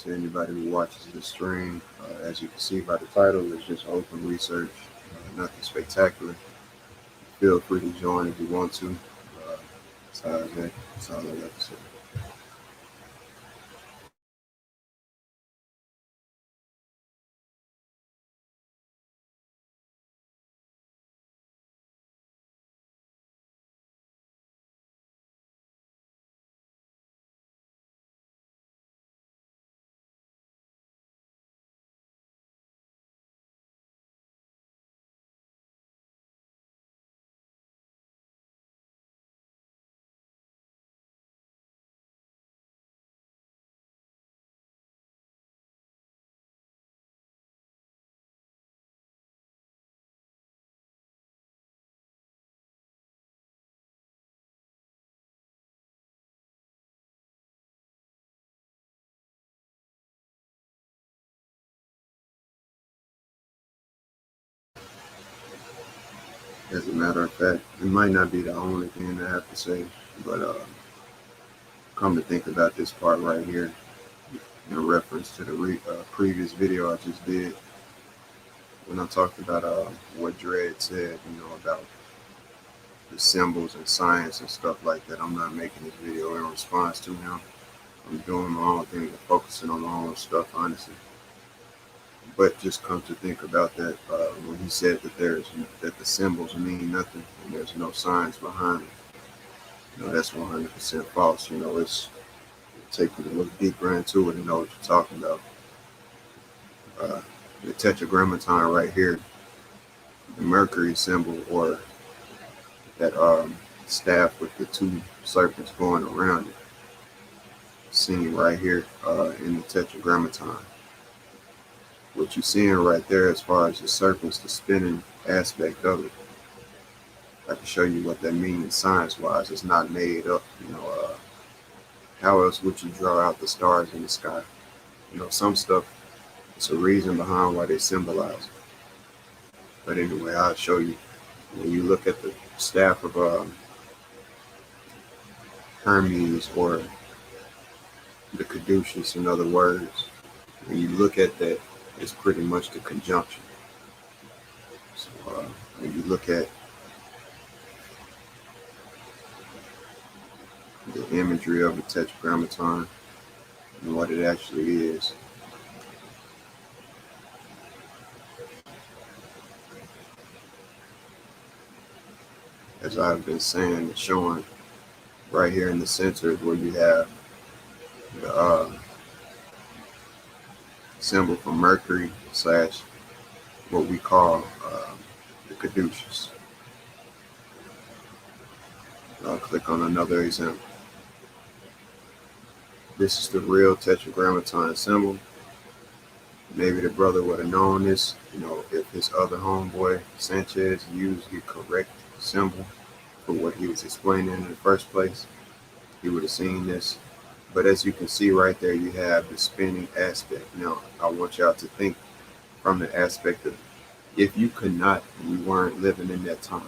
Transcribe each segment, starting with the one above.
to anybody who watches this stream. As you can see by the title, it's just open research, nothing spectacular. Feel free to join if you want to. That's all I got to say. As a matter of fact, it might not be the only thing I have to say, but come to think about this part right here, in reference to the previous video I just did, when I talked about what Dredd said, about the symbols and science and stuff like that. I'm not making this video in response to him. I'm doing my own thing and focusing on my own stuff, honestly. But just come to think about that, when he said that the symbols mean nothing and there's no science behind it. That's 100% false. It's take you to look deeper into it and know what you're talking about. The tetragrammaton right here, the Mercury symbol, or that staff with the two serpents going around it, seen right here in the tetragrammaton. What you're seeing right there, as far as the serpents, the spinning aspect of it, I can show you what that means science-wise. It's not made up. How else would you draw out the stars in the sky? Some stuff, it's a reason behind why they symbolize it. But anyway, I'll show you. When you look at the staff of Hermes, or the caduceus, in other words, when you look at that, it's pretty much the conjunction. So when you look at the imagery of the tetragrammaton and what it actually is, as I've been saying and showing, right here in the center is where you have the symbol for Mercury / what we call the caduceus. I'll click on another example. This is the real tetragrammaton symbol. Maybe the brother would have known this, if his other homeboy Sanchez used the correct symbol for what he was explaining in the first place, he would have seen this. But as you can see right there, you have the spinning aspect. Now, I want y'all to think from the aspect of, if you could not, and you weren't living in that time,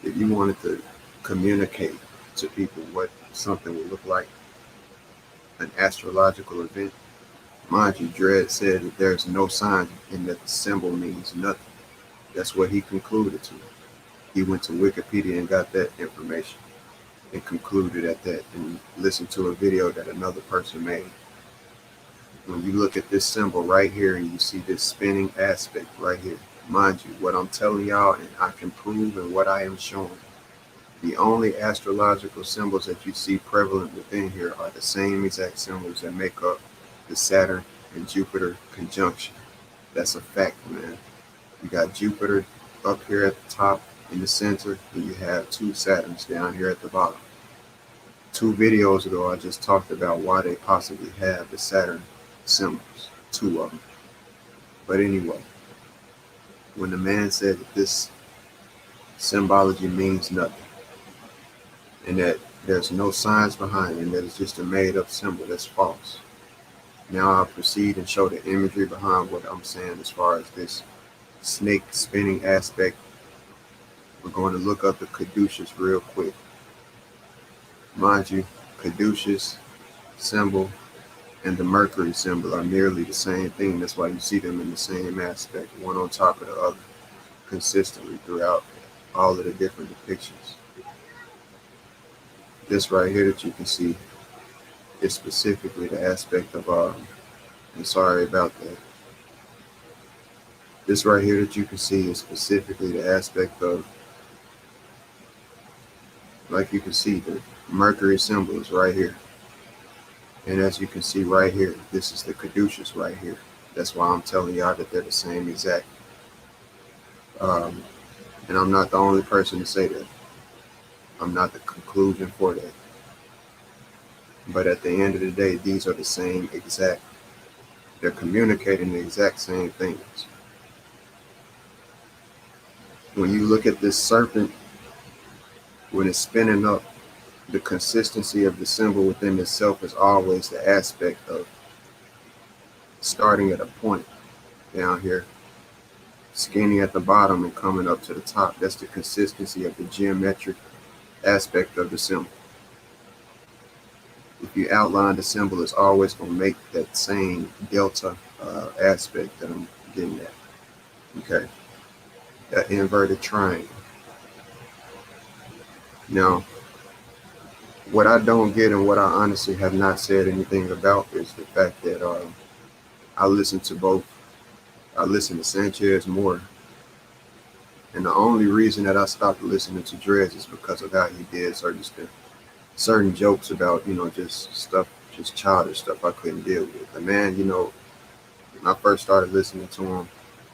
if you wanted to communicate to people what something would look like, an astrological event, mind you, Dredd said that there's no sign and that the symbol means nothing. That's what he concluded to. He went to Wikipedia and got that information and concluded at that, and listened to a video that another person made. When you look at this symbol right here and you see this spinning aspect right here, mind you, what I'm telling y'all and I can prove and what I am showing, the only astrological symbols that you see prevalent within here are the same exact symbols that make up the Saturn and Jupiter conjunction. That's a fact, man. You got Jupiter up here at the top in the center, and you have two Saturns down here at the bottom. 2 videos ago, I just talked about why they possibly have the Saturn symbols, 2 of them. But anyway, when the man said that this symbology means nothing, and that there's no science behind it, and that it's just a made-up symbol, that's false. Now I'll proceed and show the imagery behind what I'm saying as far as this snake spinning aspect. We're going to look up the caduceus real quick. Mind you, caduceus symbol and the Mercury symbol are nearly the same thing. That's why you see them in the same aspect, one on top of the other, consistently throughout all of the different depictions. This right here that you can see is specifically the aspect of, I'm sorry about that. This right here that you can see is specifically the aspect of, like you can see, the Mercury symbol is right here. And as you can see right here, this is the caduceus right here. That's why I'm telling y'all that they're the same exact. And I'm not the only person to say that. I'm not the conclusion for that. But at the end of the day, these are the same exact. They're communicating the exact same things. When you look at this serpent, when it's spinning up, the consistency of the symbol within itself is always the aspect of starting at a point down here, skinny at the bottom and coming up to the top. That's the consistency of the geometric aspect of the symbol. If you outline the symbol, it's always going to make that same delta aspect that I'm getting at. Okay, that inverted triangle. Now, what I don't get and what I honestly have not said anything about is the fact that I listen to both. I listen to Sanchez more. And the only reason that I stopped listening to Drez is because of how he did certain jokes about, just stuff, just childish stuff I couldn't deal with. The man, when I first started listening to him,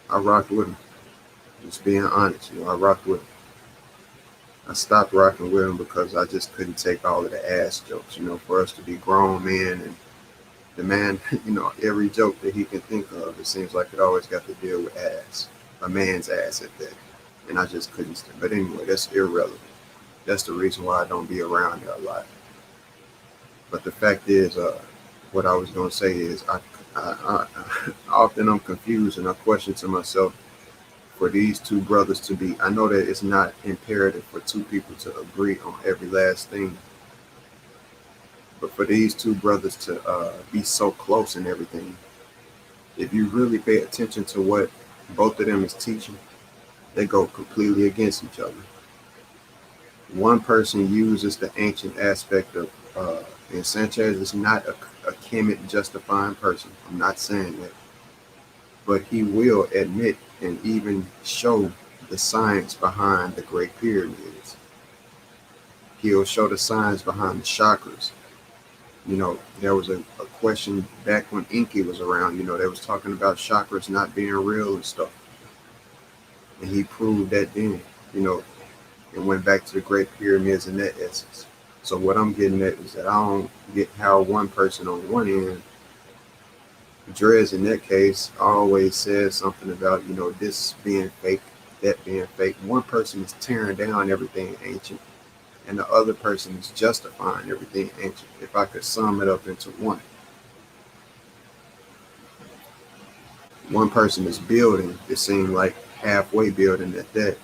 I rocked with him. Just being honest, I rocked with him. I stopped rocking with him because I just couldn't take all of the ass jokes, for us to be grown men, and the man, every joke that he can think of, it seems like it always got to deal with ass, a man's ass at that. And I just couldn't stand. But anyway, that's irrelevant. That's the reason why I don't be around there a lot. But the fact is, what I was going to say is, I often I'm confused and I question to myself, for these two brothers to be, I know that it's not imperative for two people to agree on every last thing, but for these two brothers to be so close in everything, if you really pay attention to what both of them is teaching, they go completely against each other. One person uses the ancient aspect of, and Sanchez is not a Kemet justifying person. I'm not saying that. But he will admit and even show the science behind the Great Pyramids. He'll show the science behind the chakras. There was a question back when Inky was around, they was talking about chakras not being real and stuff. And he proved that then, and went back to the Great Pyramids in that essence. So what I'm getting at is that I don't get how one person on one end, Drez in that case, always says something about, this being fake, that being fake. One person is tearing down everything ancient, and the other person is justifying everything ancient. If I could sum it up into one. One person is building, it seemed like halfway building at that.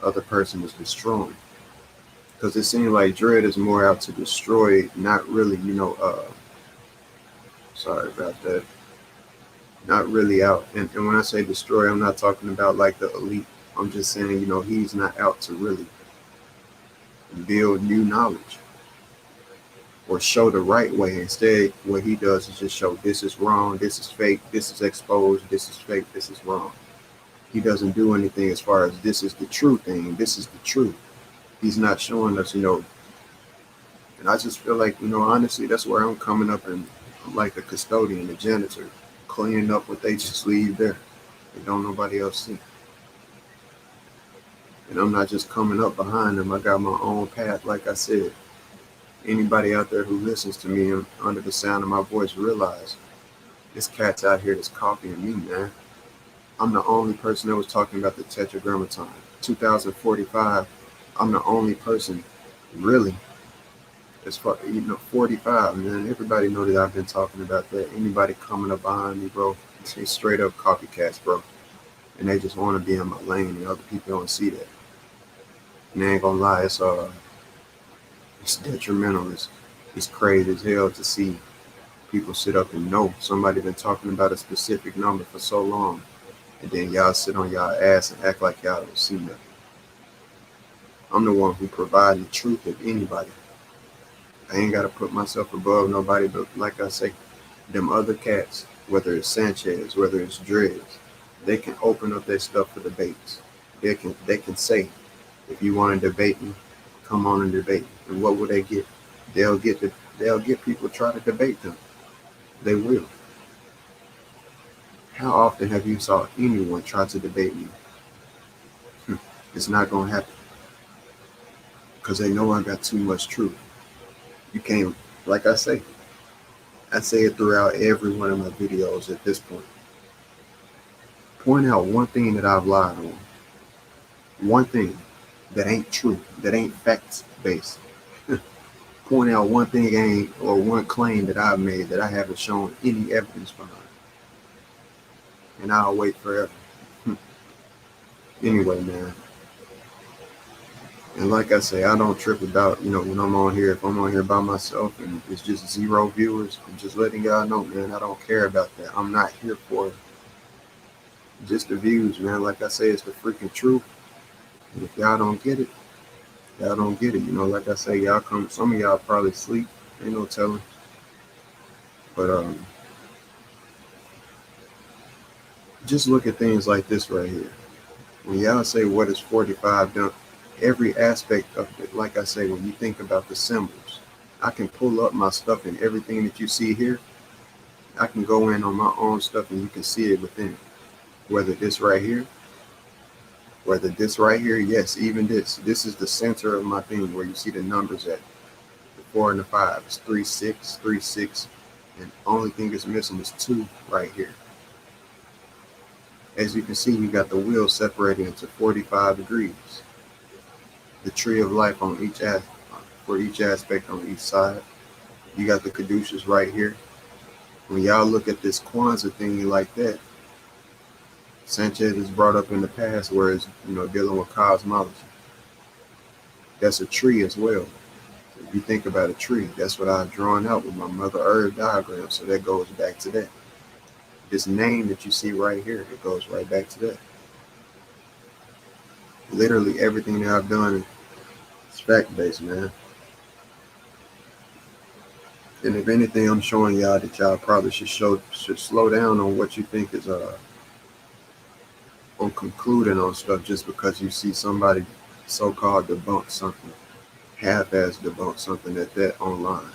Other person is destroying. Because it seemed like Dredd is more out to destroy, not really, sorry about that. Not really out. And when I say destroy, I'm not talking about like the elite. I'm just saying, he's not out to really build new knowledge or show the right way. Instead, what he does is just show this is wrong, this is fake, this is exposed, this is fake, this is wrong. He doesn't do anything as far as this is the true thing, this is the truth. He's not showing us, and I just feel like, honestly, that's where I'm coming up, and I'm like the custodian, the janitor, cleaning up what they just leave there. They don't nobody else see. And I'm not just coming up behind them. I got my own path, like I said. Anybody out there who listens to me under the sound of my voice realize this cat's out here that's copying me, man. I'm the only person that was talking about the Tetragrammaton. 2045, I'm the only person, really, as far, 45, man. Everybody know that I've been talking about that. Anybody coming up behind me, bro, it's straight up copycats, bro. And they just want to be in my lane, and other people don't see that. And I ain't gonna lie, it's detrimental. It's crazy as hell to see People sit up and know somebody been talking about a specific number for so long, and then y'all sit on y'all ass and act like y'all don't see nothing. I'm the one who provides the truth of anybody. I ain't gotta put myself above nobody, but like I say, them other cats, whether it's Sanchez, whether it's Dreads, they can open up their stuff for debates. They can say, if you want to debate me, come on and debate me. And what will they get? They'll get people to try to debate them. They will. How often have you saw anyone try to debate me? It's not gonna happen because they know I got too much truth. You can't, like I say it throughout every one of my videos at this point. Point out one thing that I've lied on. One thing that ain't true, that ain't facts based. Point out one thing ain't, or one claim that I've made that I haven't shown any evidence behind. And I'll wait forever. Anyway, man. And like I say, I don't trip about, when I'm on here, if I'm on here by myself and it's just 0 viewers, I'm just letting y'all know, man, I don't care about that. I'm not here for just the views, man. Like I say, it's the freaking truth. And if y'all don't get it, y'all don't get it. Like I say, some of y'all probably sleep, ain't no telling. But just look at things like this right here. When y'all say, what is 45 done? Every aspect of it, like I say, when you think about the symbols, I can pull up my stuff and everything that you see here. I can go in on my own stuff and you can see it within. Whether this right here, yes, even this. This is the center of my thing where you see the numbers at. The 4 and the 5. It's 3, 6, 3, 6. And the only thing that's missing is 2 right here. As you can see, you got the wheel separated into 45 degrees. The tree of life on for each aspect on each side. You got the caduceus right here. When y'all look at this Kwanzaa thing like that, Sanchez is brought up in the past where it's dealing with cosmology. That's a tree as well. If you think about a tree, that's what I've drawn out with my Mother Earth diagram. So that goes back to that. This name that you see right here, it goes right back to that. Literally everything that I've done is fact-based, man. And if anything, I'm showing y'all that y'all probably should slow down on what you think is on concluding on stuff just because you see somebody so-called debunk something, half-ass debunk something at that online.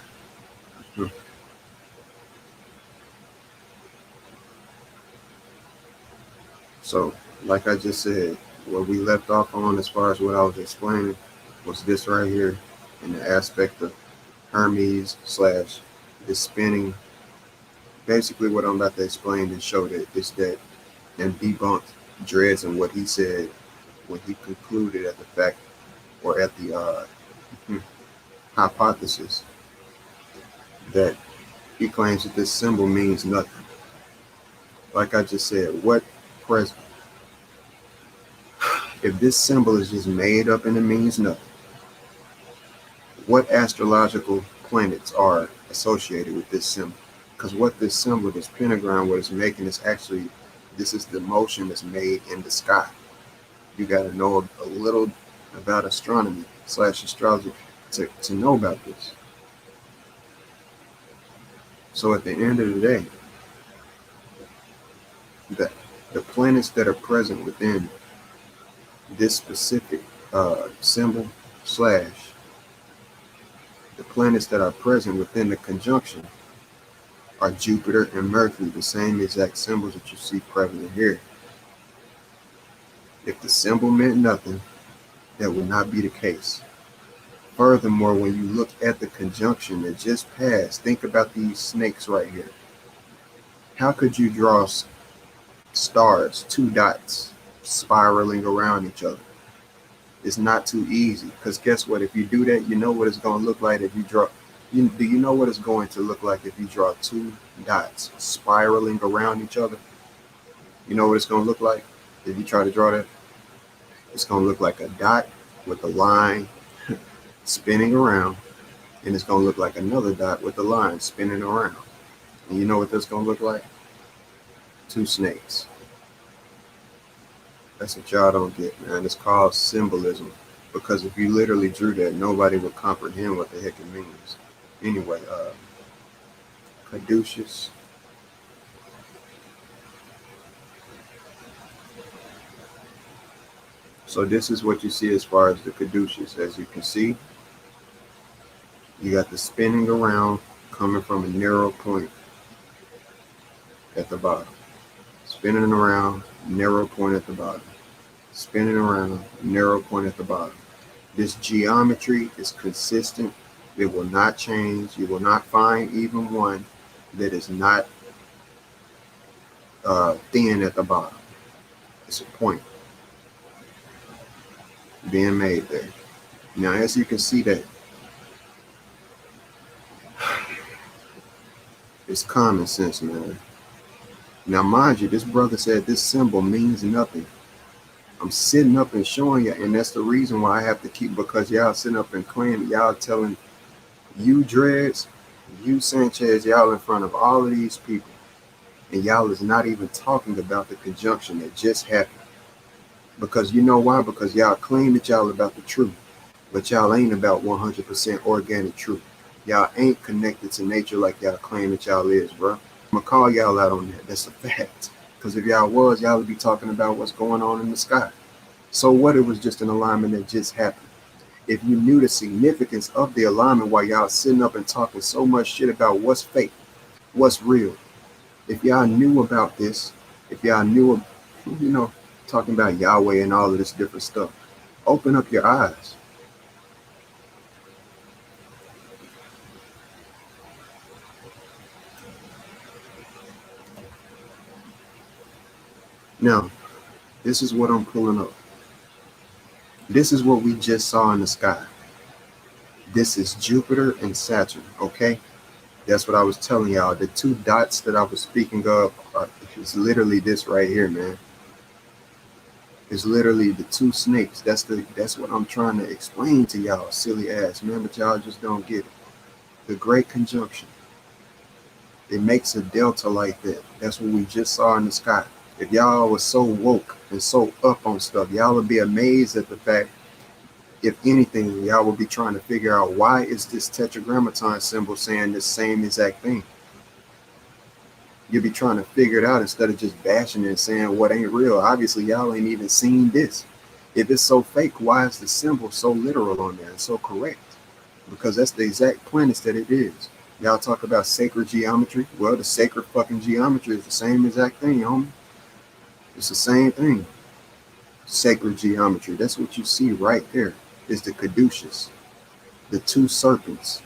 So, like I just said, what we left off on as far as what I was explaining was this right here in the aspect of Hermes / the spinning. Basically what I'm about to explain and show that is that and debunk Dreads and what he said when he concluded at the fact or at the hypothesis that he claims that this symbol means nothing. Like I just said, what present? If this symbol is just made up and it means nothing, what astrological planets are associated with this symbol? Because what this symbol, this pentagram, what it's making is actually, this is the motion that's made in the sky. You got to know a little about astronomy / astrology to know about this. So at the end of the day, the planets that are present within this specific symbol / the planets that are present within the conjunction are Jupiter and Mercury, the same exact symbols that you see prevalent here. If the symbol meant nothing, that would not be the case. Furthermore, when you look at the conjunction that just passed, think about these snakes right here. How could you draw stars, 2 dots, spiraling around each other? It's not too easy, because guess what? If you do that, you know what it's going to look like if you draw. Do you know what it's going to look like if you draw 2 dots spiraling around each other? You know what it's going to look like if you try to draw that? It's going to look like a dot with a line spinning around, and it's going to look like another dot with a line spinning around. And you know what that's gonna look like? Two snakes. That's what y'all don't get, man. It's called symbolism. Because if you literally drew that, nobody would comprehend what the heck it means. Anyway, caduceus. So this is what you see as far as the caduceus. As you can see, you got the spinning around coming from a narrow point at the bottom. Spinning around, narrow point at the bottom. Spinning around, narrow point at the bottom. This geometry is consistent. It will not change. You will not find even one that is not thin at the bottom. It's a point being made there. Now, as you can see that, it's common sense, man. Now, mind you, this brother said this symbol means nothing. I'm sitting up and showing you, and that's the reason why I have to keep, because y'all sitting up and claiming, y'all telling you Dreads, you Sanchez, y'all in front of all of these people, and y'all is not even talking about the conjunction that just happened. Because you know why? Because y'all claim that y'all about the truth, but y'all ain't about 100% organic truth. Y'all ain't connected to nature like y'all claim that y'all is, bro. I'm gonna call y'all out on that. That's a fact. Because if y'all was, y'all would be talking about what's going on in the sky. So what? It was just an alignment that just happened. If you knew the significance of the alignment while y'all sitting up and talking so much shit about what's fake, what's real, if y'all knew about this, if y'all knew, talking about Yahweh and all of this different stuff, open up your eyes. Now, this is what I'm pulling up. This is what we just saw in the sky. This is Jupiter and Saturn, okay? That's what I was telling y'all. The two dots that I was speaking of is literally this right here, man. It's literally the two snakes. That's what I'm trying to explain to y'all, silly ass, man, but y'all just don't get it. The Great Conjunction. It makes a delta like that. That's what we just saw in the sky. If y'all was so woke and so up on stuff, y'all would be amazed at the fact, if anything, y'all would be trying to figure out, why is this tetragrammaton symbol saying the same exact thing? You'll be trying to figure it out instead of just bashing it and saying what ain't real. Obviously, y'all ain't even seen this. If it's so fake, why is the symbol so literal on there and so correct? Because that's the exact planets that it is. Y'all talk about sacred geometry. Well, the sacred fucking geometry is the same exact thing, homie. It's the same thing. Sacred geometry. That's what you see right there. Is the caduceus, the two serpents.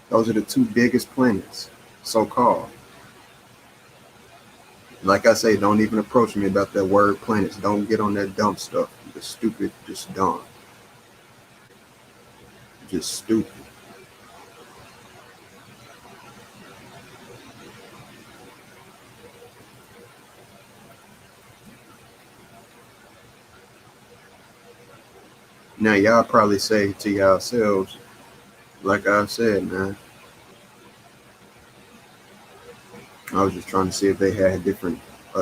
Those are the two biggest planets, so-called. Like I say, don't even approach me about that word planets. Don't get on that dumb stuff. The stupid, just dumb. Just stupid. Now, y'all probably say to yourselves, like I said, man, I was just trying to see if they had different,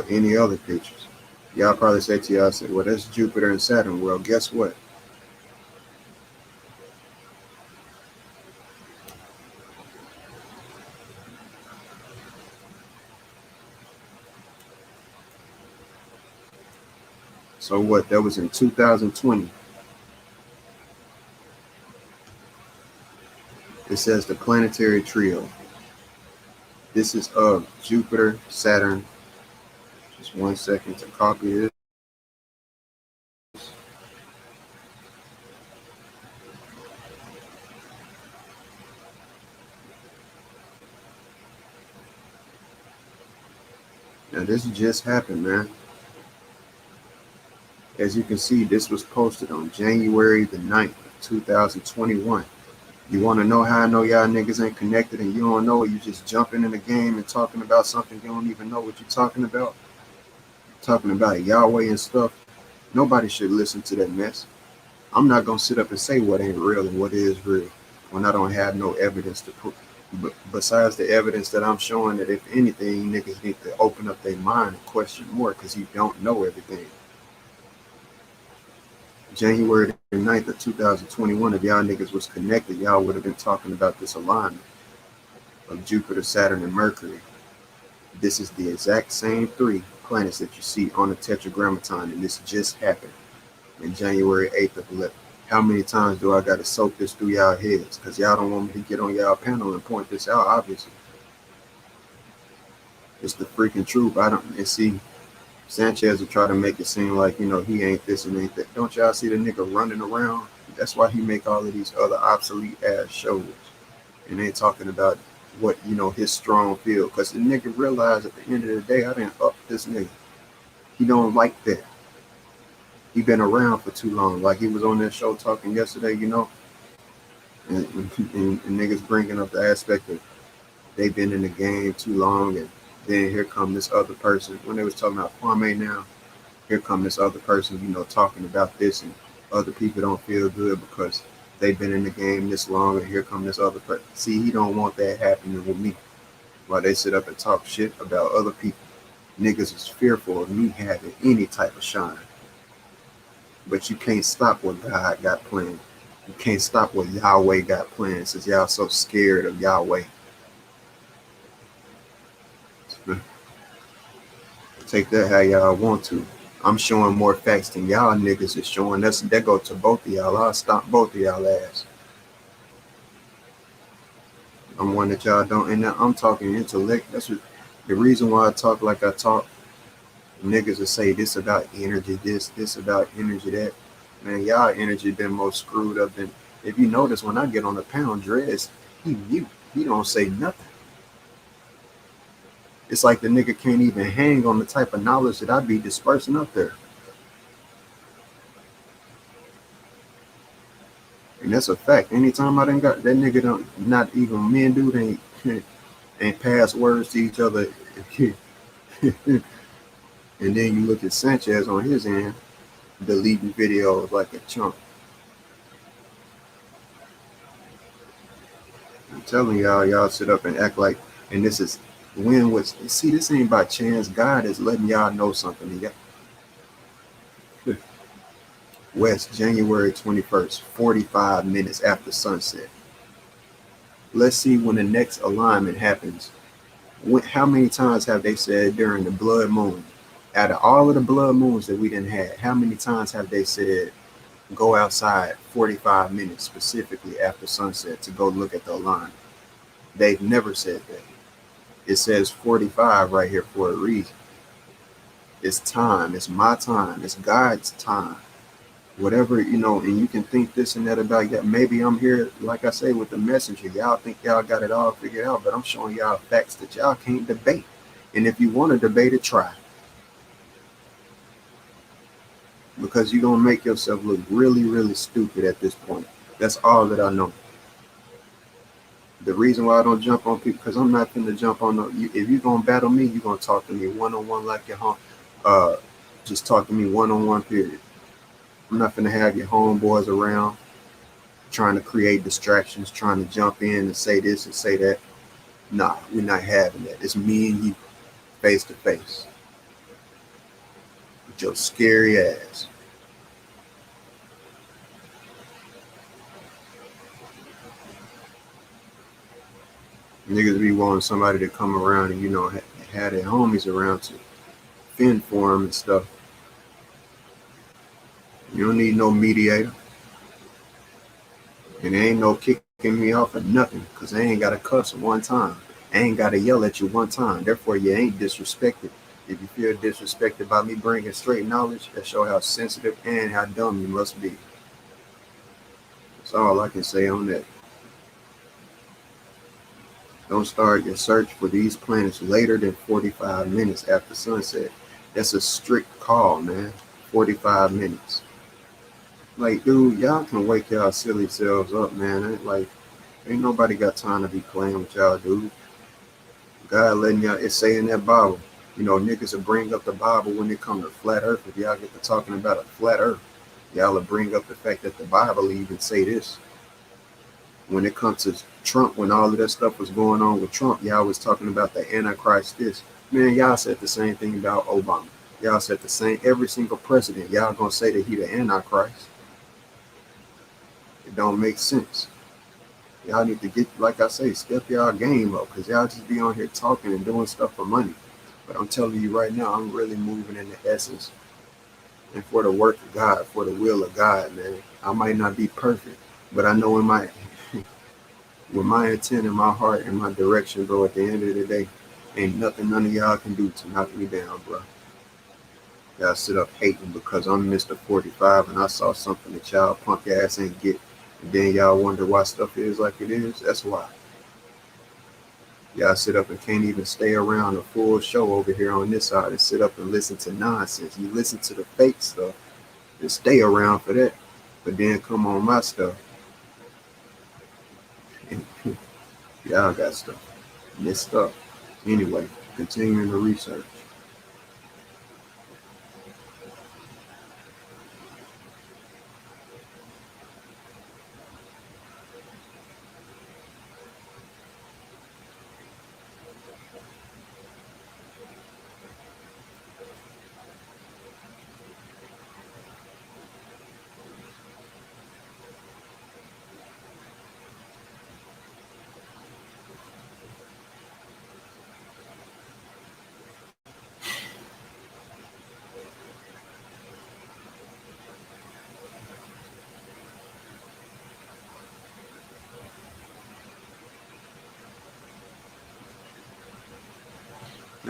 any other pictures. Y'all probably say to y'all, well, that's Jupiter and Saturn. Well, guess what? So what? That was in 2020. It says the planetary trio. This is of Jupiter, Saturn. Just 1 second to copy this. Now this just happened, man. As you can see, this was posted on January the 9th, 2021. You want to know how I know y'all niggas ain't connected and you don't know it? You just jumping in the game and talking about something you don't even know what you're talking about. Talking about Yahweh and stuff. Nobody should listen to that mess. I'm not going to sit up and say what ain't real and what is real when I don't have no evidence to prove. But besides the evidence that I'm showing, that if anything, niggas need to open up their mind and question more, because you don't know everything. January the 9th of 2021, if y'all niggas was connected, y'all would have been talking about this alignment of Jupiter, Saturn, and Mercury. This is the exact same three planets that you see on the Tetragrammaton, and this just happened in January 8th of 11. How many times do I got to soak this through y'all heads? Because y'all don't want me to get on y'all panel and point this out, obviously. It's the freaking truth. And see, Sanchez will try to make it seem like, he ain't this and ain't that. Don't y'all see the nigga running around? That's why he make all of these other obsolete ass shows. And they talking about what, his strong field. Because the nigga realized at the end of the day, I didn't up this nigga. He don't like that. He been around for too long. Like he was on that show talking yesterday, and niggas bringing up the aspect of they've been in the game too long, and then here come this other person. When they was talking about Kwame now, here come this other person, talking about this, and other people don't feel good because they've been in the game this long, and here come this other person. See, he don't want that happening with me. While they sit up and talk shit about other people, niggas is fearful of me having any type of shine. But you can't stop what God got planned. You can't stop what Yahweh got planned, since y'all so scared of Yahweh. Take that how y'all want to. I'm showing more facts than y'all niggas is showing. That go to both of y'all. I'll stop both of y'all ass. I'm one that y'all don't. And I'm talking intellect. That's what the reason why I talk like I talk. Niggas will say this about energy, this about energy, that. Man, y'all energy been more screwed up than. If you notice, when I get on the pound dress, he mute. He don't say nothing. It's like the nigga can't even hang on the type of knowledge that I be dispersing up there. And that's a fact. Anytime I done got that nigga, don't not even men dude ain't pass words to each other. And then you look at Sanchez on his end, deleting videos like a chump. I'm telling y'all sit up and act like, and this is when was, see, this ain't by chance. God is letting y'all know something. West, January 21st, 45 minutes after sunset. Let's see when the next alignment happens. How many times have they said during the blood moon, out of all of the blood moons that we didn't have, how many times have they said go outside 45 minutes specifically after sunset to go look at the alignment? They've never said that. It says 45 right here for a reason. It's time. It's my time. It's God's time. Whatever, and you can think this and that about that. Maybe I'm here, like I say, with the messenger. Y'all think y'all got it all figured out, but I'm showing y'all facts that y'all can't debate. And if you want to debate it, try. Because you're going to make yourself look really, really stupid at this point. That's all that I know. The reason why I don't jump on people, because I'm not going to jump on if you're going to battle me, you're going to talk to me one-on-one like your home. Just talk to me one-on-one, period. I'm not going to have your homeboys around trying to create distractions, trying to jump in and say this and say that. Nah, we're not having that. It's me and you, face to face. With your scary ass. Niggas be wanting somebody to come around and, have their homies around to fend for them and stuff. You don't need no mediator. And there ain't no kicking me off or nothing, because I ain't got to cuss one time. I ain't got to yell at you one time. Therefore, you ain't disrespected. If you feel disrespected by me bringing straight knowledge, that shows how sensitive and how dumb you must be. That's all I can say on that. Don't start your search for these planets later than 45 minutes after sunset. That's a strict call, man. 45 minutes. Like, dude, y'all can wake y'all silly selves up, man. Ain't nobody got time to be playing with y'all, dude. God letting y'all, it's saying that Bible. Niggas will bring up the Bible when it comes to flat earth. If y'all get to talking about a flat earth, y'all will bring up the fact that the Bible even say this. when it comes to Trump, when all of that stuff was going on with Trump, y'all was talking about the Antichrist this. Man, y'all said the same thing about Obama. Y'all said the same, every single president. Y'all gonna say that he the Antichrist. It don't make sense. Y'all need to get, like I say, step y'all game up, because y'all just be on here talking and doing stuff for money. But I'm telling you right now, I'm really moving in the essence and for the work of God, for the will of God, man. I might not be perfect, but I know in my with my intent and my heart and my direction, bro, at the end of the day, ain't nothing none of y'all can do to knock me down, bro. Y'all sit up hating because I'm Mr. 45 and I saw something that y'all punk ass ain't get. And then y'all wonder why stuff is like it is. That's why. Y'all sit up and can't even stay around a full show over here on this side and sit up and listen to nonsense. You listen to the fake stuff and stay around for that. But then come on my stuff. And y'all got stuff. Messed up. Anyway, continuing the research.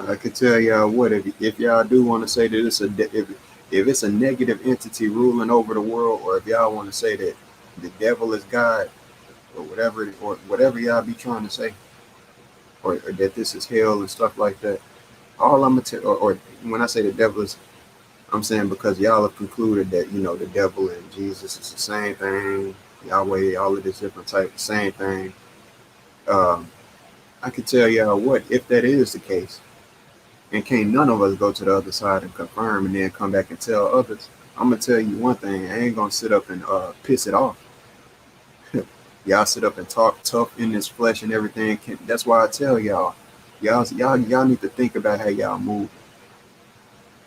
I could tell y'all what, if y'all do want to say that if it's a negative entity ruling over the world, or if y'all want to say that the devil is God, or whatever y'all be trying to say, or that this is hell and stuff like that. All I'm gonna tell, or when I say the devil is, I'm saying because y'all have concluded that the devil and Jesus is the same thing, Yahweh, all of this different type, same thing. Um, I could tell y'all what, if that is the case, and can't none of us go to the other side and confirm and then come back and tell others. I'm gonna tell you one thing, I ain't gonna sit up and piss it off. Y'all sit up and talk tough in this flesh and everything. That's why I tell y'all need to think about how y'all move.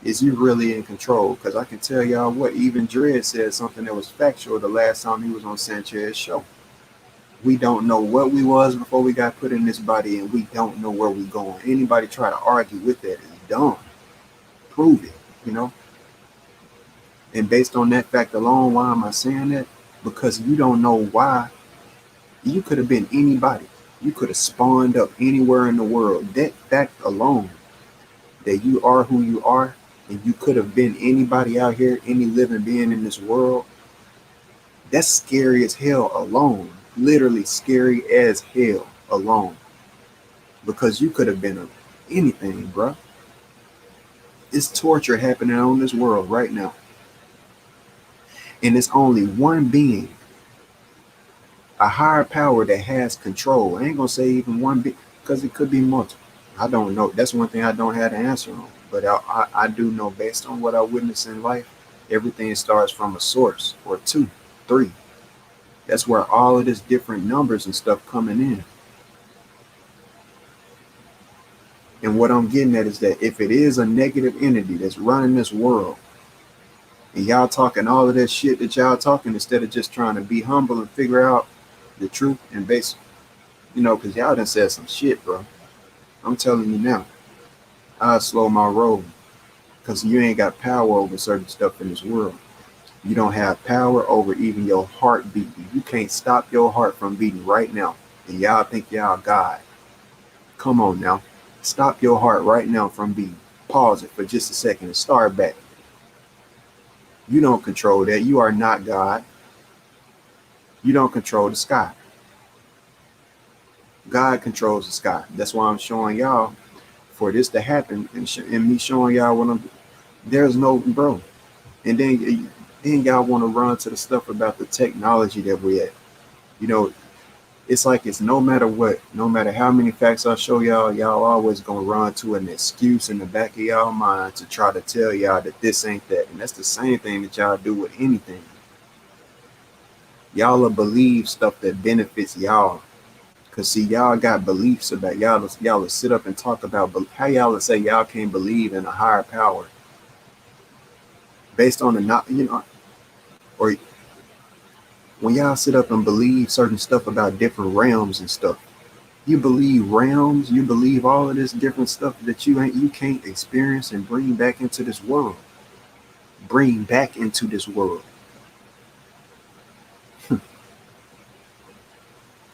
Is you really in control? Because I can tell y'all what, even Dredd said something that was factual the last time he was on Sanchez's show. We don't know what we was before we got put in this body, and we don't know where we going. Anybody try to argue with that is dumb. Prove it, And based on that fact alone, why am I saying that? Because you don't know why. You could have been anybody. You could have spawned up anywhere in the world. That fact alone, that you are who you are, and you could have been anybody out here, any living being in this world, that's scary as hell alone. Literally scary as hell alone. Because you could have been anything, bro. It's torture happening on this world right now. And it's only one being, a higher power that has control. I ain't gonna say even one bit, because it could be multiple. I don't know. That's one thing I don't have the answer on. But I do know, based on what I witness in life, everything starts from a source, or two, three. That's where all of this different numbers and stuff coming in. And what I'm getting at is that if it is a negative entity that's running this world, and y'all talking all of that shit that y'all talking, instead of just trying to be humble and figure out the truth and base, because y'all done said some shit, bro. I'm telling you now, I'll slow my roll, because you ain't got power over certain stuff in this world. You don't have power over even your heart beating. You can't stop your heart from beating right now. And y'all think y'all God. Come on now. Stop your heart right now from beating. Pause it for just a second and start back. You don't control that. You are not God. You don't control the sky. God controls the sky. That's why I'm showing y'all, for this to happen, and me showing y'all what there's no, bro. And then y'all want to run to the stuff about the technology that we at. It's like, it's no matter what, no matter how many facts I show y'all always gonna run to an excuse in the back of y'all mind to try to tell y'all that this ain't that. And that's the same thing that y'all do with anything. Y'all will believe stuff that benefits y'all. Cause see, y'all got beliefs about y'all will sit up and talk about how y'all will say y'all can't believe in a higher power based on the not, or when y'all sit up and believe certain stuff about different realms and stuff. You believe realms, you believe all of this different stuff that you can't experience and bring back into this world. Bring back into this world.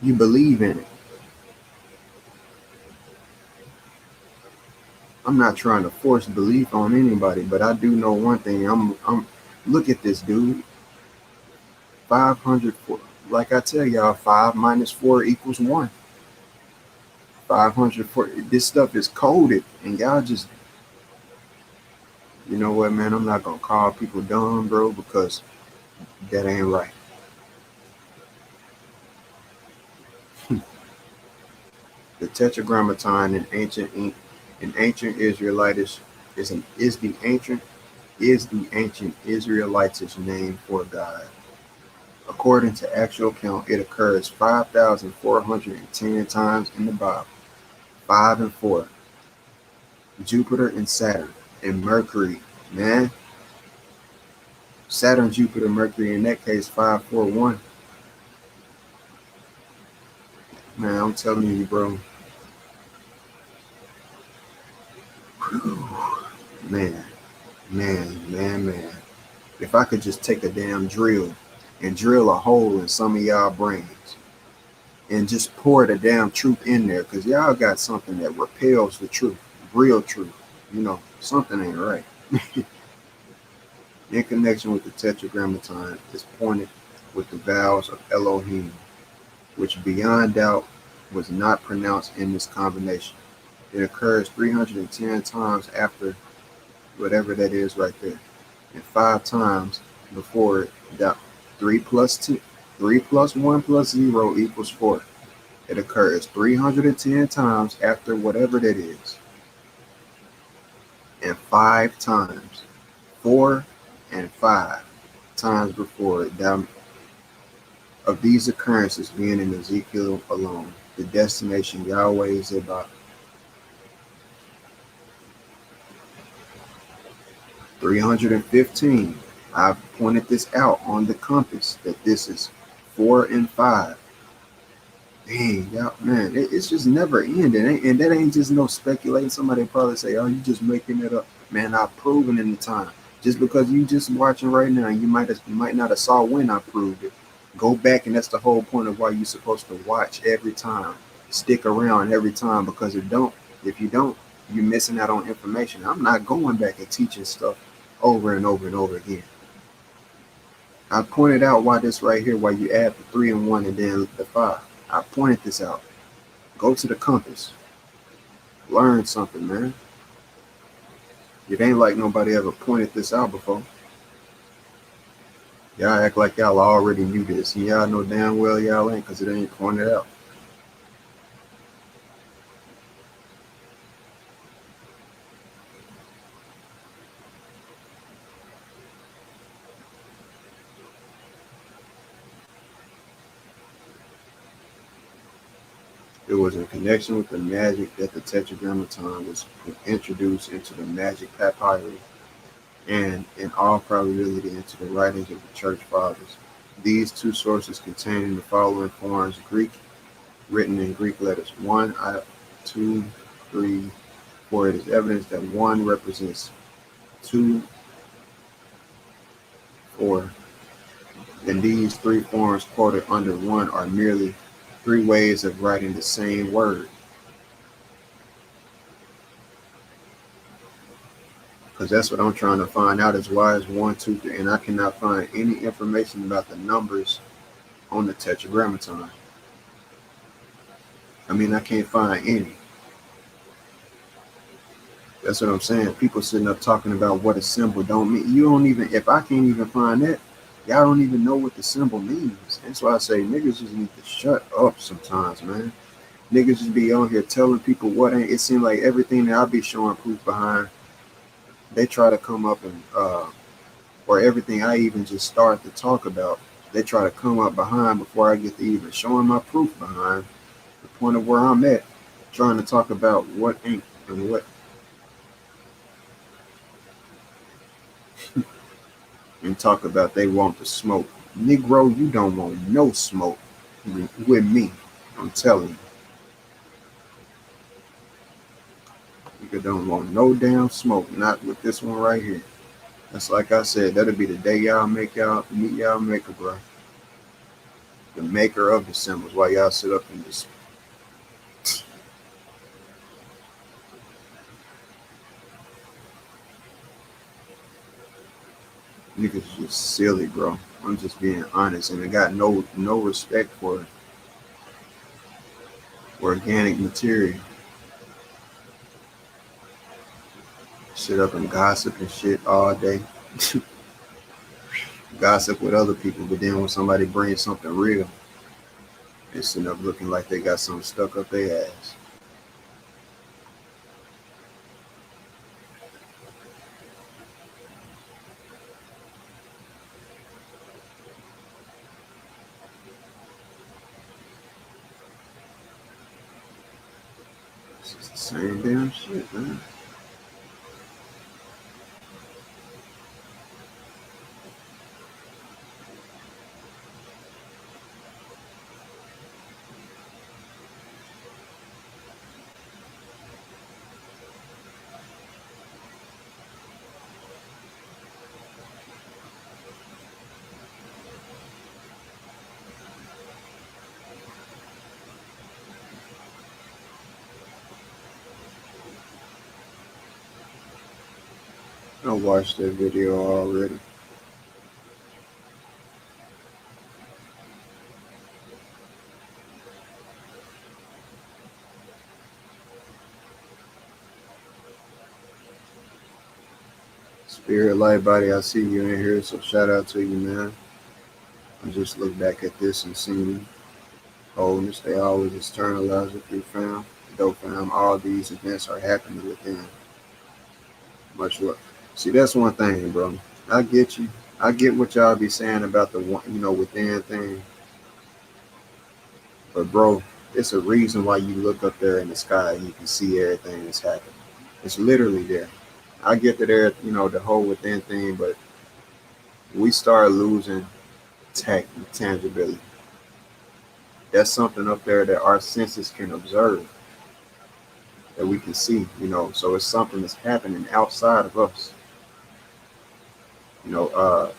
You believe in it. I'm not trying to force belief on anybody, but I do know one thing. I'm look at this dude. 500, like I tell y'all, 5 minus 4 equals 1. 500, this stuff is coded, and y'all just, you know what, man, I'm not gonna call people dumb, bro, because that ain't right. The Tetragrammaton in ancient Israelitish is the ancient Israelitish name for God. According to actual count, it occurs 5,410 times in the Bible. 5 and 4. Jupiter and Saturn and Mercury, man. Saturn, Jupiter, Mercury, in that case, 541. Man, I'm telling you, bro. Man, man. If I could just take a damn drill and drill a hole in some of y'all brains and just pour the damn truth in there, because y'all got something that repels the truth, real truth. Something ain't right. In connection with the Tetragrammaton is pointed with the vowels of Elohim, which beyond doubt was not pronounced in this combination. It occurs 310 times after whatever that is right there, and 5 times before it. 3 plus 2, 3 plus 1 plus 0 equals 4. It occurs 310 times after whatever that is, and 5 times, 4 and 5 times before it. Of these occurrences being in Ezekiel alone, the destination Yahweh is about 315. I've pointed this out on the compass that this is 4 and 5. Dang, y'all, man, it's just never ending. And that ain't just no speculating. Somebody probably say, oh, you just making it up. Man, I've proven in the time. Just because you just watching right now, you might not have saw when I proved it. Go back, and that's the whole point of why you're supposed to watch every time. Stick around every time, because if you don't, you're missing out on information. I'm not going back and teaching stuff over and over and over again. I pointed out why this right here, why you add the 3 and 1 and then the 5. I pointed this out. Go to the compass. Learn something, man. It ain't like nobody ever pointed this out before. Y'all act like y'all already knew this, and y'all know damn well y'all ain't, because it ain't pointed out. It was in connection with the magic that the Tetragrammaton was introduced into the magic papyri, and in all probability into the writings of the church fathers. These two sources contain the following forms: Greek, written in Greek letters 1, 2, 3, 4. It is evidence that 1 represents 2, 4. And these 3 forms quoted under 1 are merely 3 ways of writing the same word. Because that's what I'm trying to find out is why is 1, 2, 3, and I cannot find any information about the numbers on the Tetragrammaton. I can't find any. That's what I'm saying. People sitting up talking about what a symbol don't mean. You don't even, if I can't even find that, y'all don't even know what the symbol means. That's why I say niggas just need to shut up sometimes, man. Niggas just be on here telling people what ain't. It seems like everything that I be showing proof behind, they try to come up and or everything I even just start to talk about, They try to come up behind before I get to even showing my proof behind the point of where I'm at, trying to talk about what ain't and what, and talk about they want the smoke. Negro, you don't want no smoke with me. I'm telling you, you don't want no damn smoke. Not with this one right here. That's like I said. That'll be the day y'all meet y'all maker, bro. The maker of the symbols. While y'all sit up in this. Niggas just silly, bro. I'm just being honest, and I got no respect for organic material. Sit up and gossip and shit all day. Gossip with other people, but then when somebody brings something real, it's end up looking like they got something stuck up their ass. It's just the same damn shit, man. I watched that video already. Spirit, light, body, I see you in here, so shout out to you, man. I just look back at this and see wholeness. They always externalize it through fam. Though fam, all these events are happening within. Much work. See, that's one thing, bro. I get you. I get what y'all be saying about the one, within thing. But bro, it's a reason why you look up there in the sky and you can see everything that's happening. It's literally there. I get that there, the whole within thing, but we start losing tangibility. That's something up there that our senses can observe, that we can see. So it's something that's happening outside of us. You know, uh,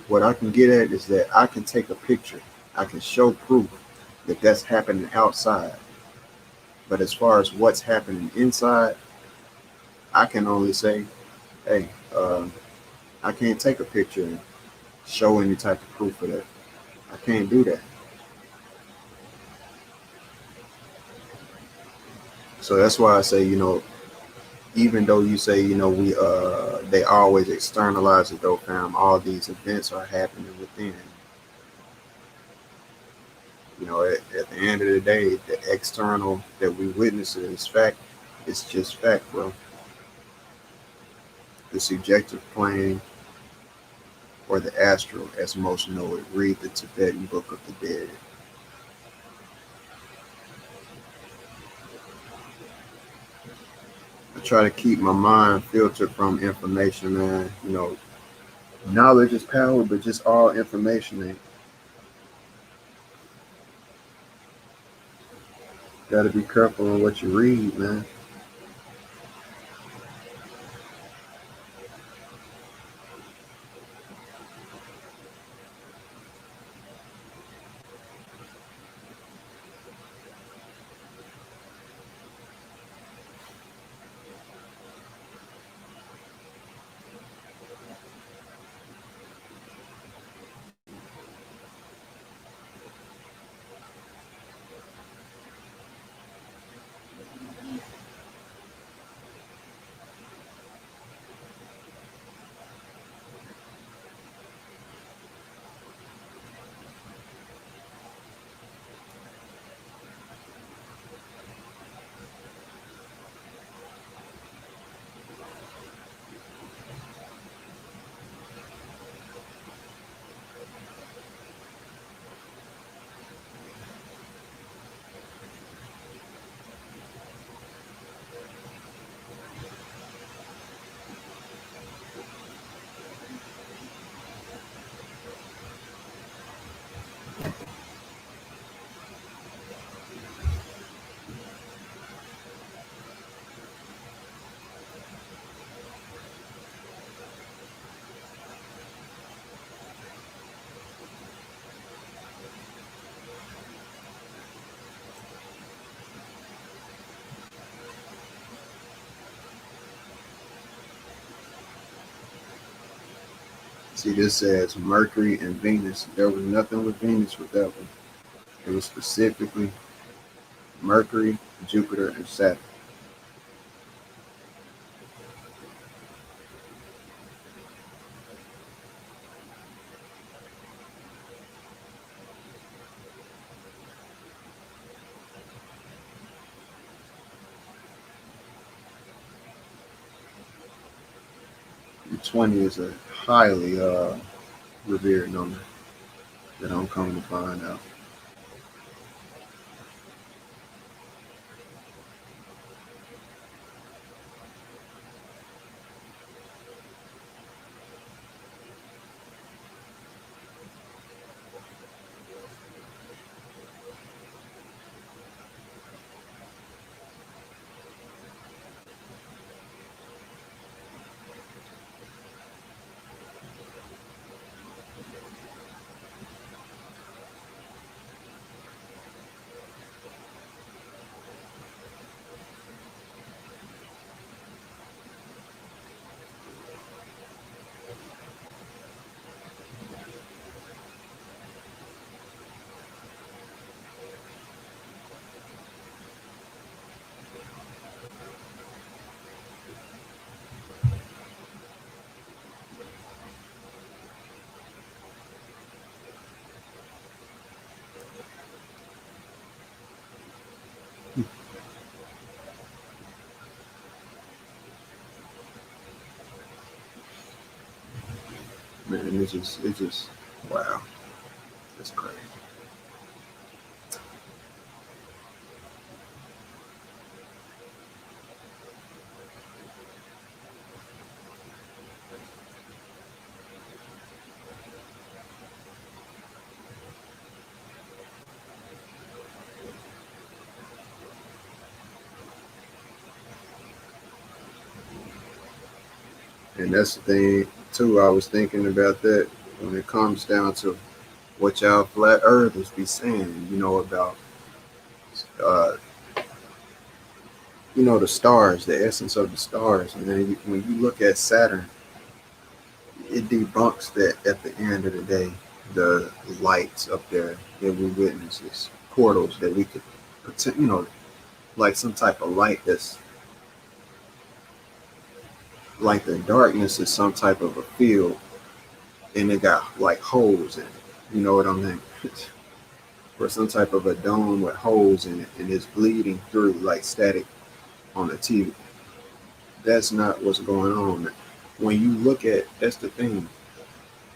what I can get at is that I can take a picture, I can show proof that that's happening outside. But as far as what's happening inside, I can only say, hey, I can't take a picture and show any type of proof of that. I can't do that. So that's why I say, even though you say, we they always externalize it though, fam, all these events are happening within. At the end of the day, the external that we witness is fact. It's just fact, bro. The subjective plane or the astral, as most know it, read the Tibetan Book of the Dead. I try to keep my mind filtered from information, man. Knowledge is power, but just all information ain't. Got to be careful on what you read, man. See, this says Mercury and Venus. There was nothing with Venus with that one. It was specifically Mercury, Jupiter, and Saturn. And 20 is a highly revered number that I'm coming to find out. Man, it's just, wow, that's crazy. And that's the thing too. I was thinking about that when it comes down to what y'all flat earthers be saying, about uh, the stars, the essence of the stars. And then when you look at Saturn, it debunks that at the end of the day, the lights up there that we witness is portals that we could, like some type of light that's like the darkness is some type of a field and it got like holes in it. You know what I mean? Or some type of a dome with holes in it and it's bleeding through like static on the TV. That's not what's going on. When you look at, that's the thing,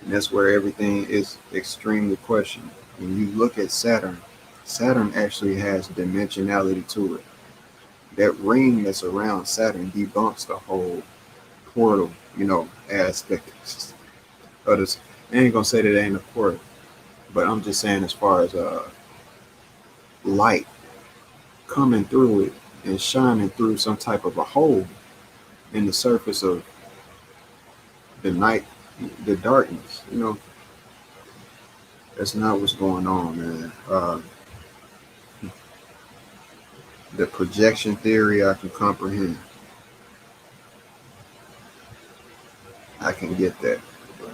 and that's where everything is extremely questioned. When you look at Saturn, Saturn actually has dimensionality to it. That ring that's around Saturn debunks the whole portal, aspect of this. I ain't gonna say that it ain't a portal, but I'm just saying as far as light coming through it and shining through some type of a hole in the surface of the night, the darkness. That's not what's going on, man. The projection theory, I can comprehend. I can get that. But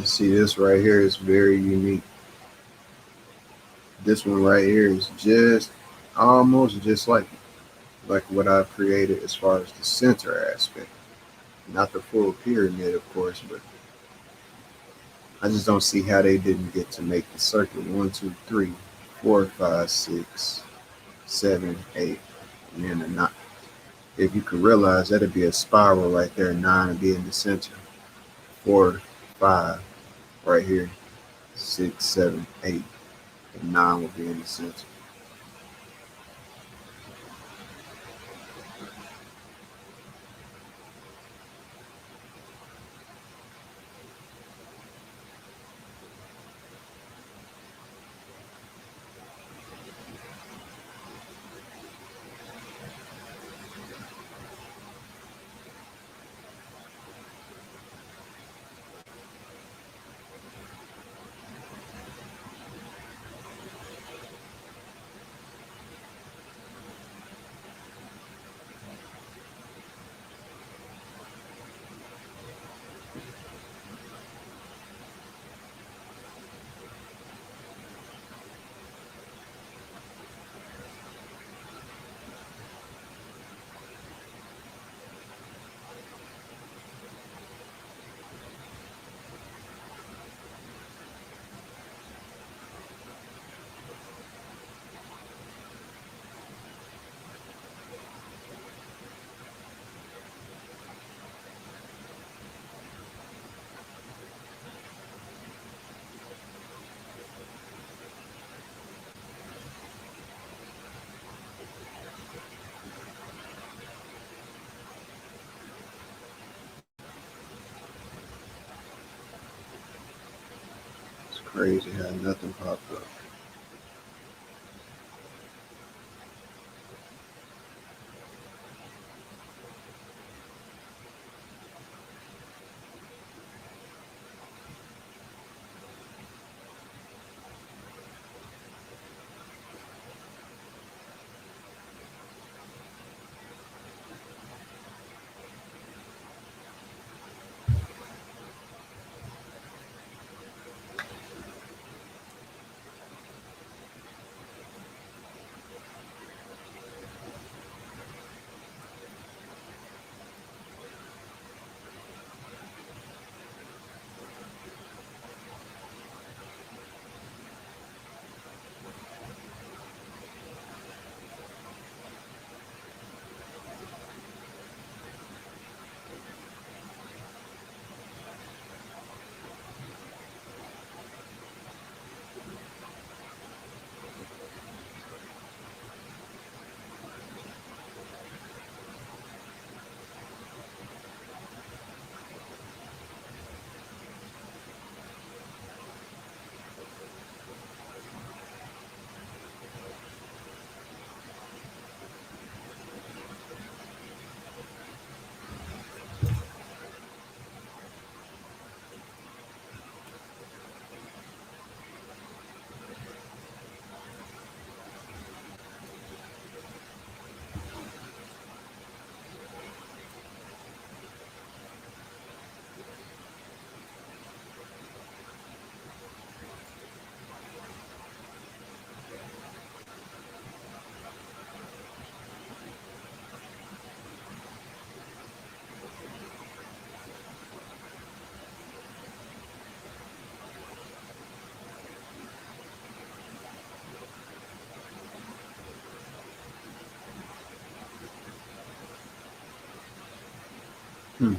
See, this right here is very unique. This one right here is just almost just like what I've created as far as the center aspect. Not the full pyramid, of course, but I just don't see how they didn't get to make the circle. 1, 2, 3, 4, 5, 6, 7, 8, and then a 9. If you could realize that'd be a spiral right there, 9 would be in the center. 4, 5 right here, 6, 7, 8, and 9 will be in the center. It's crazy how nothing popped up. Hmm.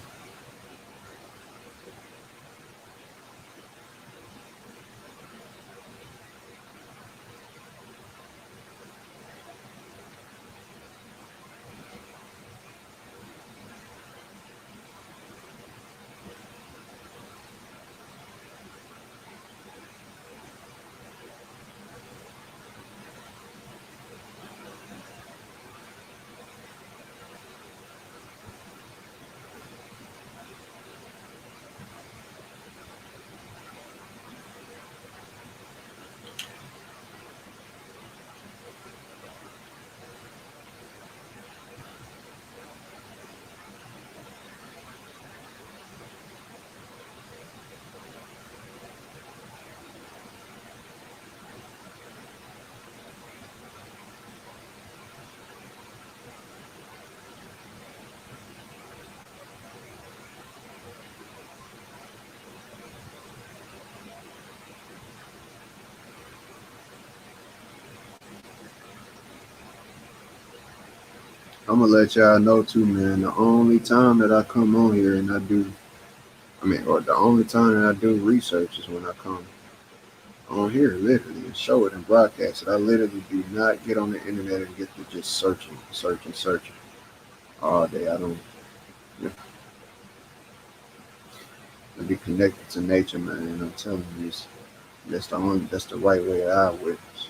I'm gonna let y'all know too, man. The only time that I come on here and or the only time that I do research is when I come on here, literally, and show it and broadcast it. I literally do not get on the internet and get to just searching all day. I don't. You know, be connected to nature, man. And I'm telling you, that's the right way that I witness.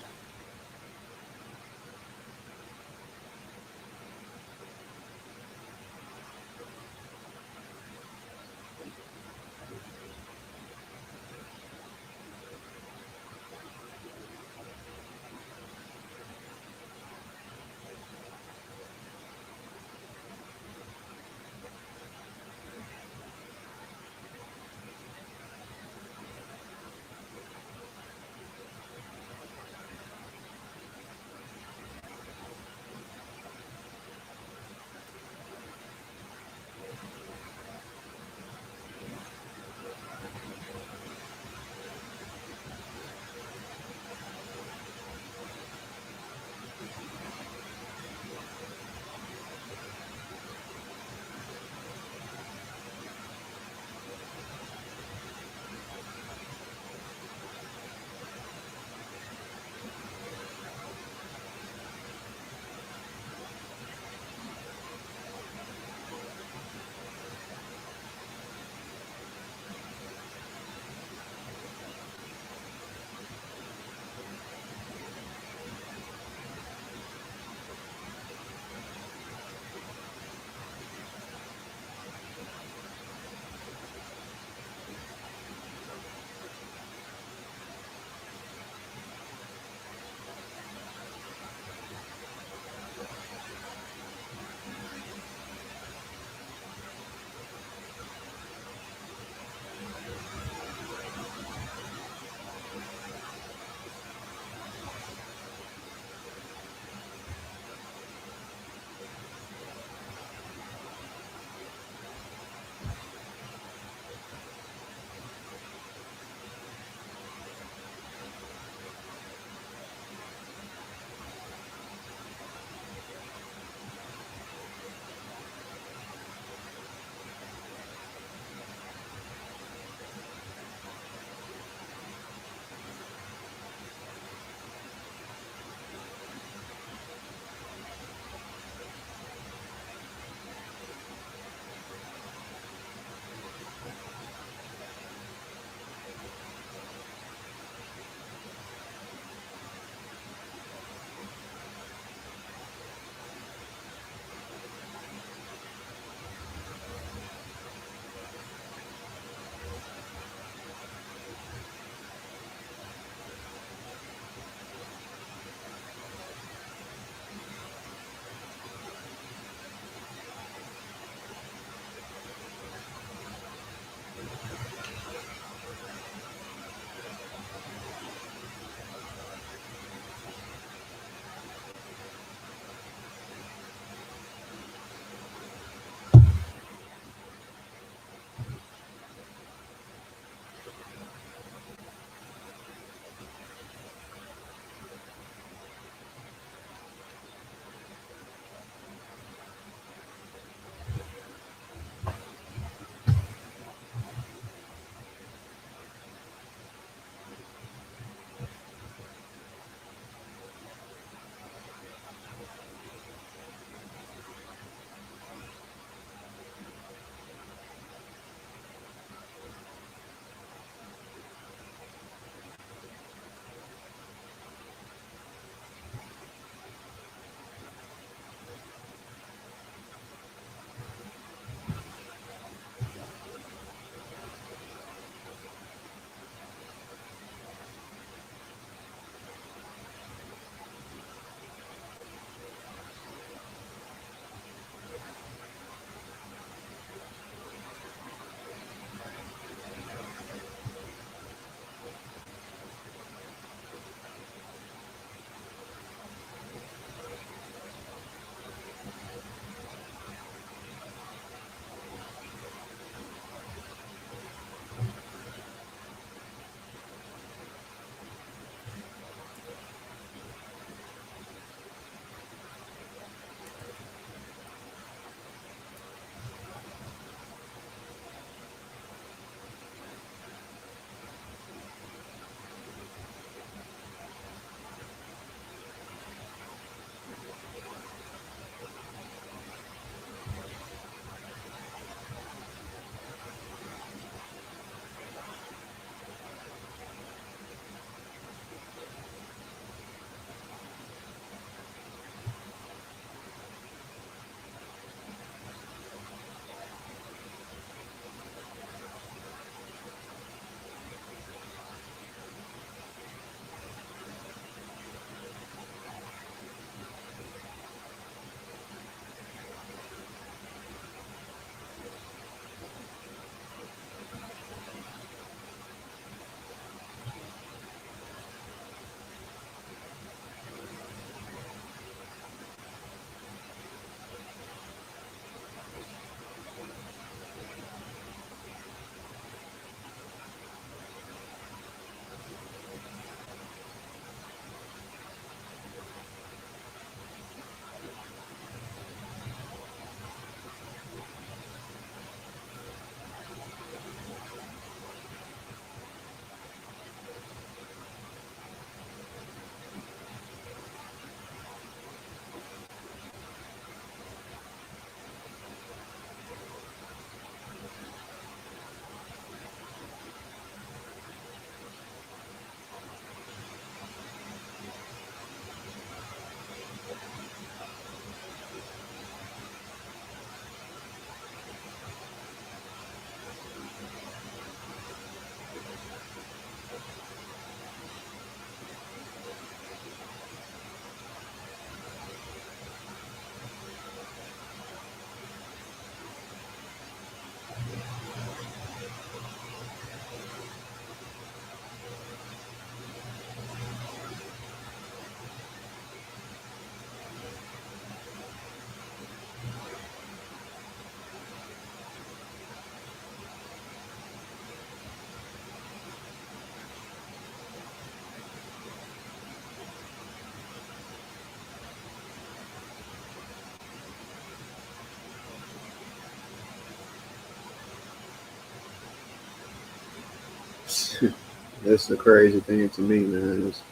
That's the crazy thing to me, man. Is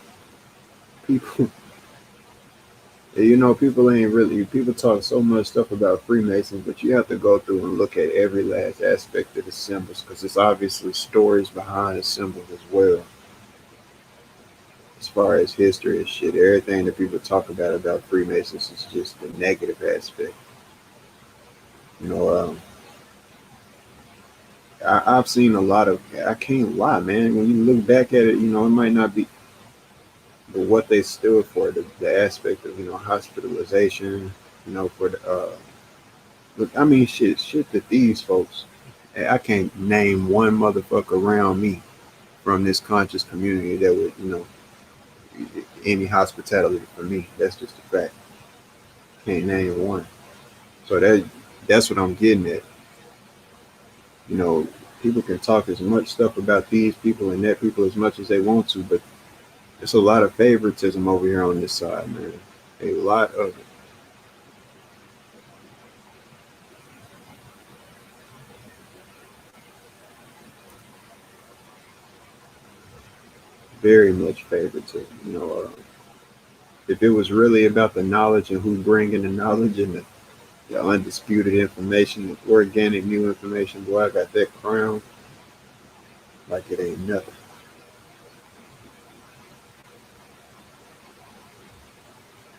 people, people ain't really, people talk so much stuff about Freemasons, but you have to go through and look at every last aspect of the symbols because it's obviously stories behind the symbols as well. As far as history and shit, everything that people talk about Freemasons is just the negative aspect. You know, I've seen a lot of. I can't lie, man. When you look back at it, it might not be, but what they stood for, the aspect of hospitalization, for the look. I mean, shit that these folks. I can't name one motherfucker around me from this conscious community that would, any hospitality for me. That's just a fact. Can't name one. So that's what I'm getting at. You know, people can talk as much stuff about these people and that people as much as they want to, but there's a lot of favoritism over here on this side, man. A lot of it. Very much favoritism. If it was really about the knowledge and who's bringing the knowledge and the undisputed information, the organic new information, boy, I got that crown like it ain't nothing.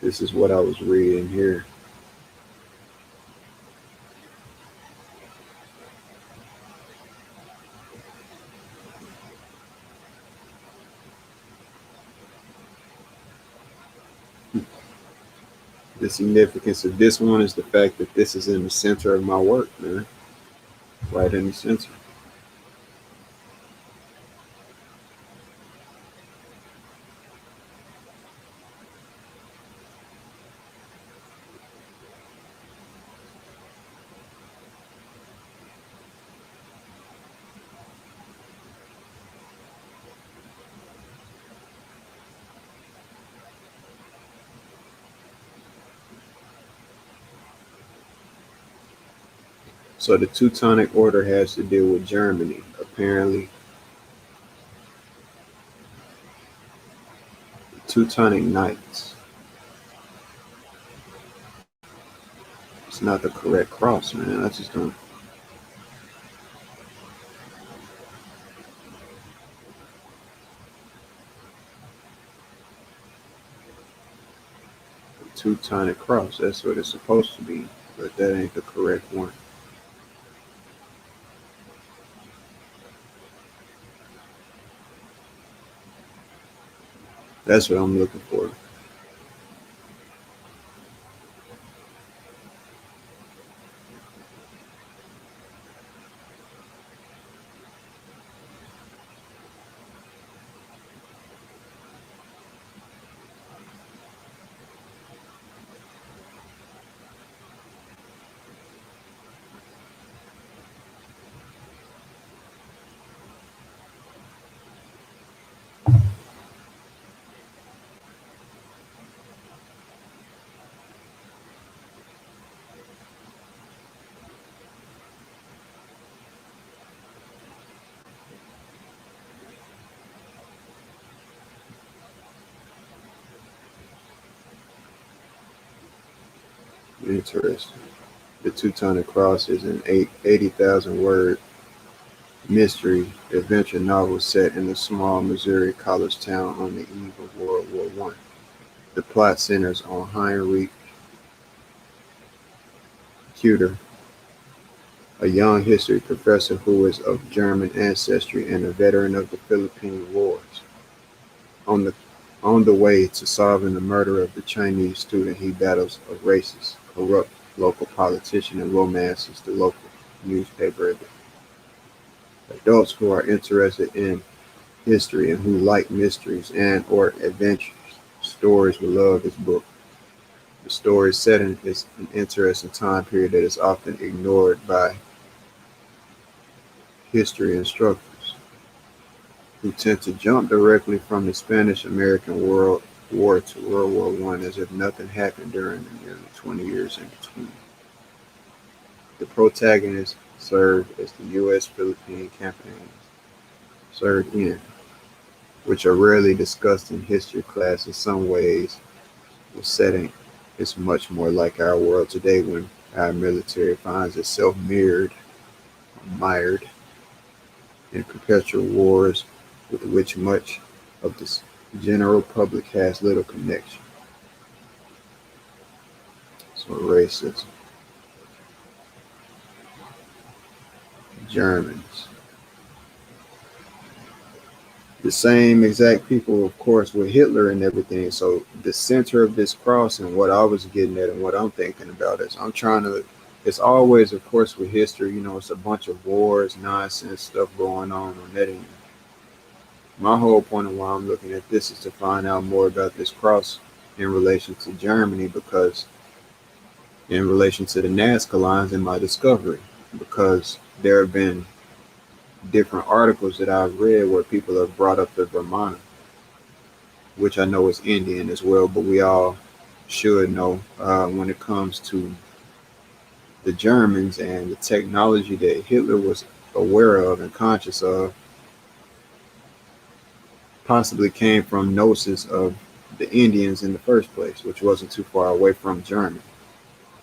This is what I was reading here. The significance of this one is the fact that this is in the center of my work, man. Right in the center. So the Teutonic Order has to deal with Germany. Apparently, Teutonic Knights. It's not the correct cross, man. I just don't. Teutonic cross. That's what it's supposed to be, but that ain't the correct one. That's what I'm looking for. Interesting. The Teutonic Cross is an 80,000 word mystery adventure novel set in a small Missouri college town on the eve of World War One. The plot centers on Heinrich Cuter, a young history professor who is of German ancestry and a veteran of the Philippine Wars. On the on the way to solving the murder of the Chinese student, he battles a racist, corrupt local politician and romances the local newspaper editor. Adults who are interested in history and who like mysteries and or adventures stories will love this book. The story setting is an interesting time period that is often ignored by history instructors, who tend to jump directly from the Spanish-American World War to World War One as if nothing happened during the nearly 20 years in between. The protagonist served as the U.S. Philippine campaign served in. which are rarely discussed in history class. In some ways, the setting is much more like our world today when our military finds itself mired in perpetual wars with which much of the general public has little connection. So racism, Germans, the same exact people, of course, with Hitler and everything. So the center of this cross and what I was getting at and what I'm thinking about is I'm trying to, it's always, of course, with history, it's a bunch of wars, nonsense stuff going on that end. My whole point of why I'm looking at this is to find out more about this cross in relation to Germany, because in relation to the Nazca lines in my discovery, because there have been different articles that I've read where people have brought up the Brahmana, which I know is Indian as well, but we all should know when it comes to the Germans and the technology that Hitler was aware of and conscious of, possibly came from gnosis of the Indians in the first place, which wasn't too far away from Germany,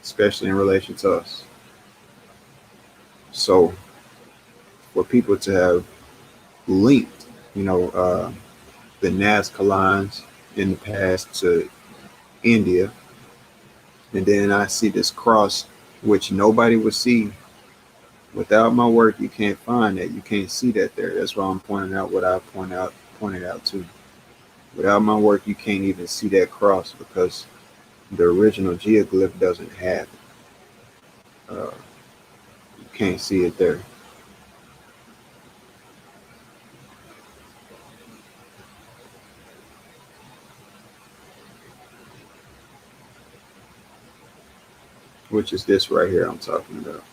especially in relation to us. So for people to have linked, the Nazca lines in the past to India, and then I see this cross, which nobody would see without my work. You can't find that. You can't see that there. That's why I'm pointing out what I pointed out too. Without my work, you can't even see that cross because the original geoglyph doesn't have it. You can't see it there. Which is this right here I'm talking about.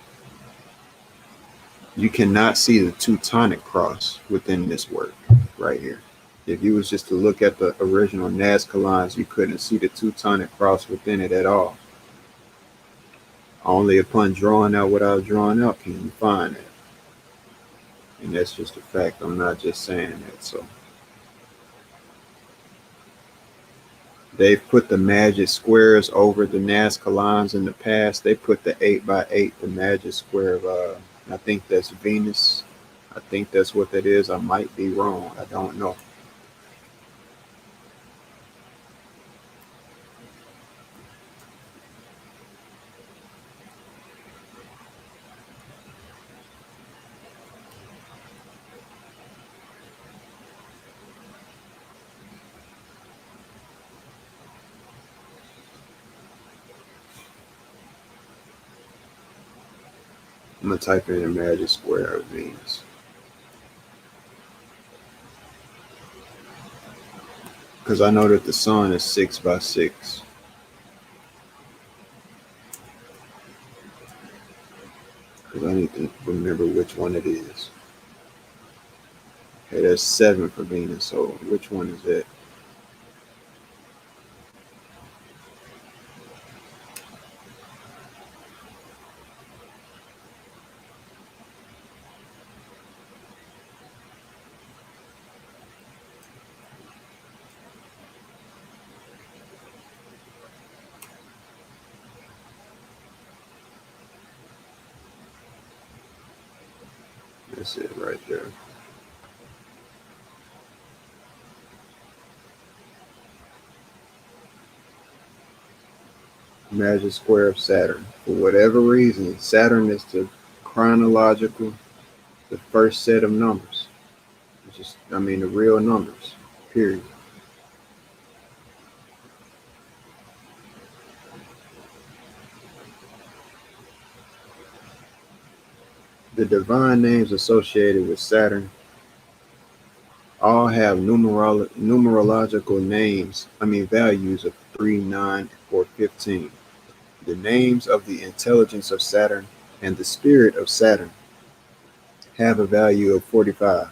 You cannot see the Teutonic cross within this work right here. If you was just to look at the original Nazca lines, you couldn't see the Teutonic cross within it at all. Only upon drawing out what I was drawing out can you find it. And that's just a fact. I'm not just saying that. So they've put the magic squares over the Nazca lines in the past. They put the 8x8, the magic square of, I think that's Venus. I think that's what that is. I might be wrong. I don't know. I'm going to type in the magic square of Venus. Because I know that the sun is 6x6. Because I need to remember which one it is. Okay, there's 7 for Venus. So which one is it? That's it right there. Magic square of Saturn. For whatever reason, Saturn is the first set of numbers. The real numbers, period. The divine names associated with Saturn all have numerological values of 3, 9, or 15. The names of the intelligence of Saturn and the spirit of Saturn have a value of 45.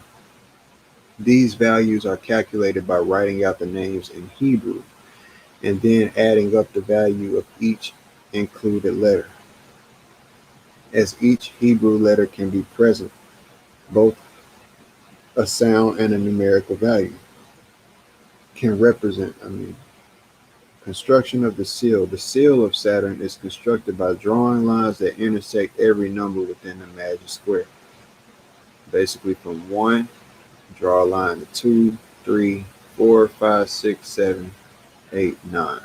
These values are calculated by writing out the names in Hebrew and then adding up the value of each included letter, as each Hebrew letter can be present both a sound and a numerical value. can represent, construction of the seal. The seal of Saturn is constructed by drawing lines that intersect every number within the magic square. Basically, from 1, draw a line to 2, 3, 4, 5, 6, 7, 8, 9.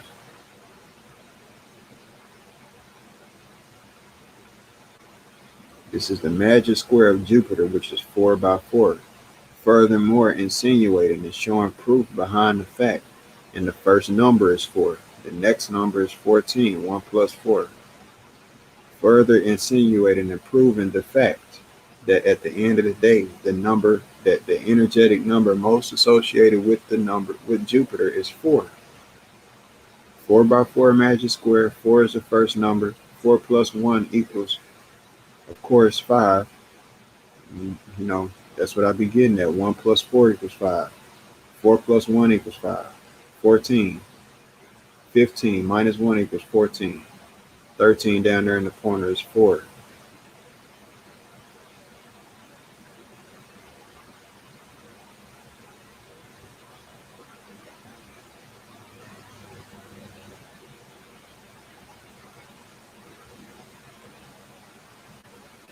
This is the magic square of Jupiter, which is 4 by 4. Furthermore, insinuating and showing proof behind the fact. And the first number is 4. The next number is 14, 1 plus 4. Further insinuating and proving the fact that at the end of the day, the energetic number most associated with the number with Jupiter is 4. 4 by 4 magic square. 4 is the first number. 4 plus 1 equals, of course, 5. That's what I be getting at. 1 plus 4 equals 5. 4 plus 1 equals 5. 14. 15 minus 1 equals 14. 13 down there in the corner is 4.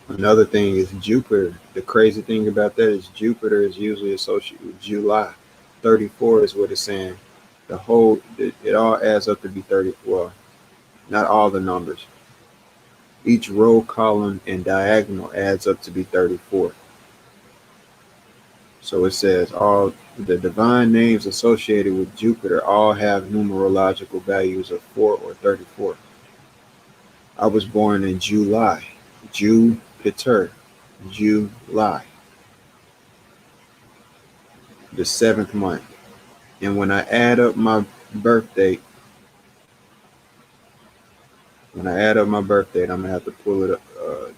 Another thing is Jupiter. The crazy thing about that is Jupiter is usually associated with July. 34 is what it's saying. It all adds up to be 30. Well, not all the numbers. Each row, column, and diagonal adds up to be 34. So it says all the divine names associated with Jupiter all have numerological values of 4 or 34. I was born in July. Jupiter. July. The 7th month. And when I add up my birth date, I'm going to have to pull it up.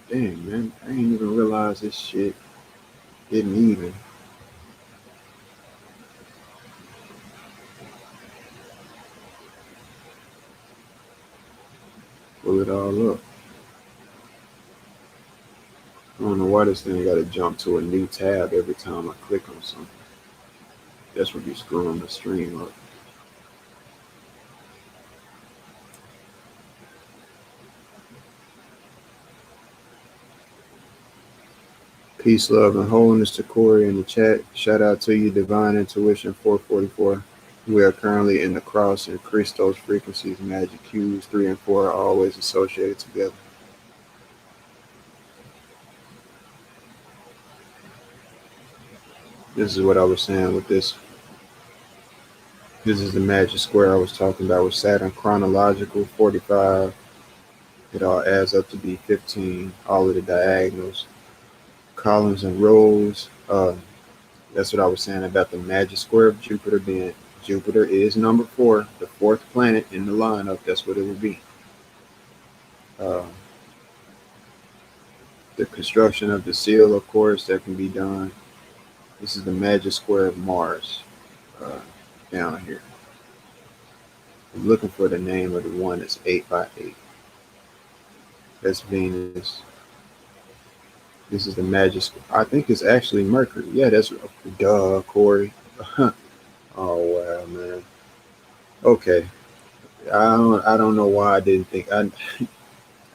Dang, man. I didn't even realize this shit didn't even. Pull it all up. I don't know why this thing got to jump to a new tab every time I click on something. That's what be screwing the stream up. Peace, love, and wholeness to Corey in the chat. Shout out to you, Divine Intuition 444. We are currently in the cross, and Christos frequencies, magic cues 3 and 4 are always associated together. This is what I was saying with this. This is the magic square I was talking about with Saturn chronological 45. It all adds up to be 15. All of the diagonals, columns, and rows. That's what I was saying about the magic square of Jupiter being. Jupiter is number 4, the 4th planet in the lineup. That's what it would be. The construction of the seal, of course, that can be done. This is the magic square of Mars down here. I'm looking for the name of the one that's 8 by 8. That's Venus. This is the magic square. I think it's actually Mercury. Yeah, that's duh, Corey. Oh wow, man. Okay. I don't know why I didn't think I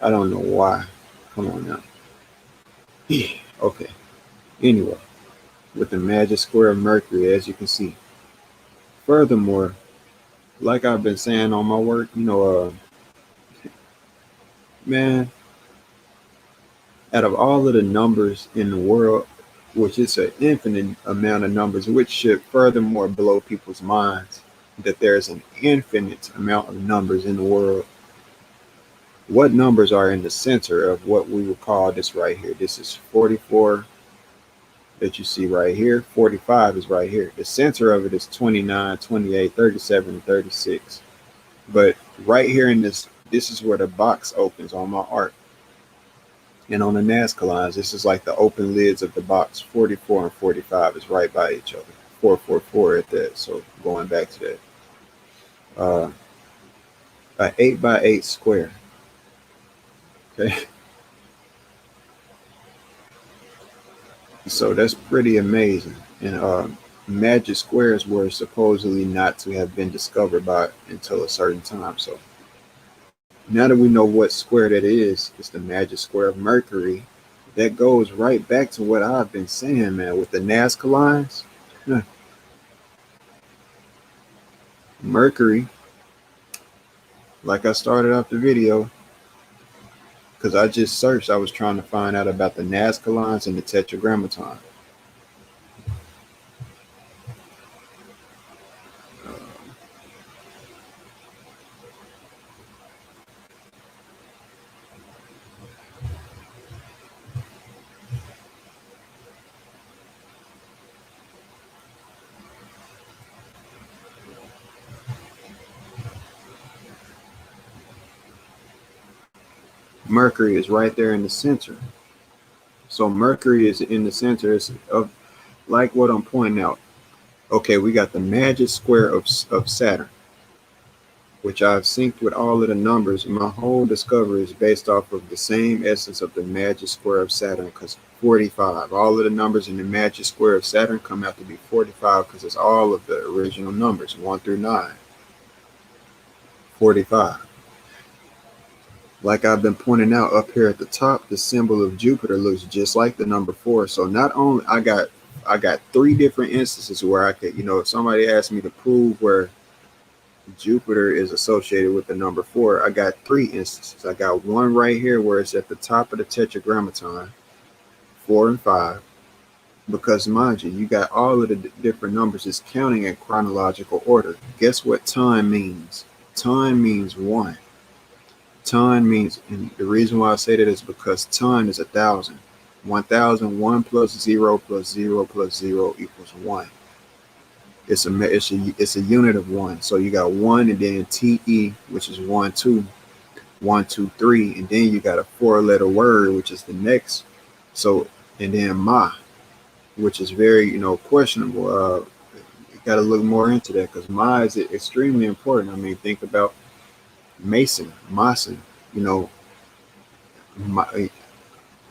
don't know why. Come on now. Okay. Anyway, with the magic square of Mercury, as you can see. Furthermore, like I've been saying on my work, man, out of all of the numbers in the world, which is an infinite amount of numbers, which should furthermore blow people's minds that there's an infinite amount of numbers in the world. What numbers are in the center of what we would call this right here? This is 44 that you see right here. 45 is right here. The center of it is 29, 28, 37, 36. But right here in this is where the box opens on my art. And on the Nazca lines, this is like the open lids of the box. 44 and 45 is right by each other. 444 at that. So going back to that. An 8 by 8 square. Okay. So that's pretty amazing. And magic squares were supposedly not to have been discovered by until a certain time. So now that we know what square that is, it's the magic square of Mercury. That goes right back to what I've been saying, man, with the Nazca lines. Mercury, like I started off the video, because I just searched, I was trying to find out about the Nazca lines and the Tetragrammaton. Mercury is right there in the center. So Mercury is in the center of, like what I'm pointing out. Okay, we got the magic square of Saturn, which I've synced with all of the numbers. My whole discovery is based off of the same essence of the magic square of Saturn, because 45, all of the numbers in the magic square of Saturn come out to be 45, because it's all of the original numbers, 1 through 9, 45. Like I've been pointing out up here at the top, the symbol of Jupiter looks just like the number 4. So not only I got 3 different instances where I could, if somebody asked me to prove where Jupiter is associated with the number 4, I got 3 instances. I got one right here where it's at the top of the Tetragrammaton, 4 and 5, because mind you, you got all of the different numbers is counting in chronological order. Guess what time means? Time means 1. Time means, and the reason why I say that is because time is 1,000. 1,000, 1 plus 0 plus 0 plus 0 equals 1. It's a unit of 1. So you got 1 and then TE, which is 1, 2, 1, 2, 3, and then you got a 4-letter word, which is the next. So, and then Ma, which is very, questionable. You got to look more into that, because Ma is extremely important. I mean, think about Mason,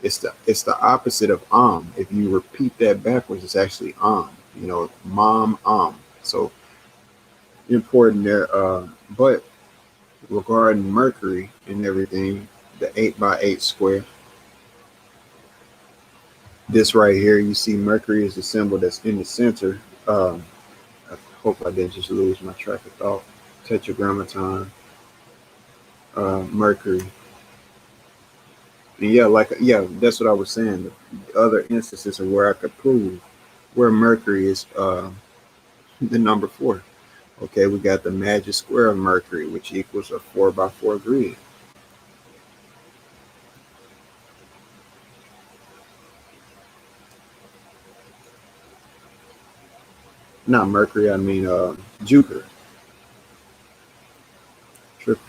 it's the opposite of If you repeat that backwards, it's actually Mom, So important there. But regarding Mercury and everything, the 8x8 square. This right here, you see Mercury is the symbol that's in the center. I hope I didn't just lose my track of thought. Tetragrammaton. Mercury. And that's what I was saying. The other instances of where I could prove where Mercury is the number 4. Okay, we got the magic square of Mercury, which equals a 4x4 grid. Not Mercury, I mean Jupiter. Triple.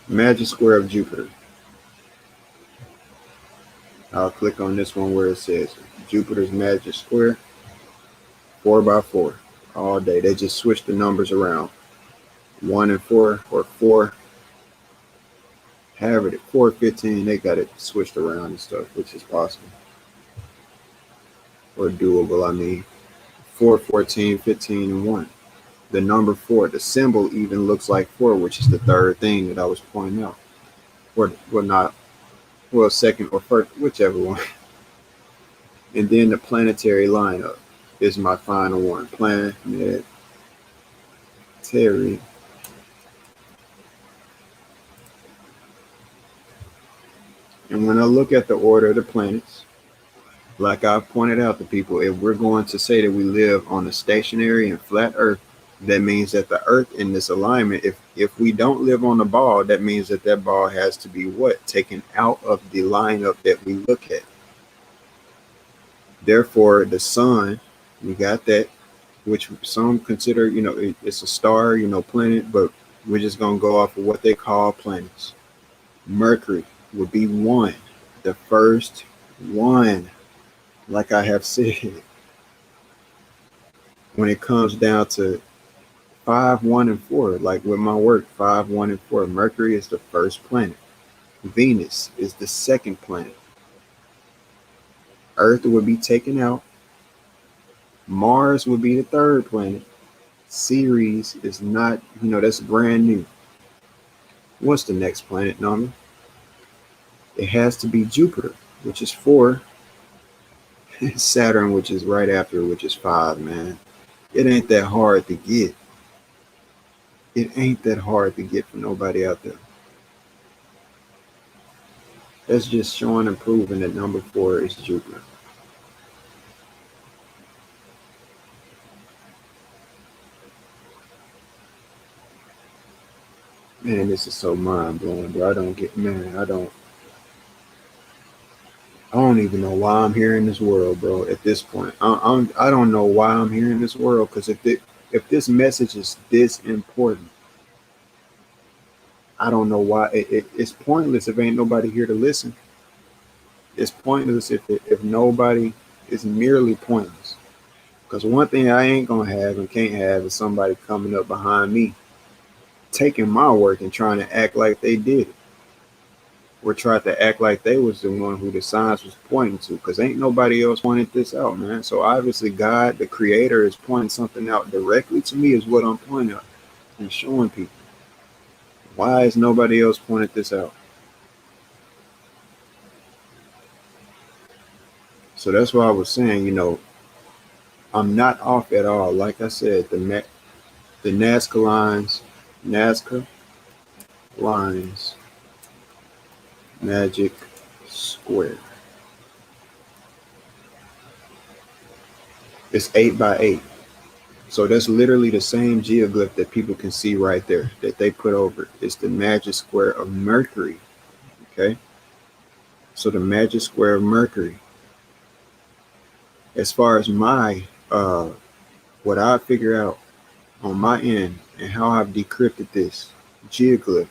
Magic square of Jupiter. I'll click on this one where it says Jupiter's magic square, 4x4 all day. They just switch the numbers around. 1 and 4, or 4. However, at 4:15, they got it switched around and stuff, which is possible. Or doable, I mean. 4, 14, 15, and 1. The number 4, the symbol even looks like 4, which is the third thing that I was pointing out. Or not, second or first, whichever one. And then the planetary lineup is my final one. Planetary. And when I look at the order of the planets, like I've pointed out to people, if we're going to say that we live on a stationary and flat Earth, that means that the Earth in this alignment, if we don't live on the ball, that means that ball has to be taken out of the lineup that we look at. Therefore, the sun, we got that, which some consider, it's a star, planet, but we're just going to go off of what they call planets. Mercury would be 1, the first one, like I have said. When it comes down to 5, 1, and 4, like with my work, 5, 1, and 4, Mercury is the first planet. Venus is the second planet. Earth would be taken out. Mars would be the third planet. Ceres is not, that's brand new. What's the next planet, Nami? It has to be Jupiter, which is 4. Saturn, which is right after, which is 5, man. It ain't that hard to get. It ain't that hard to get for nobody out there. That's just showing and proving that number 4 is Jupiter. Man, this is so mind blowing, bro. I don't even know why I'm here in this world, bro. At this point, I don't know why I'm here in this world. Because if this message is this important, I don't know why. It's pointless if ain't nobody here to listen. It's pointless if nobody is merely pointless. Because one thing I ain't gonna have and can't have is somebody coming up behind me, taking my work and trying to act like they did it, or tried to act like they was the one who the signs was pointing to. Because ain't nobody else pointed this out, man. So obviously God, the creator, is pointing something out directly to me, is what I'm pointing out and showing people. Why is nobody else pointed this out? So that's why I was saying, I'm not off at all. Like I said, the Nazca lines, magic square. It's 8x8. So that's literally the same geoglyph that people can see right there that they put over. It's the magic square of Mercury. Okay. So the magic square of Mercury. As far as my what I figure out on my end and how I've decrypted this geoglyph,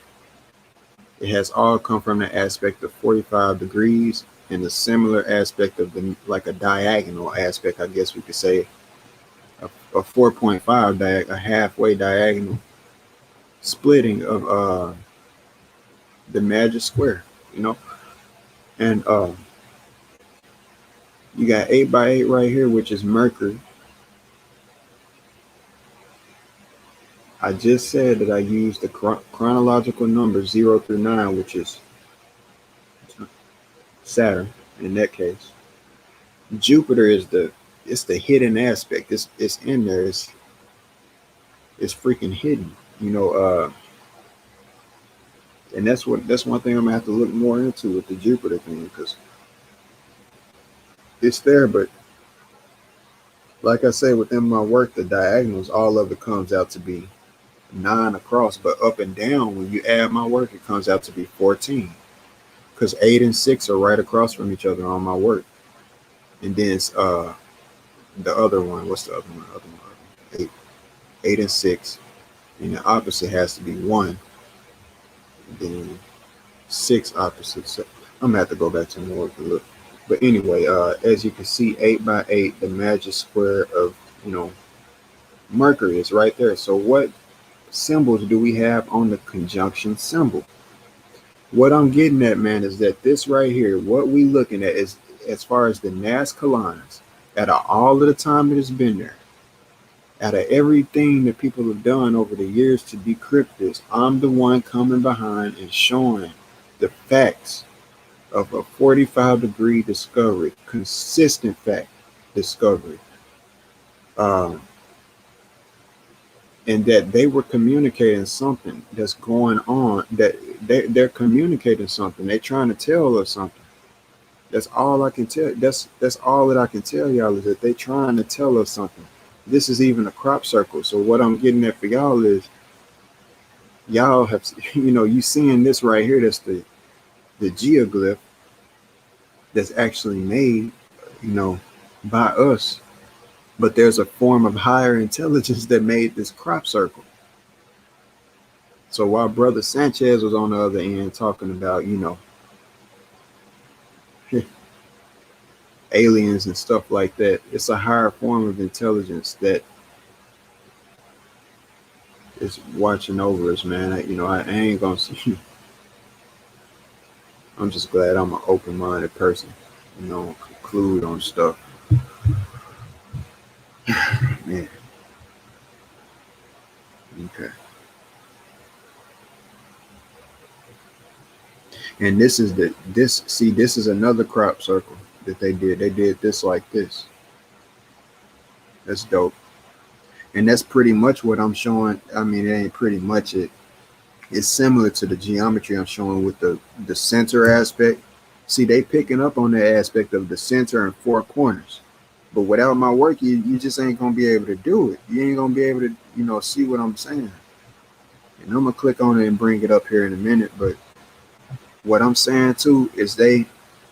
it has all come from the aspect of 45 degrees and the similar aspect of like a diagonal aspect, I guess we could say, a 4.5 a halfway diagonal splitting of the magic square, and you got 8x8 right here, which is Mercury. I just said that I used the chronological number 0 through 9, which is Saturn in that case. Jupiter is the hidden aspect. It's in there. It's freaking hidden. And that's one thing I'm gonna have to look more into with the Jupiter thing, because it's there, but like I say, within my work, the diagonals, all of it comes out to be 9 across, but up and down, when you add my work, it comes out to be 14, because 8 and 6 are right across from each other on my work. And then the other one, what's the other one? 8 and 6, and the opposite has to be 1. And then 6 opposites. I'm gonna have to go back to my work to look. But anyway, as you can see, 8x8, the magic square of Mercury is right there. So what symbols do we have on the conjunction symbol? What I'm getting at, man, is that this right here, what we looking at is, as far as the Nazca lines, out of all of the time it has been there, out of everything that people have done over the years to decrypt this, I'm the one coming behind and showing the facts of a 45-degree discovery, consistent fact discovery. And that they were communicating something that's going on, that they're communicating something. They're trying to tell us something. That's all I can tell. That's all that I can tell y'all, is that they're trying to tell us something. This is even a crop circle. So what I'm getting at for y'all is, y'all have, you seeing this right here, that's the geoglyph that's actually made, by us. But there's a form of higher intelligence that made this crop circle. So while Brother Sanchez was on the other end talking about, aliens and stuff like that, it's a higher form of intelligence that is watching over us, man. I ain't gonna see. I'm just glad I'm an open-minded person. conclude on stuff. Man. Okay. And this is this is another crop circle that they did. They did this like this. That's dope. And that's pretty much what I'm showing. I mean, it ain't pretty much it. It's similar to the geometry I'm showing with the center aspect. See, they picking up on the aspect of the center and four corners. But without my work, you just ain't gonna be able to do it. You ain't gonna be able to, see what I'm saying. And I'm gonna click on it and bring it up here in a minute. But what I'm saying too is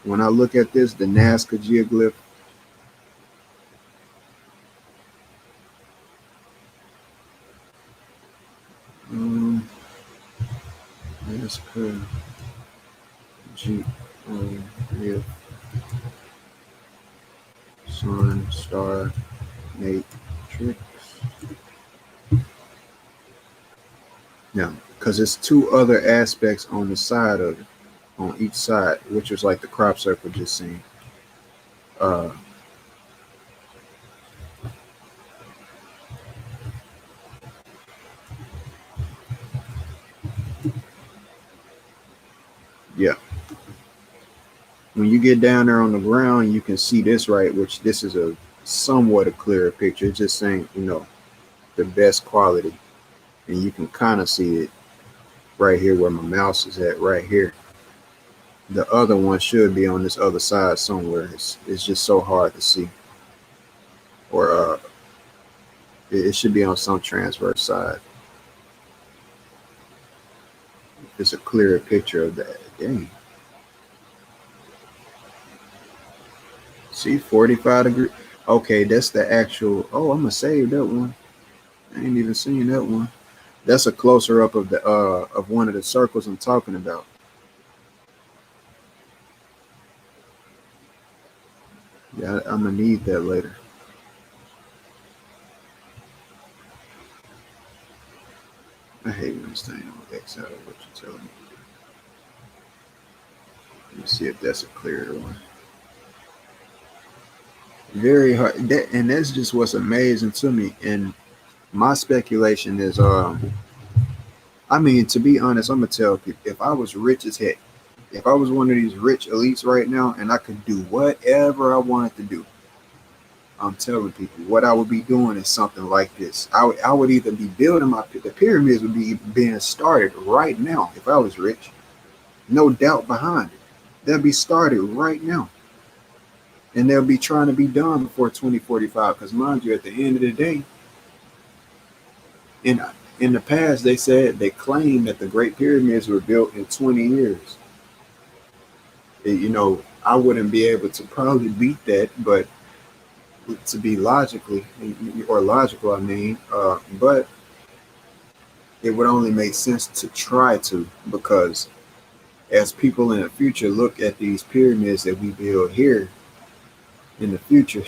when I look at this, the Nazca geoglyph, Nazca geoglyph, sun, star, matrix. Now, because it's two other aspects on the side of it, on each side, which was like the crop circle just seen. Yeah. When you get down there on the ground, you can see this, right? Which this is a somewhat a clearer picture. It's just saying, the best quality. And you can kind of see it right here where my mouse is at, right here. The other one should be on this other side somewhere. It's just so hard to see. Or it should be on some transverse side. It's a clearer picture of that. Dang. See, 45 degrees. Okay, that's the actual. Oh, I'm gonna save that one. I ain't even seen that one. That's a closer up of the of one of the circles I'm talking about. Yeah, I'm gonna need that later. I hate when this thing on X out of what you're telling me. Let me see if that's a clearer one. Very hard, and that's just what's amazing to me. And my speculation is, I mean, to be honest, I'm gonna tell people, if I was rich as heck, if I was one of these rich elites right now, and I could do whatever I wanted to do, I'm telling people what I would be doing is something like this. I would either be building the pyramids would be being started right now if I was rich, no doubt behind it. They'll be started right now. And they'll be trying to be done before 2045. Because mind you, at the end of the day, in the past, they claimed that the Great Pyramids were built in 20 years. I wouldn't be able to probably beat that, but to be logical, I mean, but it would only make sense to try to, because as people in the future look at these pyramids that we build here in the future,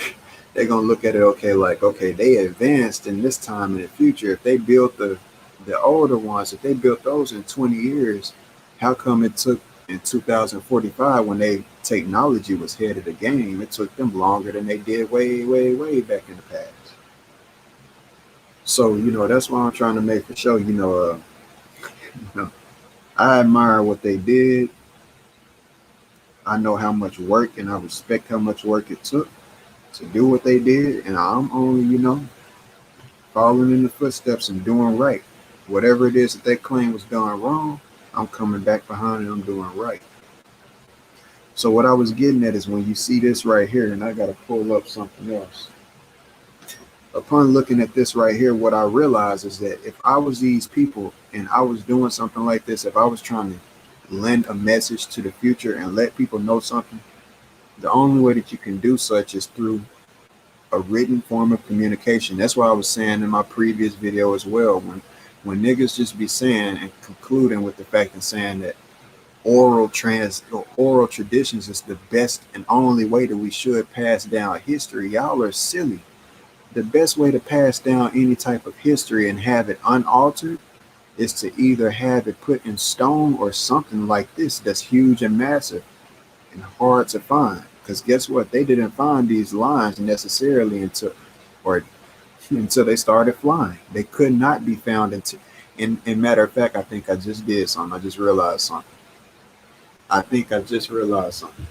they're going to look at it, okay, they advanced in this time in the future. If they built the older ones, if they built those in 20 years, how come it took in 2045, when technology was ahead of the game, it took them longer than they did way, way, way back in the past? So, that's why I'm trying to make for sure, I admire what they did. I know how much work, and I respect how much work it took to do what they did. And I'm only, following in the footsteps and doing right. Whatever it is that they claim was done wrong, I'm coming back behind and I'm doing right. So what I was getting at is, when you see this right here, and I got to pull up something else. Upon looking at this right here, what I realized is that if I was these people and I was doing something like this, if I was trying to lend a message to the future and let people know something, the only way that you can do such is through a written form of communication. That's why I was saying in my previous video as well, when niggas just be saying and concluding with the fact and saying that oral traditions is the best and only way that we should pass down history, y'all are silly. The best way to pass down any type of history and have it unaltered is to either have it put in stone or something like this that's huge and massive and hard to find. Because guess what? They didn't find these lines necessarily or until they started flying. They could not be found until. In matter of fact, I think I just did something. I just realized something. I think I just realized something.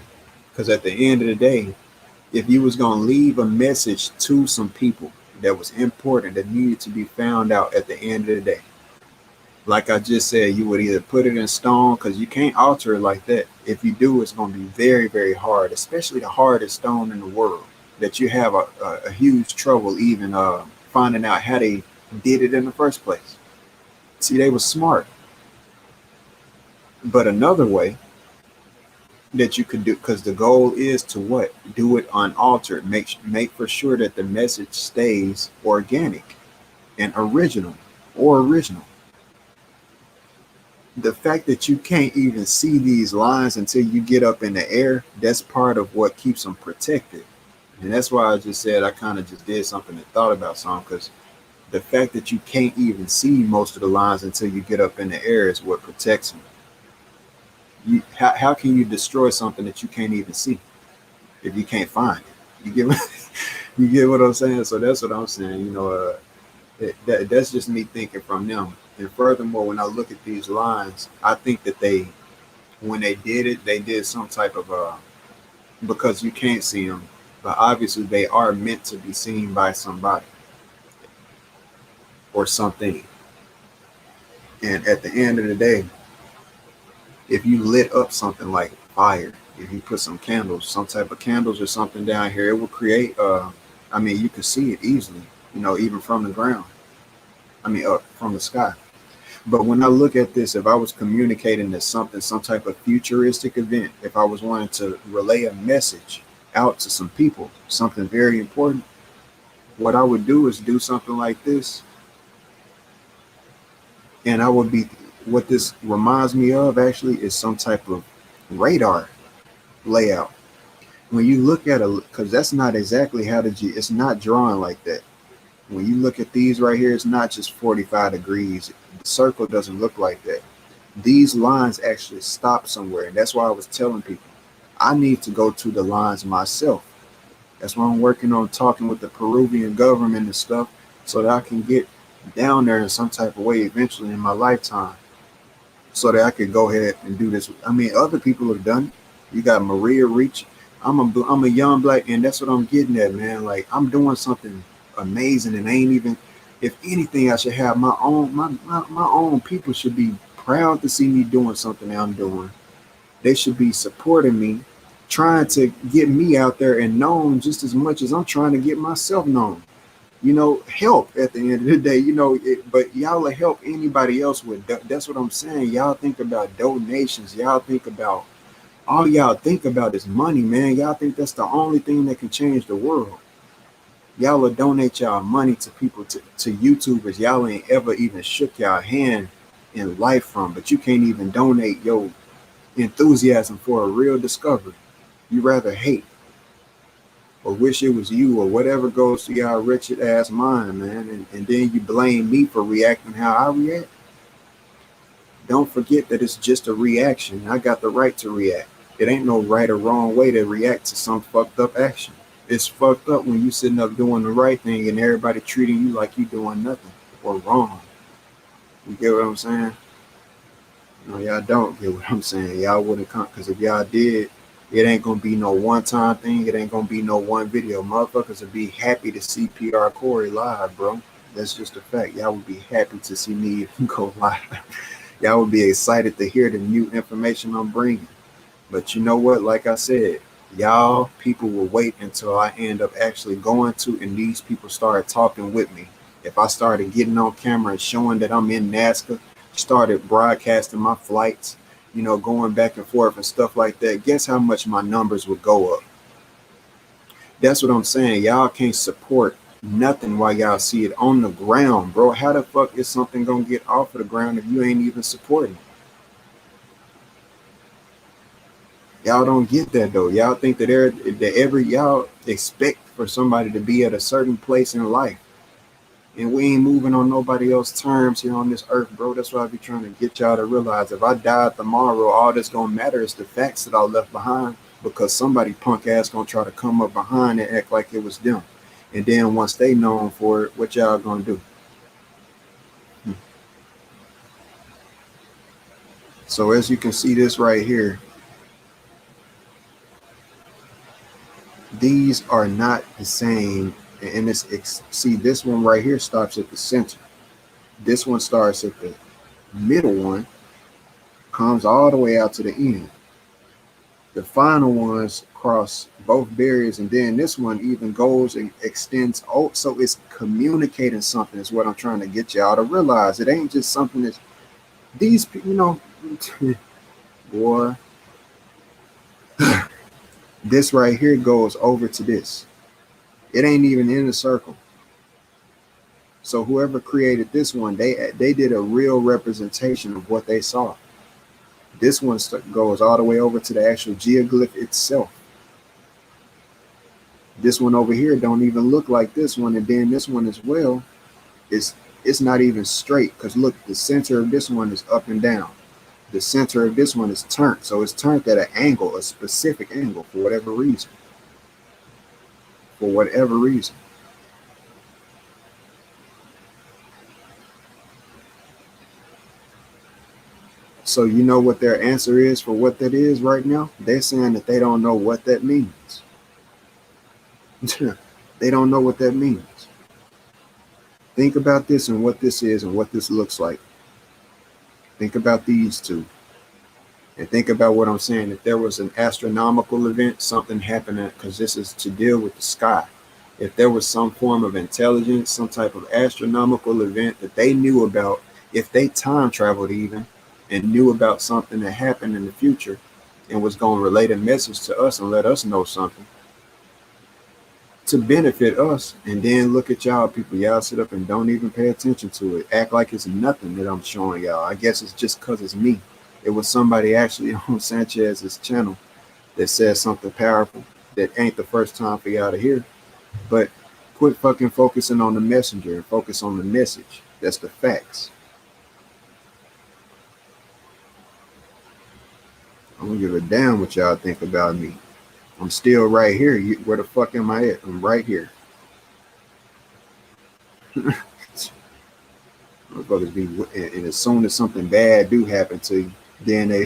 Because at the end of the day, if you was gonna leave a message to some people that was important that needed to be found out at the end of the day, like I just said, you would either put it in stone because you can't alter it like that. If you do, it's going to be very, very hard, especially the hardest stone in the world that you have a huge trouble even finding out how they did it in the first place. See, they were smart. But another way that you could do, because the goal is to what? Do it unaltered. Make for sure that the message stays organic and original. The fact that you can't even see these lines until you get up in the air, that's part of what keeps them protected. And that's why I just said I kind of just did something and thought about something, because the fact that you can't even see most of the lines until you get up in the air is what protects them. How can you destroy something that you can't even see if you can't find it? You get what I'm saying? So that's what I'm saying. That's just me thinking from them. And furthermore, when I look at these lines, I think that when they did it, they did some type of because you can't see them, but obviously they are meant to be seen by somebody or something. And at the end of the day, if you lit up something like fire, if you put some candles, some type of candles or something down here, it will create. You can see it easily. Even from the ground. From the sky. But when I look at this, if I was communicating to something, some type of futuristic event, if I was wanting to relay a message out to some people, something very important, what I would do is do something like this. And what this reminds me of actually is some type of radar layout. When you look at because that's not exactly it's not drawn like that. When you look at these right here, it's not just 45 degrees. The circle doesn't look like that. These lines actually stop somewhere. And that's why I was telling people, I need to go to the lines myself. That's why I'm working on talking with the Peruvian government and stuff so that I can get down there in some type of way eventually in my lifetime so that I could go ahead and do this. Other people have done it. You got Maria Reach. I'm a young black, and that's what I'm getting at, man. Like, I'm doing something amazing, and ain't even, if anything, I should have my own people should be proud to see me doing something that I'm doing. They should be supporting me, trying to get me out there and known just as much as I'm trying to get myself known. Help at the end of the day, but y'all will help anybody else with. That's what I'm saying. Y'all think about donations. All y'all think about is money, man. Y'all think that's the only thing that can change the world. Y'all will donate y'all money to people, to YouTubers y'all ain't ever even shook y'all hand in life from, but you can't even donate your enthusiasm for a real discovery. You rather hate or wish it was you or whatever goes to y'all wretched ass mind, man, and then you blame me for reacting how I react. Don't forget that it's just a reaction. I got the right to react. It ain't no right or wrong way to react to some fucked up action. It's fucked up when you sitting up doing the right thing and everybody treating you like you doing nothing or wrong. You get what I'm saying? No, y'all don't get what I'm saying. Y'all wouldn't come, because if y'all did, it ain't gonna be no one-time thing. It ain't gonna be no one video. Motherfuckers would be happy to see PR Corey live, bro. That's just a fact. Y'all would be happy to see me go live. Y'all would be excited to hear the new information I'm bringing. But you know what? Like I said, y'all people will wait until I end up actually going to, and these people start talking with me. If I started getting on camera and showing that I'm in Nazca, started broadcasting my flights, going back and forth and stuff like that, guess how much my numbers would go up? That's what I'm saying. Y'all can't support nothing while y'all see it on the ground, bro. How the fuck is something gonna get off of the ground if you ain't even supporting it? Y'all don't get that though. Y'all think that y'all expect for somebody to be at a certain place in life. And we ain't moving on nobody else's terms here on this earth, bro. That's why I be trying to get y'all to realize if I die tomorrow, all that's gonna matter is the facts that I left behind. because somebody punk ass gonna try to come up behind and act like it was them. And then once they known for it, what y'all gonna do? So as you can see this right here, these are not the same. And see, this one right here stops at the center. This one starts at the middle one, comes all the way out to the end. The final ones cross both barriers, and then this one even goes and extends out. So it's communicating something, is what I'm trying to get y'all to realize. It ain't just something that's these people, boy. This right here goes over to this. It ain't even in a circle. So whoever created this one, they did a real representation of what they saw. This one goes all the way over to the actual geoglyph itself. This one over here don't even look like this one, and then this one as well it's not even straight, because look, the center of this one is up and down. The center of this one is turned, so it's turned at an angle, a specific angle, for whatever reason. For whatever reason. So you know what their answer is for what that is right now? They're saying that they don't know what that means. They don't know what that means. Think about this and what this is and what this looks like. Think about these two. And think about what I'm saying. If there was an astronomical event, something happening, because this is to deal with the sky. If there was some form of intelligence, some type of astronomical event that they knew about, if they time traveled even and knew about something that happened in the future and was going to relate a message to us and let us know something to benefit us, and then look at y'all people, y'all sit up and don't even pay attention to it, act like it's nothing that I'm showing y'all. I guess it's just because it's me. It was somebody actually on Sanchez's channel that said something powerful that ain't the first time for y'all to hear. But quit fucking focusing on the messenger and focus on the message. That's the facts. I don't give a damn what y'all think about me. I'm still right here. Where the fuck am I at? I'm right here. Motherfuckers be, and as soon as something bad do happen to you, then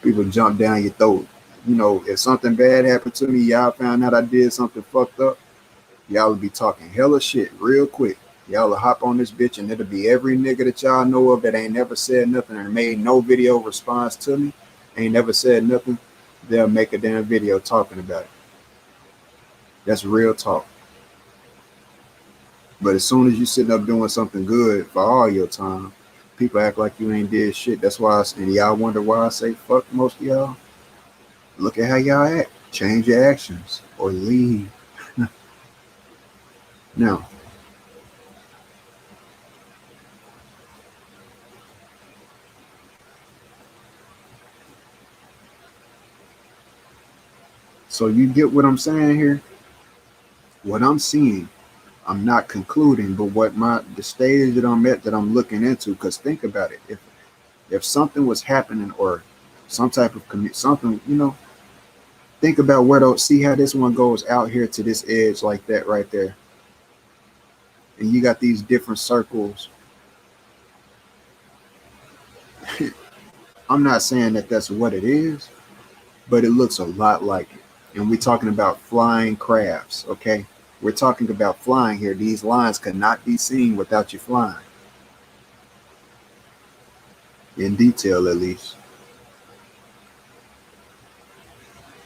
people jump down your throat. If something bad happened to me, y'all found out I did something fucked up, y'all will be talking hella shit real quick. Y'all will hop on this bitch and it'll be every nigga that y'all know of that ain't never said nothing and made no video response to me, ain't never said nothing. They'll make a damn video talking about it. That's real talk. But as soon as you sitting up doing something good for all your time, people act like you ain't did shit. That's why, and y'all wonder why I say fuck most of y'all. Look at how y'all act. Change your actions or leave. Now, so you get what I'm saying here? What I'm seeing, I'm not concluding, but the stage that I'm at, that I'm looking into, because think about it. If something was happening or some type of something, think about see how this one goes out here to this edge like that right there. And you got these different circles. I'm not saying that that's what it is, but it looks a lot like it. And we're talking about flying crafts, okay? We're talking about flying here. These lines could not be seen without you flying. In detail, at least.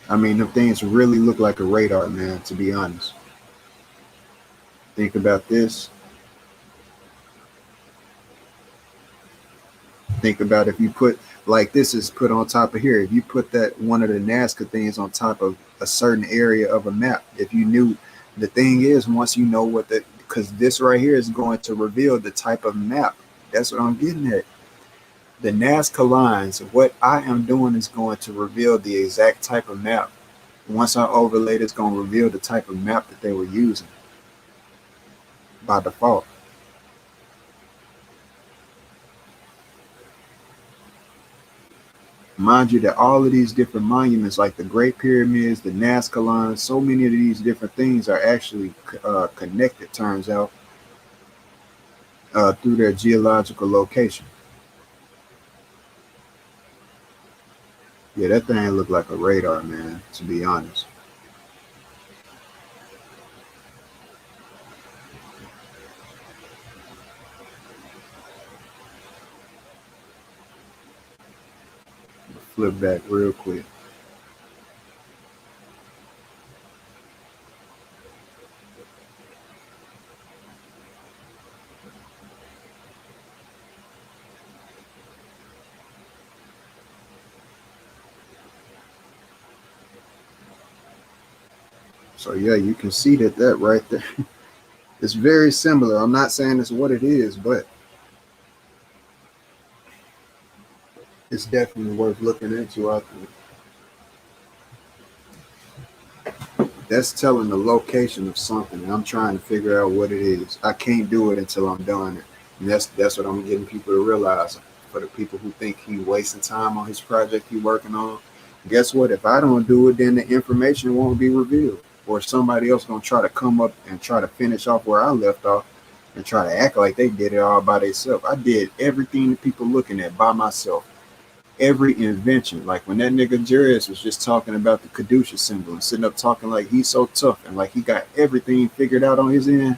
I mean, them things really look like a radar, man, to be honest. Think about this. Think about if you put, like this is put on top of here. If you put that one of the Nazca things on top of a certain area of a map, if you knew, the thing is, once you know what because this right here is going to reveal the type of map. That's what I'm getting at. The Nazca lines, what I am doing is going to reveal the exact type of map. Once I overlay it, it's going to reveal the type of map that they were using by default. Mind you, that all of these different monuments, like the Great Pyramids, the Nazca lines, so many of these different things are actually connected, turns out, through their geological location. Yeah, that thing looked like a radar, man, to be honest. Flip back real quick. So yeah, you can see that right there. It's very similar. I'm not saying it's what it is, but it's definitely worth looking into. I think that's telling the location of something, and I'm trying to figure out what it is. I can't do it until I'm done it, and that's what I'm getting people to realize. For the people who think he wasting time on his project he working on, guess what? If I don't do it, then the information won't be revealed, or somebody else gonna try to come up and try to finish off where I left off, and try to act like they did it all by themselves. I did everything that people looking at by myself. Every invention. Like when that nigga Jarius was just talking about the Caduceus symbol and sitting up talking like he's so tough and like he got everything figured out on his end.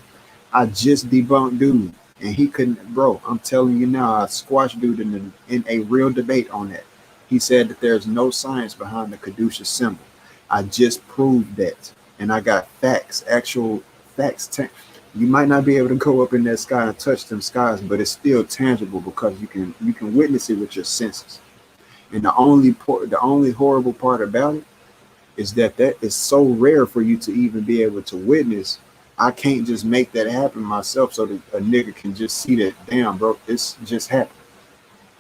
I just debunked dude and he couldn't, bro. I'm telling you now, I squashed dude in a real debate on that. He said that there's no science behind the Caduceus symbol. I just proved that. And I got facts, actual facts. You might not be able to go up in that sky and touch them skies, but it's still tangible because you can witness it with your senses. And the only horrible part about it is that is so rare for you to even be able to witness. I can't just make that happen myself so that a nigga can just see that, damn, bro, this just happened,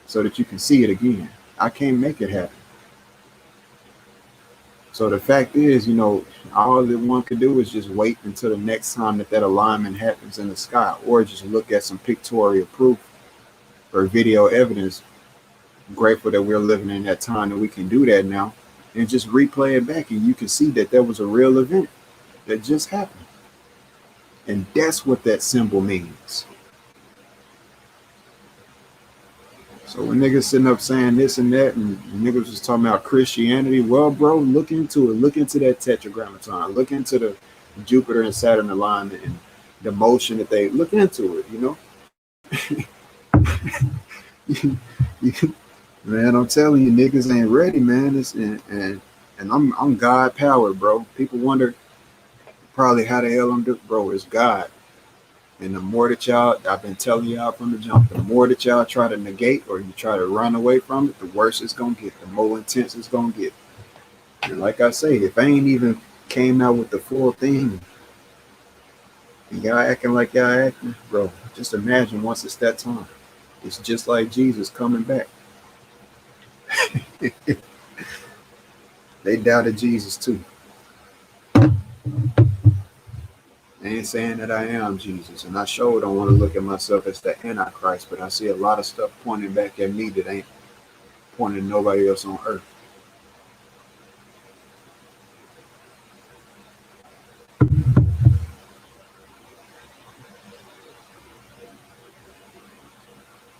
so that you can see it again. I can't make it happen. So the fact is, all that one could do is just wait until the next time that alignment happens in the sky, or just look at some pictorial proof or video evidence. Grateful that we're living in that time that we can do that now, and just replay it back, and you can see that there was a real event that just happened, and that's what that symbol means. So when niggas sitting up saying this and that, and niggas was talking about Christianity, well, bro, look into it. Look into that tetragrammaton. Look into the Jupiter and Saturn alignment and the motion that they look into it. Man, I'm telling you, niggas ain't ready, man. And I'm God powered, bro. People wonder probably how the hell I'm doing, bro. It's God. And the more that y'all, I've been telling y'all from the jump, the more that y'all try to negate or you try to run away from it, the worse it's gonna get. The more intense it's gonna get. And like I say, if I ain't even came out with the full thing, and y'all acting like y'all acting, bro, just imagine once it's that time. It's just like Jesus coming back. They doubted Jesus too. I ain't saying that I am Jesus, and I sure don't want to look at myself as the Antichrist, but I see a lot of stuff pointing back at me that ain't pointing to nobody else on earth.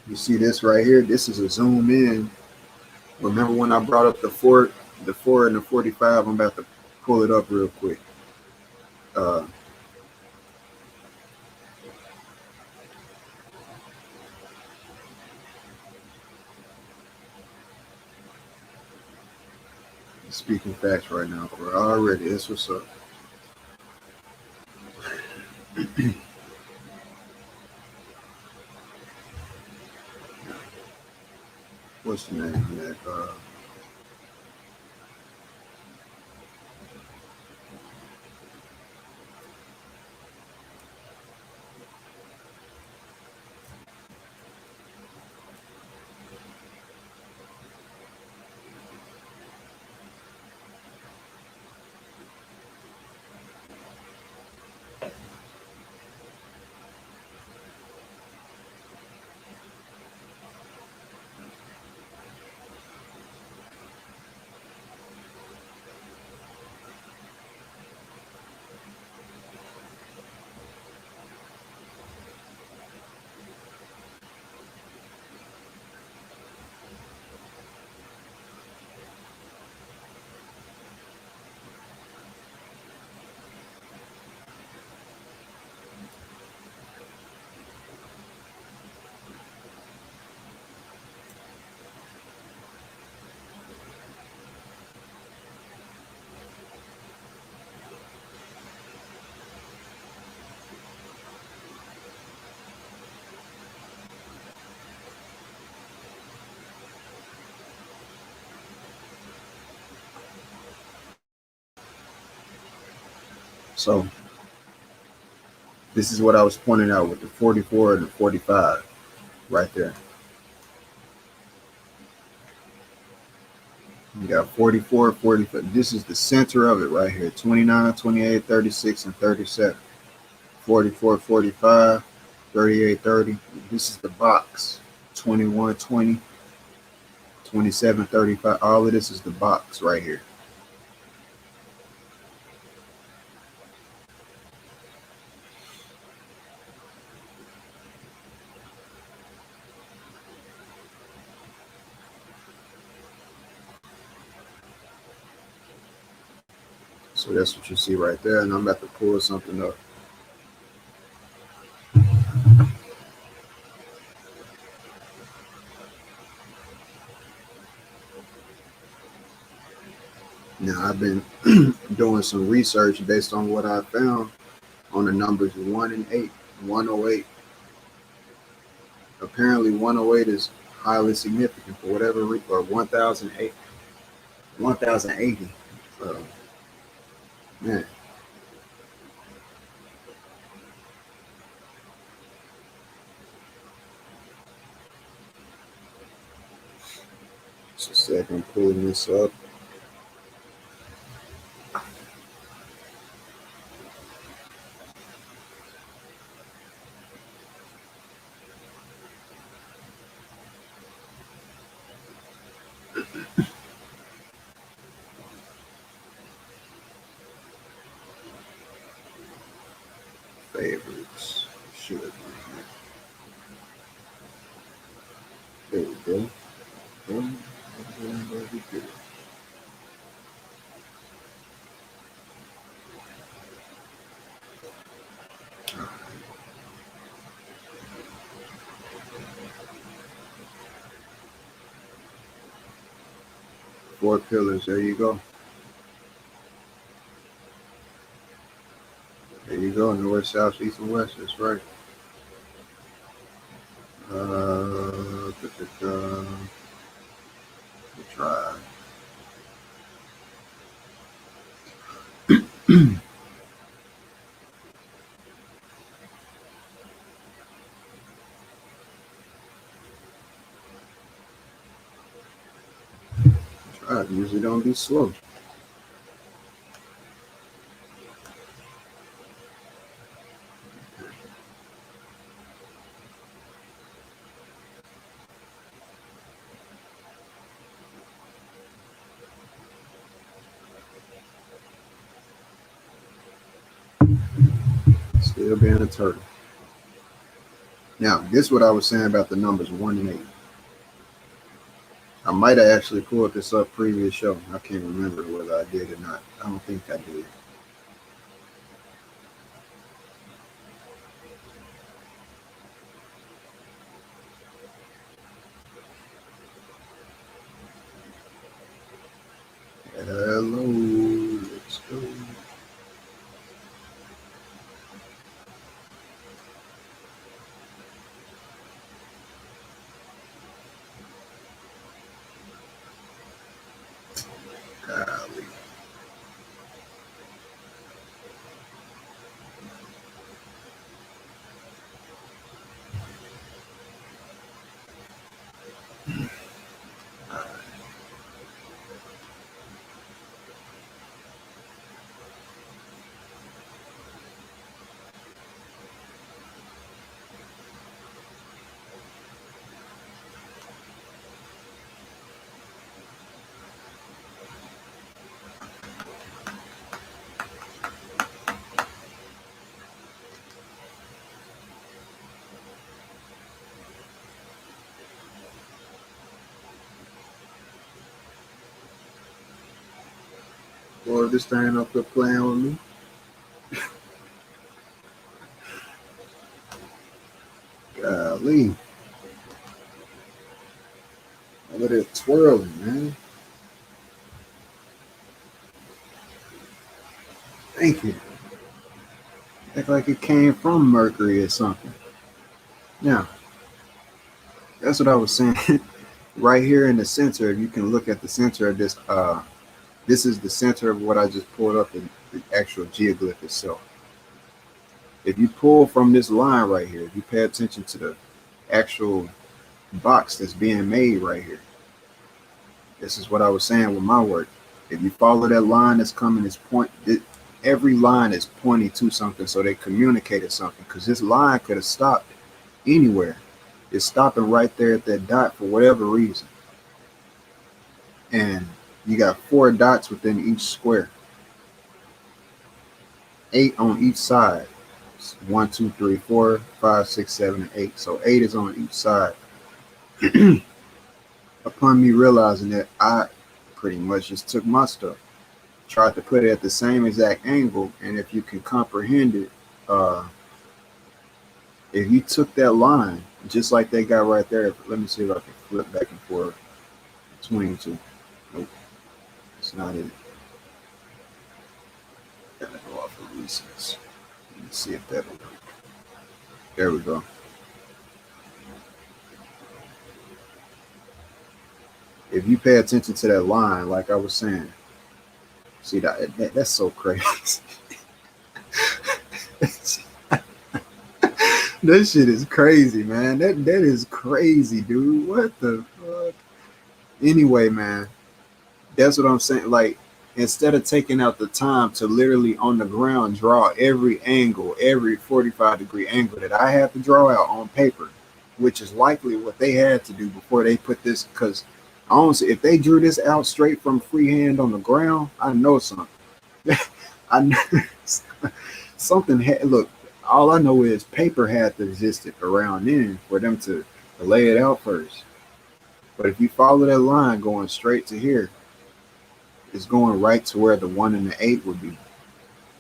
You see this right here? This is a zoom in. Remember when I brought up the four and the 45? I'm about to pull it up real quick. Uh, Speaking facts right now, bro. Already, that's what's up. What's the name of that? So this is what I was pointing out with the 44 and the 45 right there. You got 44, 45. This is the center of it right here. 29, 28, 36, and 37. 44, 45, 38, 30. This is the box. 21, 20, 27, 35. All of this is the box right here. So that's what you see right there. And I'm about to pull something up. Now, I've been doing some research based on what I found on the numbers 1 and 8, 108. Apparently, 108 is highly significant for whatever reason, or 1008, 1080. Man, just a second, pulling this up. Favorites. Should be here. There we go. Boom. Four pillars. There you go. There you go. North, south, east, and west. That's right. The tribe. Tribe usually don't be slow. Still being a turtle. Now, this is what I was saying about the numbers 1 and 8. I might have actually pulled this up previous show. I can't remember whether I did or not. I don't think I did. Hello, let's go. Golly. Boy, this thing up there playing with me. Golly. Look at it twirling, man. Thank you. Act like it came from Mercury or something. Now, that's what I was saying. Right here in the center, if you can look at the center of this This is the center of what I just pulled up, the actual geoglyph itself. If you pull from this line right here, if you pay attention to the actual box that's being made right here, this is what I was saying with my work. If you follow that line that's coming, every line is pointing to something, so they communicated something. Because this line could have stopped anywhere. It's stopping right there at that dot for whatever reason. And you got 4 dots within each square, 8 on each side. 1, 2, 3, 4, 5, 6, 7, and 8. So 8 is on each side. Upon me realizing that, I pretty much just took my stuff, tried to put it at the same exact angle, and if you can comprehend it, if you took that line just like they got right there, let me see if I can flip back and forth between the two. Nope, it's not it. Gotta go off of recents. Let me see if that'll work. There we go. If you pay attention to that line, like I was saying, see that's so crazy. That shit is crazy, man. That is crazy, dude. What the fuck? Anyway, man, that's what I'm saying. Like, instead of taking out the time to literally on the ground draw every angle, every 45-degree angle that I have to draw out on paper, which is likely what they had to do before they put this. Because honestly, if they drew this out straight from freehand on the ground, I know something. I know something had. Look, all I know is paper had to exist around then for them to lay it out first. But if you follow that line going straight to here, it's going right to where the 1 and the 8 would be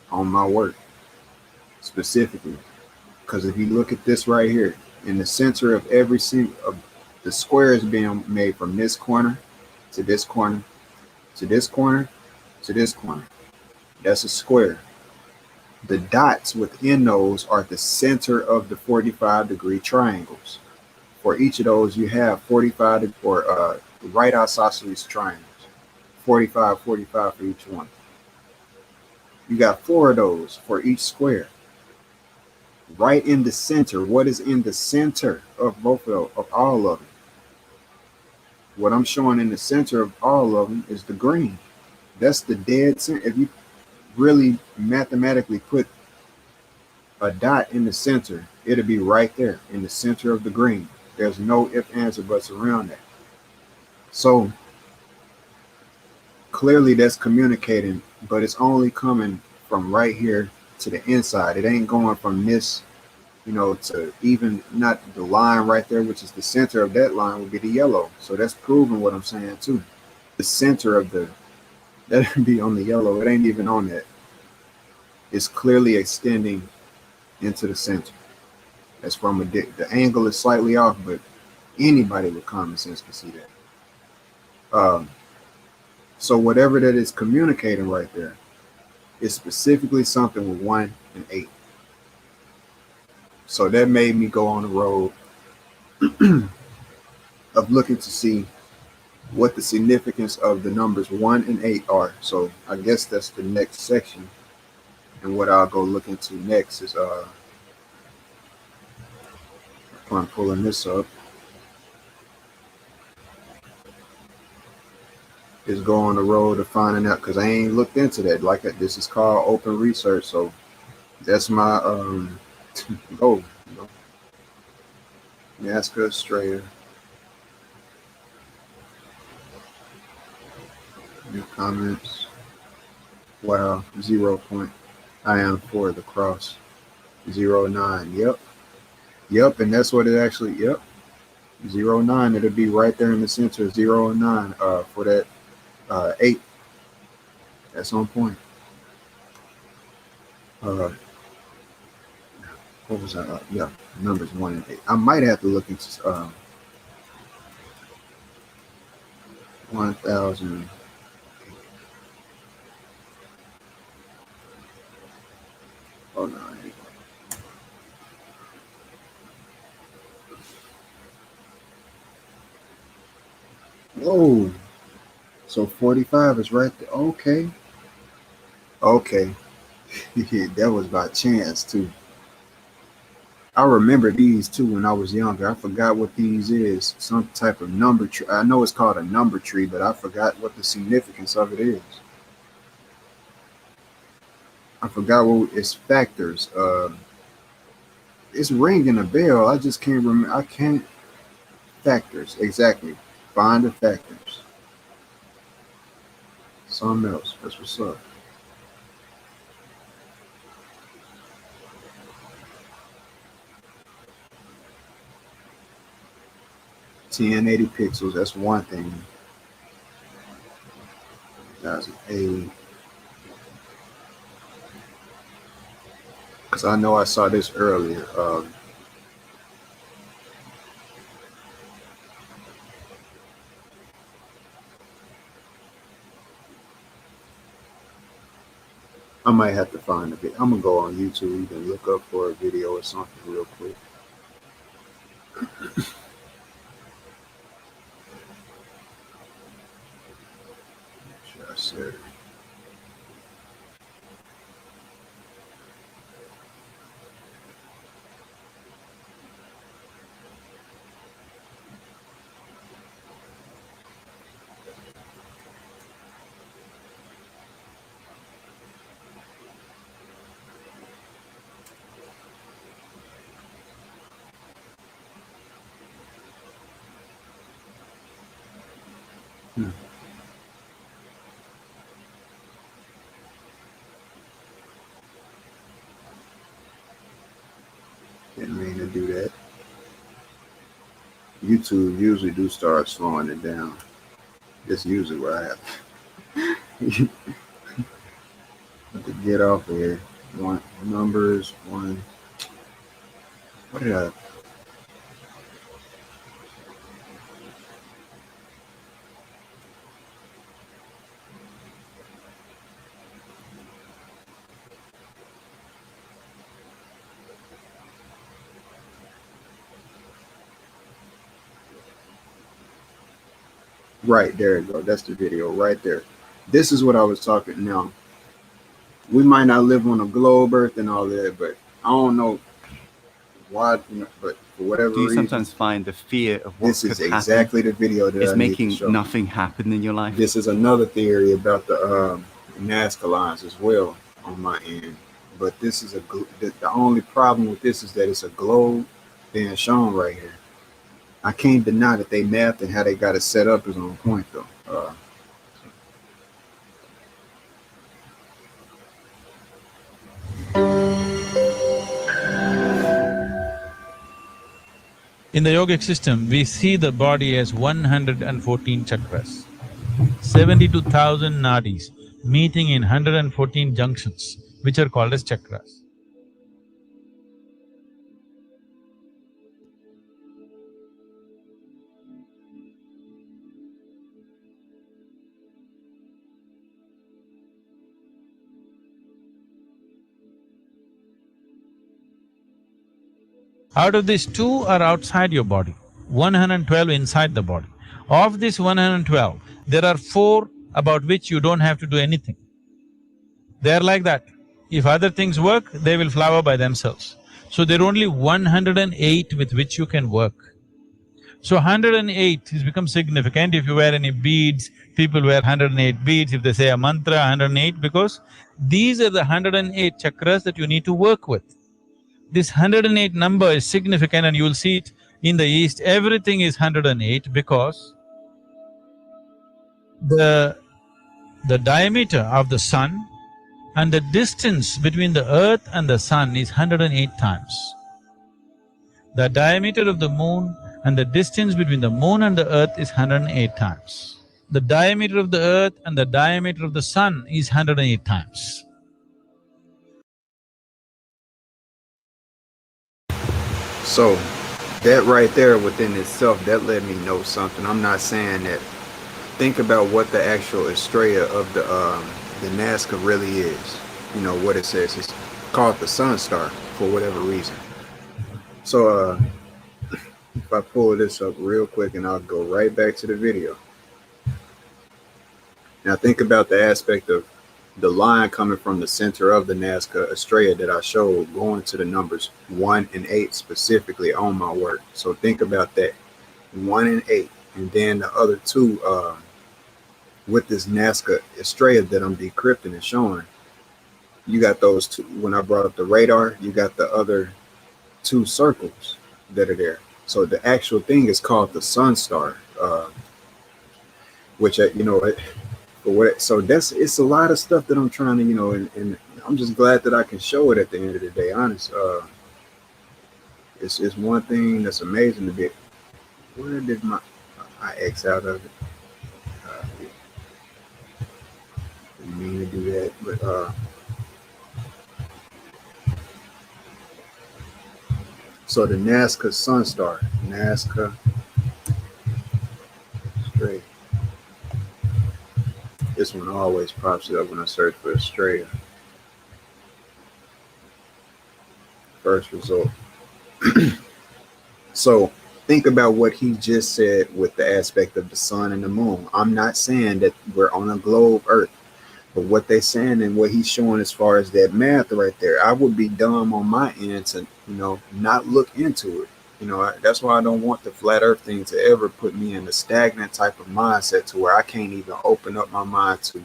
on my work specifically. Because if you look at this right here, in the center of every single of the square is being made from this corner to this corner to this corner to this corner. That's a square. The dots within those are the center of the 45-degree triangles. For each of those, you have 45 or right isosceles triangles. 45, 45 for each one. You got 4 of those for each square. Right in the center, what is in the center of both of all of them? What I'm showing in the center of all of them is the green. That's the dead center. If you really mathematically put a dot in the center, it'll be right there in the center of the green. There's no ifs, ands, or buts around that. So clearly that's communicating, but it's only coming from right here to the inside. It ain't going from this, to even not the line right there, which is the center of that line would be the yellow. So that's proving what I'm saying too. The center of that'd be on the yellow. It ain't even on that. It's clearly extending into the center. That's from the angle is slightly off, but anybody with common sense can see that. So whatever that is communicating right there is specifically something with 1 and 8. So that made me go on the road of looking to see what the significance of the numbers 1 and 8 are. So I guess that's the next section. And what I'll go look into next is I'm pulling this up, is go on the road of finding out, because I ain't looked into that. Like, this is called open research, so that's my goal. Nazca Australia. New comments. Wow, 0 point. I am for the cross. 09. Yep, and that's what it actually. Yep, 09. It'll be right there in the center. 0 and 9. For that 8. That's on point. What was that? Yeah, numbers 1 and 8. I might have to look into 1000. Oh no. Whoa. So 45 is right there. Okay. Okay. That was by chance too. I remember these too when I was younger. I forgot what these is. Some type of number tree. I know it's called a number tree, but I forgot what the significance of it is. I forgot what its factors. It's ringing a bell. I just can't remember. I can't. Factors, exactly. Find the factors. Something else. That's what's up. 1080 pixels. That's one thing. That's a. Because I know I saw this earlier. I might have to find a bit. I'm gonna go on YouTube and look up for a video or something real quick. Should I say? Hmm. Didn't mean to do that. YouTube usually do start slowing it down. That's usually what I have to get off of here. One numbers, one. What did I? Right, there you go. That's the video right there. This is what I was talking now. We might not live on a globe Earth and all that, but I don't know why, but for whatever Do you reason, sometimes find the fear of what this is could exactly happen the video that is I need to making show. nothing happen in your life? This is another theory about the Nazca lines as well on my end. But this is the only problem with this is that it's a globe being shown right here. I can't deny that they mapped and how they got it set up is on point though. In the yogic system, we see the body as 114 chakras, 72,000 nadis meeting in 114 junctions, which are called as chakras. Out of these, two are outside your body, 112 inside the body. Of this 112, there are four about which you don't have to do anything. They're like that. If other things work, they will flower by themselves. So there are only 108 with which you can work. So 108 has become significant. If you wear any beads, people wear 108 beads. If they say a mantra, 108, because these are the 108 chakras that you need to work with. This 108 number is significant, and you'll see it in the East. Everything is 108 because the diameter of the sun and the distance between the earth and the sun is 108 times. The diameter of the moon and the distance between the moon and the earth is 108 times. The diameter of the earth and the diameter of the sun is 108 times. So that right there within itself, that let me know something. I'm not saying that. Think about what the actual estrella of the Nazca really is. You know what it says. It's called the Sun Star for whatever reason. So if I pull this up real quick and I'll go right back to the video. Now think about the aspect of the line coming from the center of the Nazca Estrella that I showed, going to the numbers 1 and 8 specifically on my work. So think about that, 1 and 8, and then the other two with this Nazca Estrella that I'm decrypting and showing. You got those two. When I brought up the radar, you got the other two circles that are there. So the actual thing is called the Sun Star, which for what. So it's a lot of stuff that I'm trying to, and I'm just glad that I can show it at the end of the day. Honest, it's one thing that's amazing to be. Where did I X out of it? Didn't mean to do that, but so the Nazca Sun Star, Nazca straight. This one always pops up when I search for Australia. First result. So think about what he just said with the aspect of the sun and the moon. I'm not saying that we're on a globe Earth, but what they're saying and what he's showing as far as that math right there, I would be dumb on my end to, not look into it. That's why I don't want the flat earth thing to ever put me in a stagnant type of mindset to where I can't even open up my mind to,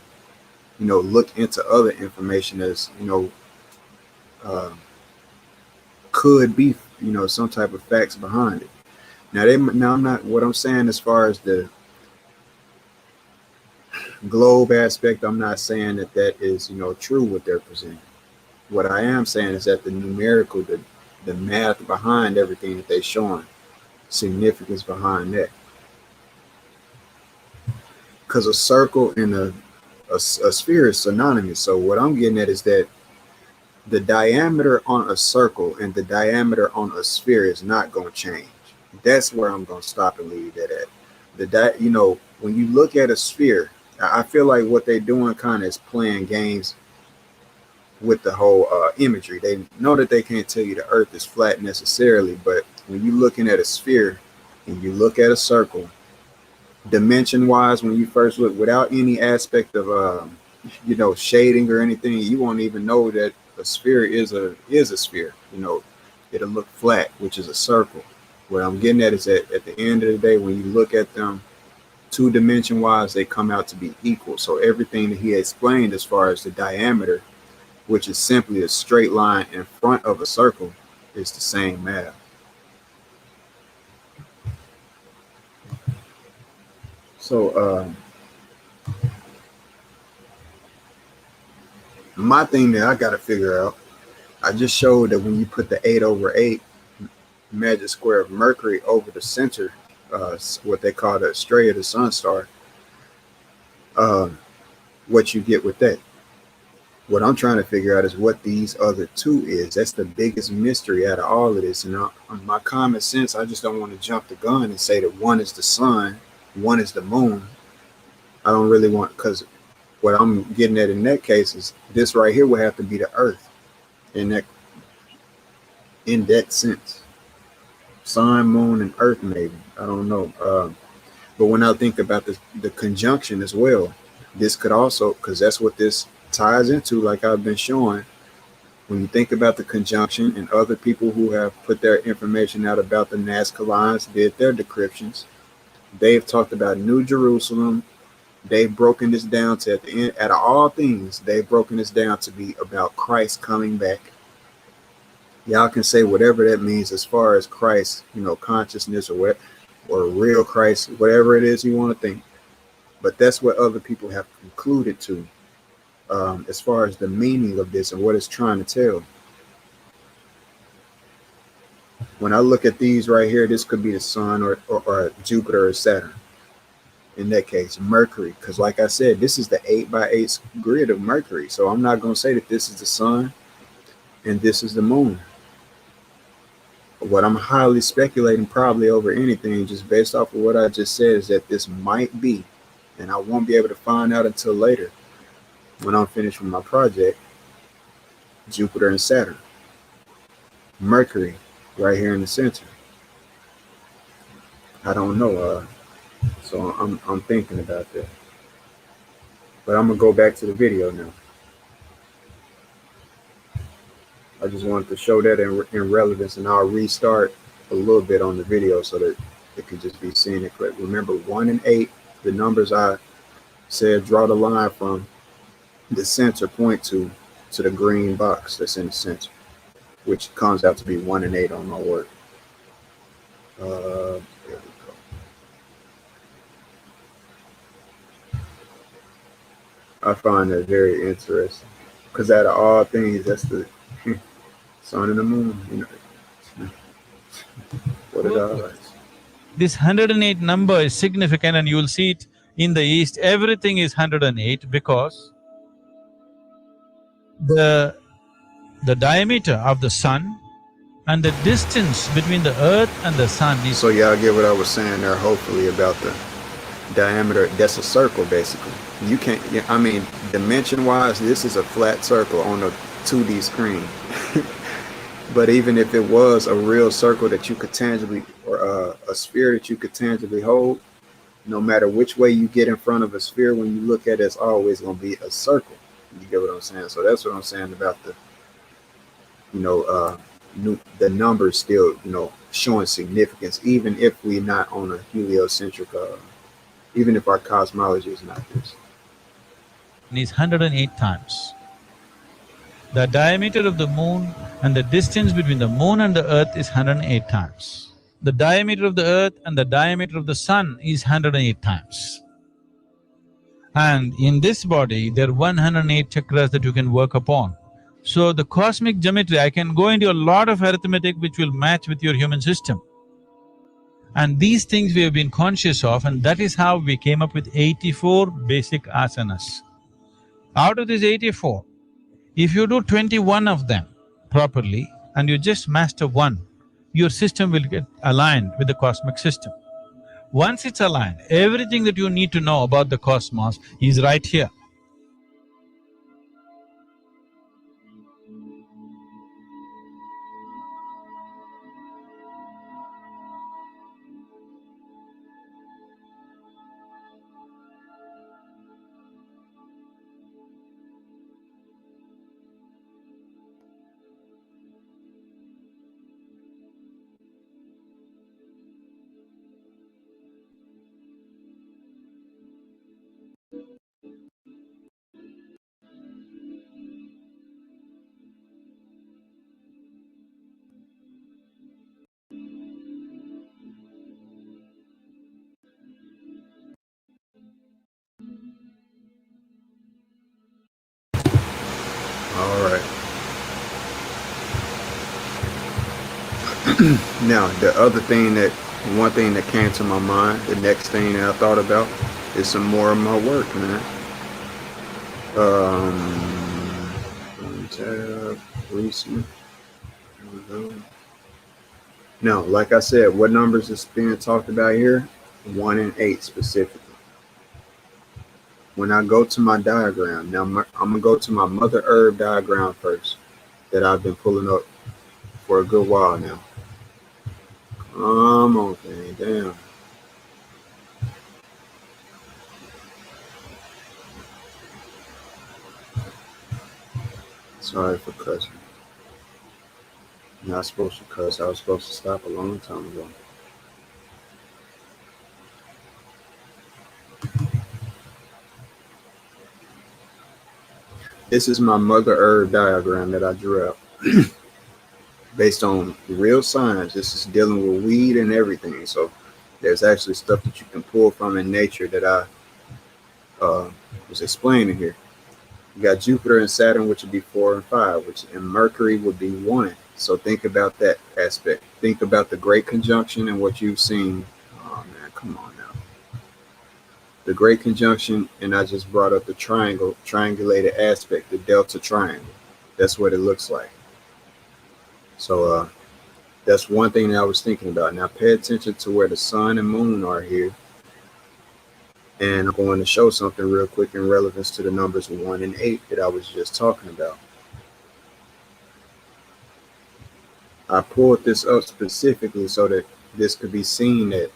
look into other information that's, could be, some type of facts behind it. Now I'm not, what I'm saying as far as the globe aspect, I'm not saying that is, true what they're presenting. What I am saying is that the numerical, the math behind everything that they're showing, significance behind that. Because a circle and a sphere is synonymous. So what I'm getting at is that the diameter on a circle and the diameter on a sphere is not going to change. That's where I'm going to stop and leave that at. When you look at a sphere, I feel like what they're doing kind of is playing games with the whole imagery. They know that they can't tell you the earth is flat necessarily, but when you're looking at a sphere and you look at a circle, dimension wise, when you first look, without any aspect of shading or anything, you won't even know that a sphere is a sphere. It'll look flat, which is a circle. What I'm getting at is that at the end of the day, when you look at them 2-dimension wise, they come out to be equal. So everything that he explained as far as the diameter, which is simply a straight line in front of a circle, is the same math. So my thing that I got to figure out, I just showed that when you put the 8/8 magic square of Mercury over the center, what they call the Estrella, the Sun Star, what you get with that. What I'm trying to figure out is what these other two is. That's the biggest mystery out of all of this. And my common sense, I just don't want to jump the gun and say that one is the sun, one is the moon. I don't really want, because what I'm getting at in that case is this right here would have to be the earth in that sense. Sun, moon, and earth, maybe. I don't know. But when I think about the conjunction as well, this could also, because that's what this ties into, like I've been showing. When you think about the conjunction and other people who have put their information out about the Nazca lines, did their decryptions, they've talked about New Jerusalem. They've broken this down to, at the end, out of all things, they've broken this down to be about Christ coming back. Y'all can say whatever that means as far as Christ, consciousness or real Christ, whatever it is you want to think. But that's what other people have concluded to, as far as the meaning of this and what it's trying to tell. When I look at these right here, this could be the sun or Jupiter or Saturn. In that case, Mercury, because like I said, this is the 8x8 grid of Mercury. So I'm not going to say that this is the sun and this is the moon. What I'm highly speculating, probably over anything, just based off of what I just said, is that this might be, and I won't be able to find out until later when I'm finished with my project, Jupiter and Saturn. Mercury right here in the center. I don't know. So I'm thinking about that. But I'm gonna go back to the video now. I just wanted to show that in relevance, and I'll restart a little bit on the video so that it could just be seen it correct. Remember, 1 and 8, the numbers I said draw the line from the center point to the green box that's in the center, which comes out to be 1 and 8 on my work. There we go. I find that very interesting because out of all things, that's the sun and the moon. You know, what it all is. This 108 number is significant, and you will see it in the East. Everything is 108 because the diameter of the sun and the distance between the earth and the sun is… So y'all get what I was saying there, hopefully, about the diameter. That's a circle, basically. You can't… I mean, dimension-wise, this is a flat circle on a 2D screen. But even if it was a real circle that you could tangibly, or a sphere that you could tangibly hold, no matter which way you get in front of a sphere, when you look at it, it's always going to be a circle. You get what I'm saying? So that's what I'm saying about the, the numbers still, showing significance, even if we're not on a heliocentric, even if our cosmology is not this. Is 108 times. The diameter of the moon and the distance between the moon and the earth is 108 times. The diameter of the earth and the diameter of the sun is 108 times. And in this body, there are 108 chakras that you can work upon. So the cosmic geometry, I can go into a lot of arithmetic which will match with your human system. And these things we have been conscious of, and that is how we came up with 84 basic asanas. Out of these 84, if you do 21 of them properly and you just master one, your system will get aligned with the cosmic system. Once it's aligned, everything that you need to know about the cosmos is right here. All right. Now, one thing that came to my mind, the next thing that I thought about is some more of my work, man. Tab, recent. Now, like I said, what numbers is being talked about here? 1 and 8 specifically. When I go to my diagram, now I'm gonna go to my Mother Herb diagram first, that I've been pulling up for a good while now. Come on, thing, damn. Sorry for cussing. Not supposed to cuss. I was supposed to stop a long time ago. This is my Mother Herb diagram that I drew out. Based on real science. This is dealing with weed and everything. So there's actually stuff that you can pull from in nature that I was explaining here. You got Jupiter and Saturn, which would be 4 and 5, and Mercury would be 1. So think about that aspect. Think about the Great Conjunction and what you've seen. Oh man, come on now. The Great Conjunction, and I just brought up the triangulated aspect, the Delta Triangle. That's what it looks like. So that's one thing that I was thinking about. Now pay attention to where the sun and moon are here. And I'm going to show something real quick in relevance to the numbers 1 and 8 that I was just talking about. I pulled this up specifically so that this could be seen that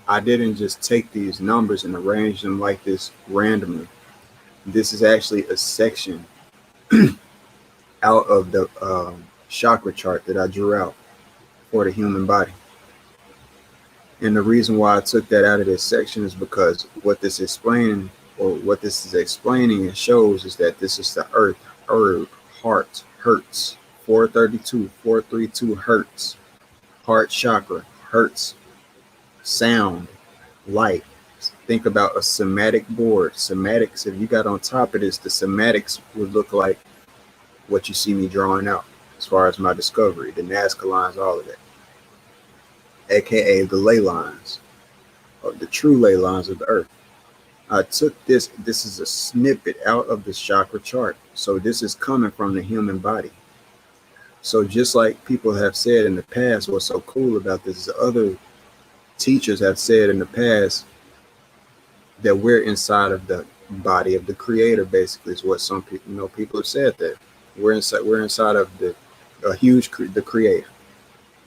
I didn't just take these numbers and arrange them like this randomly. This is actually a section out of the chakra chart that I drew out for the human body. And the reason why I took that out of this section is because what this is explaining, or what this is explaining and shows, is that this is the earth, herb, heart, hertz, 432, 432 hertz, heart chakra, hertz, sound, light. Think about a somatic board. Somatics, if you got on top of this, the somatics would look like what you see me drawing out as far as my discovery, the Nazca lines, all of that, aka the ley lines, or the true ley lines of the earth. I took this is a snippet out of the chakra chart. So this is coming from the human body. So just like people have said in the past, what's so cool about this is other teachers have said in the past that we're inside of the body of the creator, basically, is what some people, people have said that we're inside of the the creator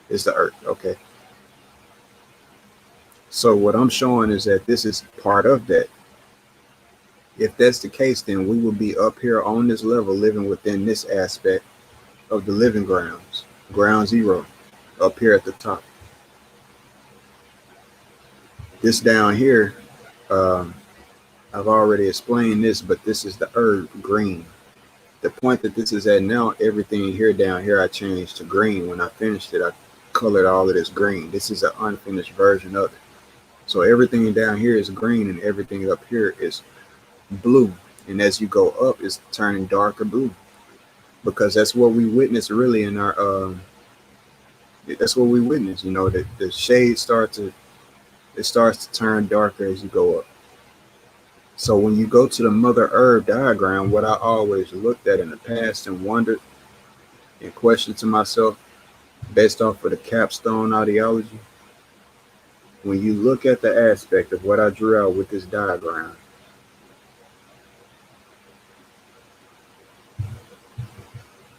is the earth. Okay. So what I'm showing is that this is part of that. If that's the case, then we will be up here on this level, living within this aspect of the living grounds, ground zero, up here at the top. This down here, I've already explained this, but this is the herb, green. The point that this is at now, everything here down here, I changed to green. When I finished it, I colored all of this green. This is an unfinished version of it. So everything down here is green and everything up here is blue. And as you go up, it's turning darker blue, because that's what we witness really in our, that's what we witness, that the shades starts to turn darker as you go up. So when you go to the mother herb diagram, what I always looked at in the past and wondered and questioned to myself based off of the capstone ideology, when you look at the aspect of what I drew out with this diagram,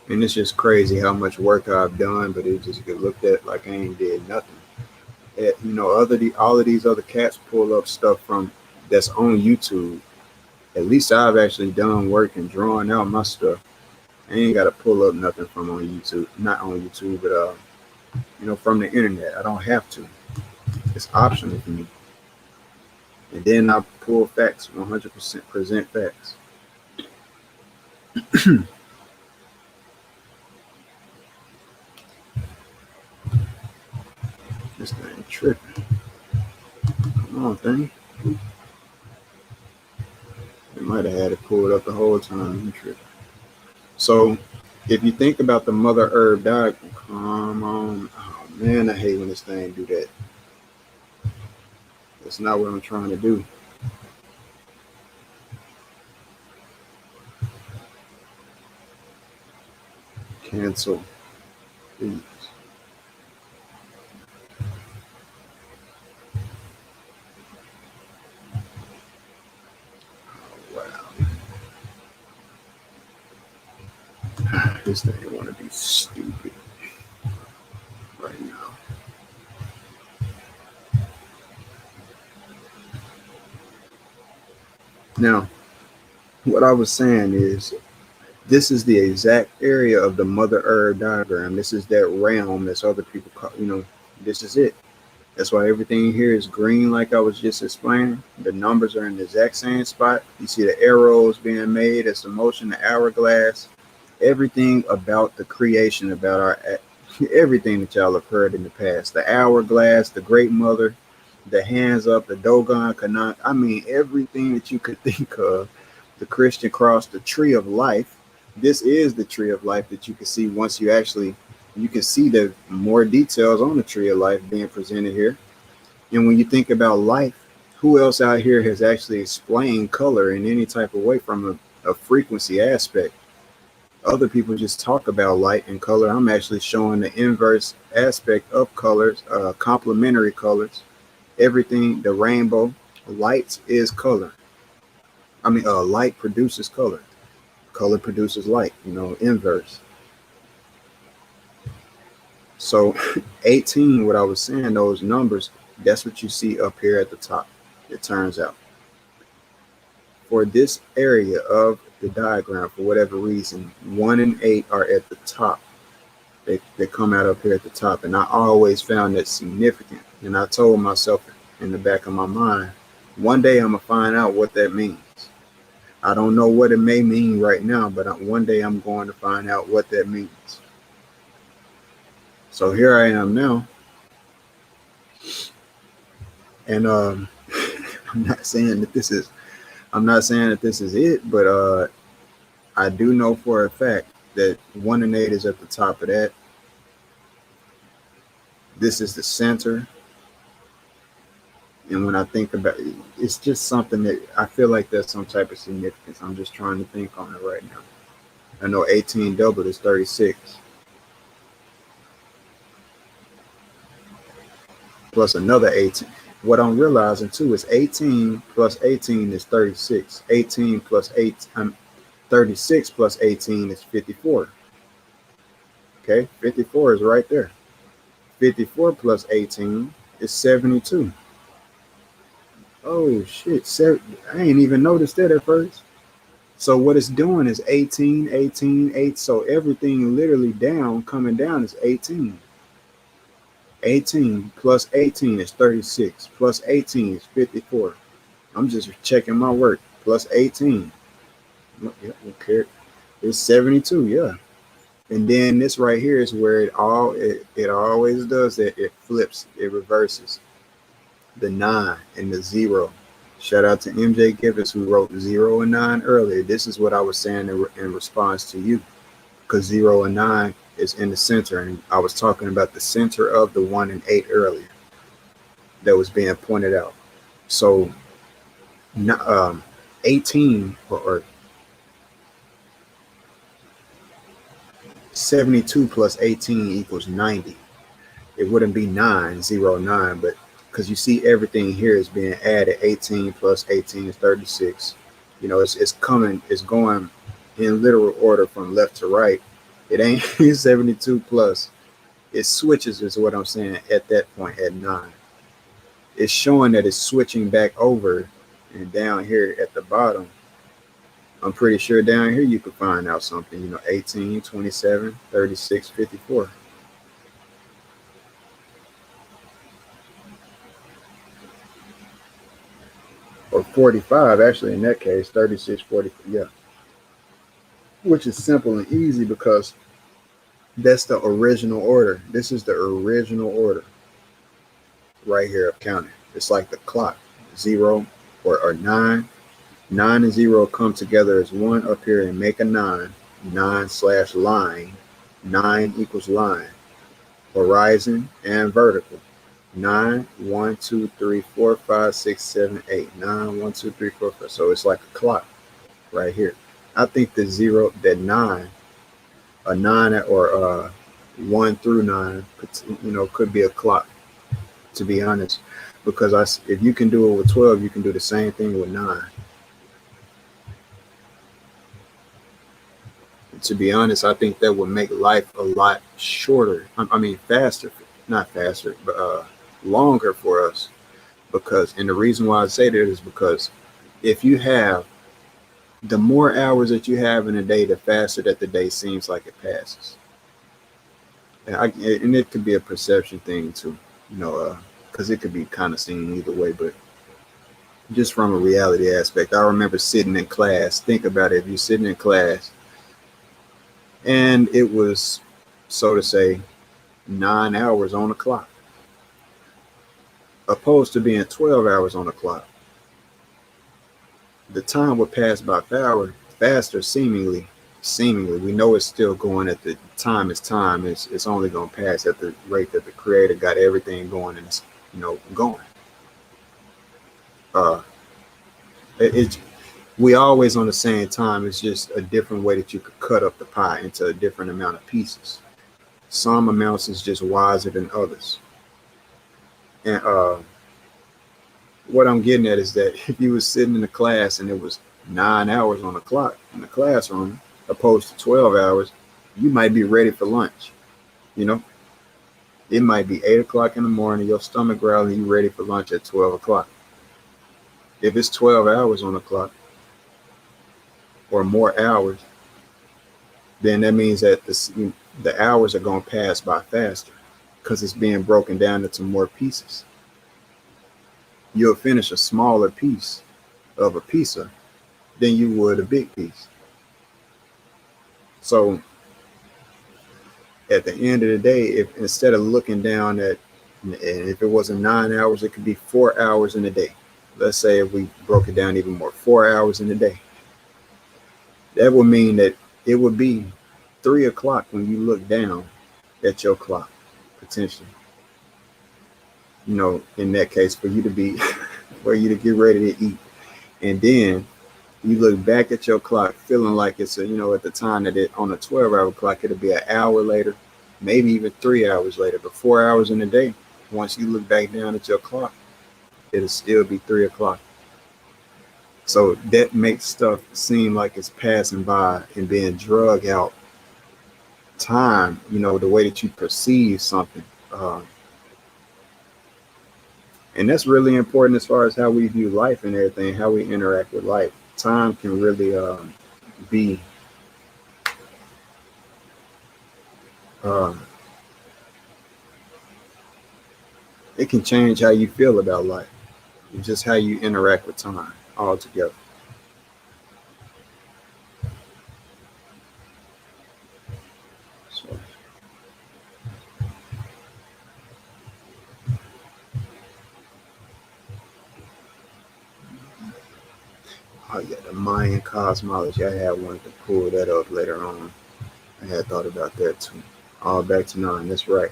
and it's just crazy how much work I've done, but it just get looked at like I ain't did nothing. All of these other cats pull up stuff from that's on YouTube. At least I've actually done work and drawn out my stuff. I ain't got to pull up nothing from on YouTube, not on YouTube, but from the internet. I don't have to. It's optional for me. And then I pull facts, 100% present facts. This thing tripping. Come on, thing. It might have had it pulled up the whole time. Tripping. So if you think about the mother herb diagram, come on. Oh man, I hate when this thing do that. That's not what I'm trying to do. Cancel, please. This thing want to be stupid right now. Now, what I was saying is, this is the exact area of the mother herb diagram. This is that realm that's other people call, this is it. That's why everything here is green, like I was just explaining. The numbers are in the exact same spot. You see the arrows being made as the motion, the hourglass. Everything about the creation, about our everything that y'all have heard in the past, the hourglass, the great mother, the hands up, the Dogon, Kanan, I mean, everything that you could think of, the Christian cross, the tree of life. This is the tree of life that you can see once you can see the more details on the tree of life being presented here. And when you think about life, who else out here has actually explained color in any type of way from a frequency aspect? Other people just talk about light and color. I'm actually showing the inverse aspect of colors, complementary colors, everything, the rainbow. Light is color. I mean, light produces color. Color produces light, inverse. So 18, what I was saying, those numbers, that's what you see up here at the top, it turns out. for this area of the diagram, for whatever reason, 1 and 8 are at the top. They come out up here at the top, and I always found that significant. And I told myself in the back of my mind, one day I'm gonna find out what that means. I don't know what it may mean right now, but one day I'm going to find out what that means. So here I am now, and I'm not saying that this is it, but I do know for a fact that 1 and 8 is at the top of that. This is the center. And when I think about it, it's just something that I feel like there's some type of significance. I'm just trying to think on it right now. I know 18 doubled is 36. Plus another 18. What I'm realizing too is 18 plus 18 is 36. 18 plus 8, 36 plus 18 is 54. Okay, 54 is right there. 54 plus 18 is 72. Oh shit, I ain't even noticed that at first. So what it's doing is 18, 18, 8. So everything literally coming down is 18. 18 plus 18 is 36. Plus 18 is 54. I'm just checking my work. Plus 18. Yeah, okay. It's 72, yeah. And then this right here is where it always does that. It flips, it reverses. The 9 and the 0. Shout out to MJ Givens, who wrote 0 and 9 earlier. This is what I was saying in response to you, because 0 and 9 is in the center, and I was talking about the center of the 1 and 8 earlier that was being pointed out. So 18 or 72 plus 18 equals 90. It wouldn't be 909, but because you see everything here is being added. 18 plus 18 is 36. You know, it's going in literal order from left to right. It ain't 72 plus. It switches is what I'm saying at that point at 9. It's showing that it's switching back over, and down here at the bottom, I'm pretty sure down here you could find out something, you know, 18, 27, 36, 54. Or 45, actually, in that case, 36, 40, yeah. Which is simple and easy because that's the original order. This is the original order right here of counting. It's like the clock, 0 or 9. 9 and 0 come together as one up here and make a 9. 9/line. 9 equals line. Horizon and vertical. 9, 1, 2, 3, 4, 5, 6, 7, 8. 9, 1, 2, 3, 4, 5. So it's like a clock right here. I think the 0, that 9, a 9 or 1 through 9, could be a clock, to be honest. Because if you can do it with 12, you can do the same thing with 9. To be honest, I think that would make life a lot shorter. I mean, faster, not faster, but longer for us. And the reason why I say that is because if you have, the more hours that you have in a day, the faster that the day seems like it passes. And it could be a perception thing too, because it could be kind of seen either way. But just from a reality aspect, I remember sitting in class. Think about it. If you're sitting in class and it was, so to say, 9 hours on the clock, opposed to being 12 hours on the clock, the time would pass by faster, seemingly. We know it's still going at the time is time. It's only going to pass at the rate that the creator got everything going and it's, going. We always on the same time. It's just a different way that you could cut up the pie into a different amount of pieces. Some amounts is just wiser than others. And what I'm getting at is that if you was sitting in the class and it was 9 hours on the clock in the classroom, opposed to 12 hours, you might be ready for lunch. It might be 8 o'clock in the morning, your stomach growling, you ready for lunch at 12 o'clock. If it's 12 hours on the clock, or more hours, then that means that the hours are going to pass by faster because it's being broken down into more pieces. You'll finish a smaller piece of a pizza than you would a big piece. So at the end of the day, if instead of looking down at, and if it wasn't 9 hours, it could be 4 hours in a day. Let's say if we broke it down even more, 4 hours in a day. That would mean that it would be 3 o'clock when you look down at your clock, potentially. You know, in that case, for you to be, for you to get ready to eat. And then you look back at your clock feeling like it's a, you know, at the time that it on a 12-hour clock, it'll be an hour later, maybe even 3 hours later, but 4 hours in a day. Once you look back down at your clock, it'll still be 3 o'clock. So that makes stuff seem like it's passing by and being drug out time, you know, the way that you perceive something. And that's really important as far as how we view life and everything, how we interact with life. Time can really be it can change how you feel about life, just how you interact with time altogether. So, oh yeah, the Mayan Cosmology. I had wanted to pull that up later on. I had thought about that too. All back to 9. That's right.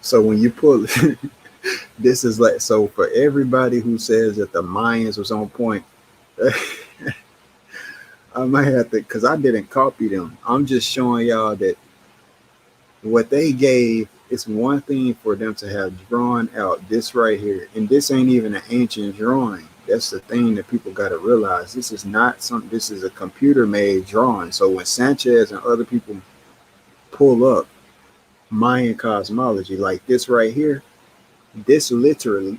So when you pull this is like, so for everybody who says that the Mayans was on point, I might have to, because I didn't copy them. I'm just showing y'all that what they gave, it's one thing for them to have drawn out this right here. And this ain't even an ancient drawing. That's the thing that people got to realize. This is not something, this is a computer made drawing. So when Sanchez and other people pull up Mayan cosmology like this right here, this literally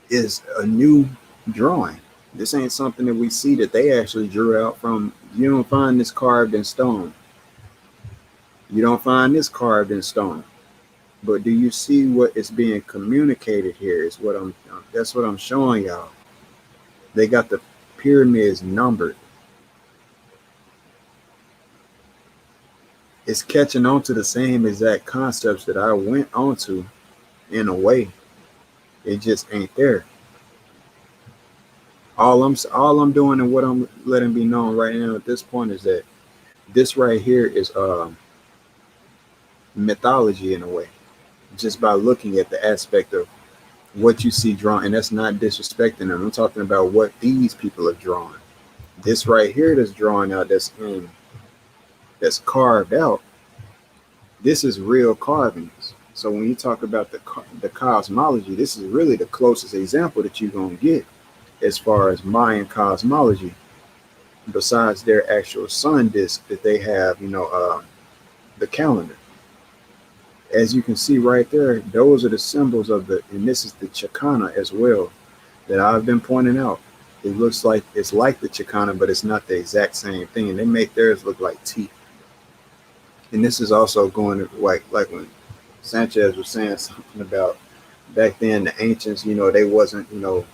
is a new drawing. This ain't something that we see that they actually drew out from. You don't find this carved in stone. You don't find this carved in stone. But do you see what is being communicated here? Is what that's what I'm showing y'all. They got the pyramids numbered. It's catching on to the same exact concepts that I went onto in a way. It just ain't there. All I'm doing and what I'm letting be known right now at this point is that this right here is mythology in a way, just by looking at the aspect of what you see drawn. And that's not disrespecting them. I'm talking about what these people have drawn. This right here that's drawn out, that's carved out, this is real carvings. So when you talk about the cosmology, this is really the closest example that you're going to get as far as Mayan cosmology, besides their actual sun disk that they have, you know, the calendar. As you can see right there, those are the symbols of and this is the Chakana as well that I've been pointing out. It looks like it's like the Chakana, but it's not the exact same thing. And they make theirs look like teeth. And this is also going to like when Sanchez was saying something about back then the ancients, you know, they wasn't, you know,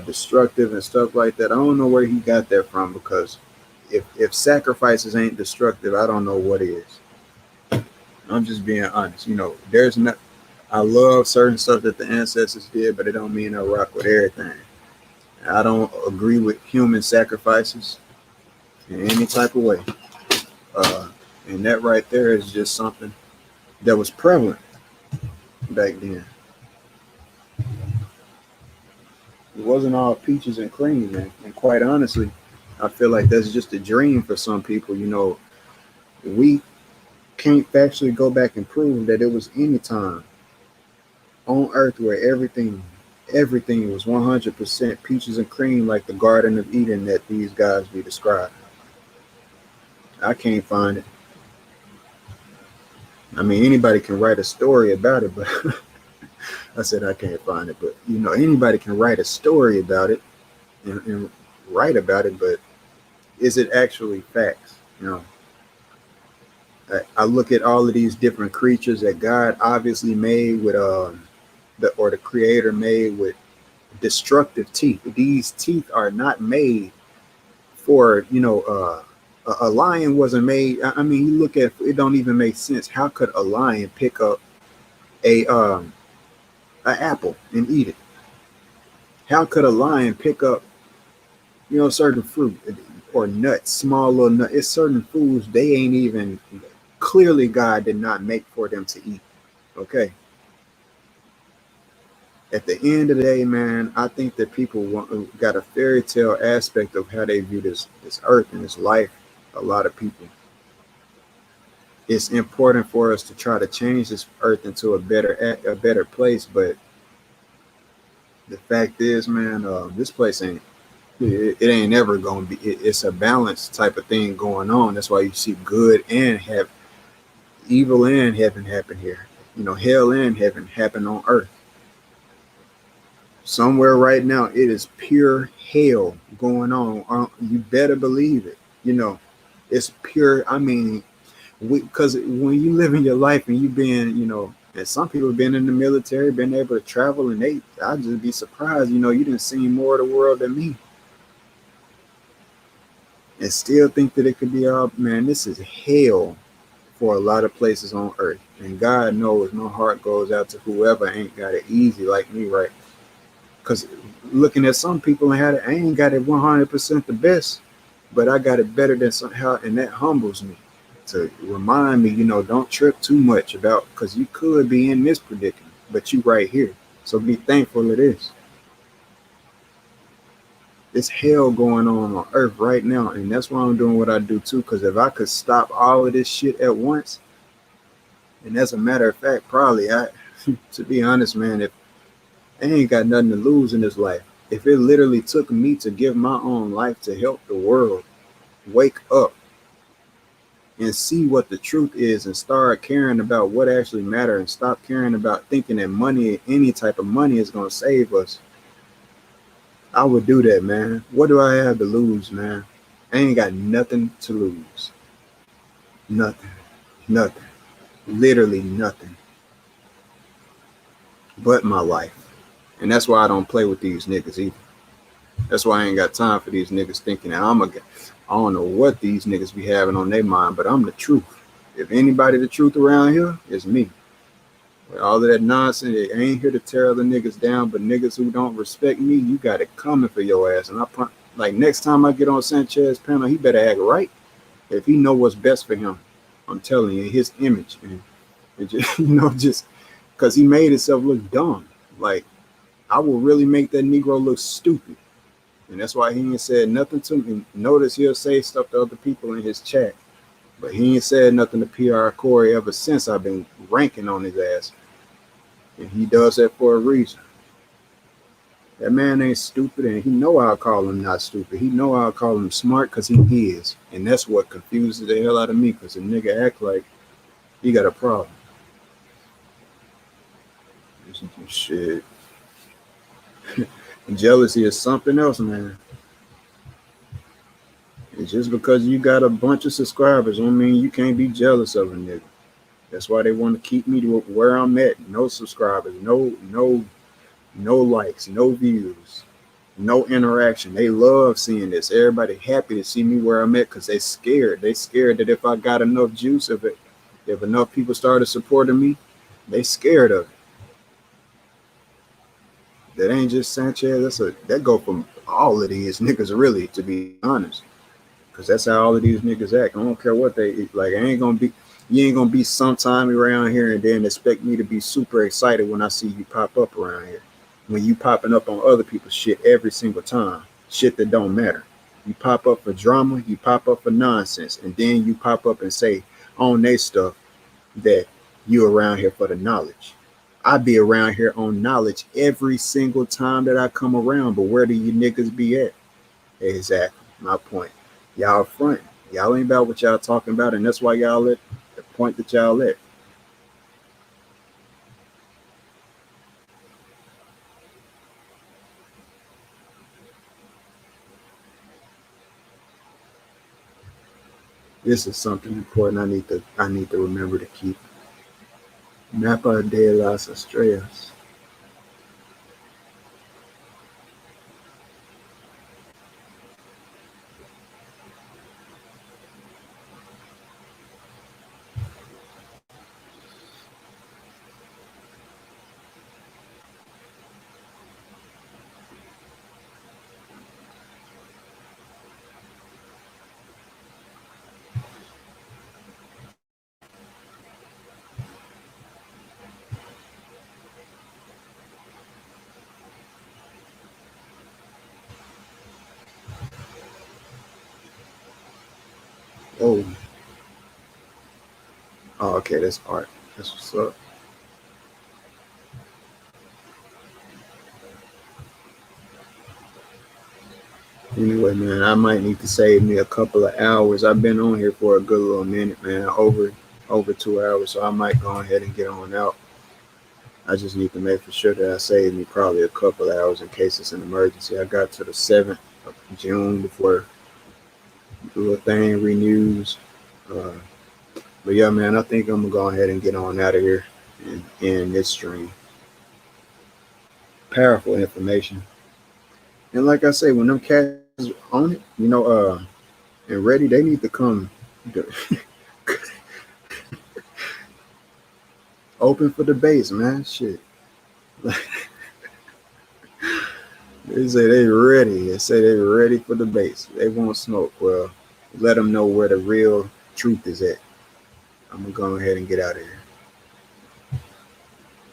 destructive and stuff like that. I don't know where he got that from, because if sacrifices ain't destructive, I don't know what is. I'm just being honest. You know, there's not. I love certain stuff that the ancestors did, but it don't mean I rock with everything. I don't agree with human sacrifices in any type of way. And that right there is just something that was prevalent back then. It wasn't all peaches and cream, man. And quite honestly, I feel like that's just a dream for some people. You know, we can't factually go back and prove that it was any time on Earth where everything was 100% peaches and cream like the Garden of Eden that these guys be describing. I can't find it. I mean, anybody can write a story about it, but I said I can't find it. But anybody can write a story about it and write about it, but is it actually facts? I look at all of these different creatures that God obviously made with the Creator made with destructive teeth. These teeth are not made for a lion wasn't made. I mean, you look at it, don't even make sense. How could a lion pick up a an apple and eat it? How could a lion pick up certain fruit or nuts, small little nuts? It's certain foods they ain't even clearly God did not make for them to eat. Okay. At the end of the day, man, I think that people got a fairy tale aspect of how they view this earth and this life. A lot of people. It's important for us to try to change this earth into a better place, but the fact is, man, this place ain't. It ain't ever gonna be. It's a balance type of thing going on. That's why you see good and evil and heaven happen here. Hell and heaven happen on earth. Somewhere right now, it is pure hell going on. You better believe it. It's pure. I mean, because when you live in your life and you've been, and some people have been in the military, been able to travel, and I'd just be surprised. You didn't see more of the world than me. And still think that it could be all, man, this is hell for a lot of places on earth. And God knows my heart goes out to whoever ain't got it easy like me, right? Because looking at some people I ain't got it 100% the best, but I got it better than somehow, and that humbles me to remind me, don't trip too much about, because you could be in this predicament, but you right here. So be thankful it is. It's hell going on earth right now, and that's why I'm doing what I do too, because if I could stop all of this shit at once, and as a matter of fact, probably to be honest, man, if I ain't got nothing to lose in this life, if it literally took me to give my own life to help the world wake up and see what the truth is and start caring about what actually matters and stop caring about thinking that money, any type of money, is going to save us, I would do that, man. What do I have to lose, man? I ain't got nothing to lose. Nothing. Literally nothing. But my life. And that's why I don't play with these niggas either. That's why I ain't got time for these niggas thinking that I don't know what these niggas be having on their mind, but I'm the truth. If anybody the truth around here, it's me. With all of that nonsense, I ain't here to tear other niggas down, but niggas who don't respect me, you got it coming for your ass. And like next time I get on Sanchez's panel, he better act right. If he know what's best for him, I'm telling you, his image, and just, just because he made himself look dumb. Like, I will really make that Negro look stupid. And that's why he ain't said nothing to me. Notice he'll say stuff to other people in his chat, but he ain't said nothing to PR Corey ever since I've been ranking on his ass. And he does that for a reason. That man ain't stupid, and he know I'll call him not stupid. He know I'll call him smart because he is. And that's what confuses the hell out of me, because a nigga act like he got a problem. Shit. Jealousy is something else, man. It's just because you got a bunch of subscribers don't mean you can't be jealous of a nigga. That's why they want to keep me to where I'm at. No subscribers, no likes, no views, no interaction. They love seeing this. Everybody happy to see me where I'm at because they scared. They scared that if I got enough juice of it, if enough people started supporting me, they scared of it. That ain't just Sanchez. That go from all of these niggas, really, to be honest. Because that's how all of these niggas act. I don't care what they like. You ain't gonna be sometime around here and then expect me to be super excited when I see you pop up around here. When you popping up on other people's shit every single time, shit that don't matter. You pop up for drama, you pop up for nonsense, and then you pop up and say on they stuff that you around here for the knowledge. I be around here on knowledge every single time that I come around, but where do you niggas be at? Exactly, my point. Y'all front. Y'all ain't about what y'all talking about, and that's why y'all at the point that y'all at. This is something important I need to remember to keep. Mapa de las Estrellas. Oh, oh, okay, that's art. That's what's up. Anyway, man, I might need to save me a couple of hours. I've been on here for a good little minute, man. Over 2 hours, so I might go ahead and get on out. I just need to make for sure that I save me probably a couple of hours in case it's an emergency. I got to the 7th of June before the little thing renews. Uh, but yeah, man, I think I'm gonna go ahead and get on out of here and end this stream. Powerful information. And like I say, when them cats on it, and ready, they need to come open for debates, man. Shit. They say they ready. They say they ready for debates. They want smoke. Well, let them know where the real truth is at. I'm gonna go ahead and get out of here.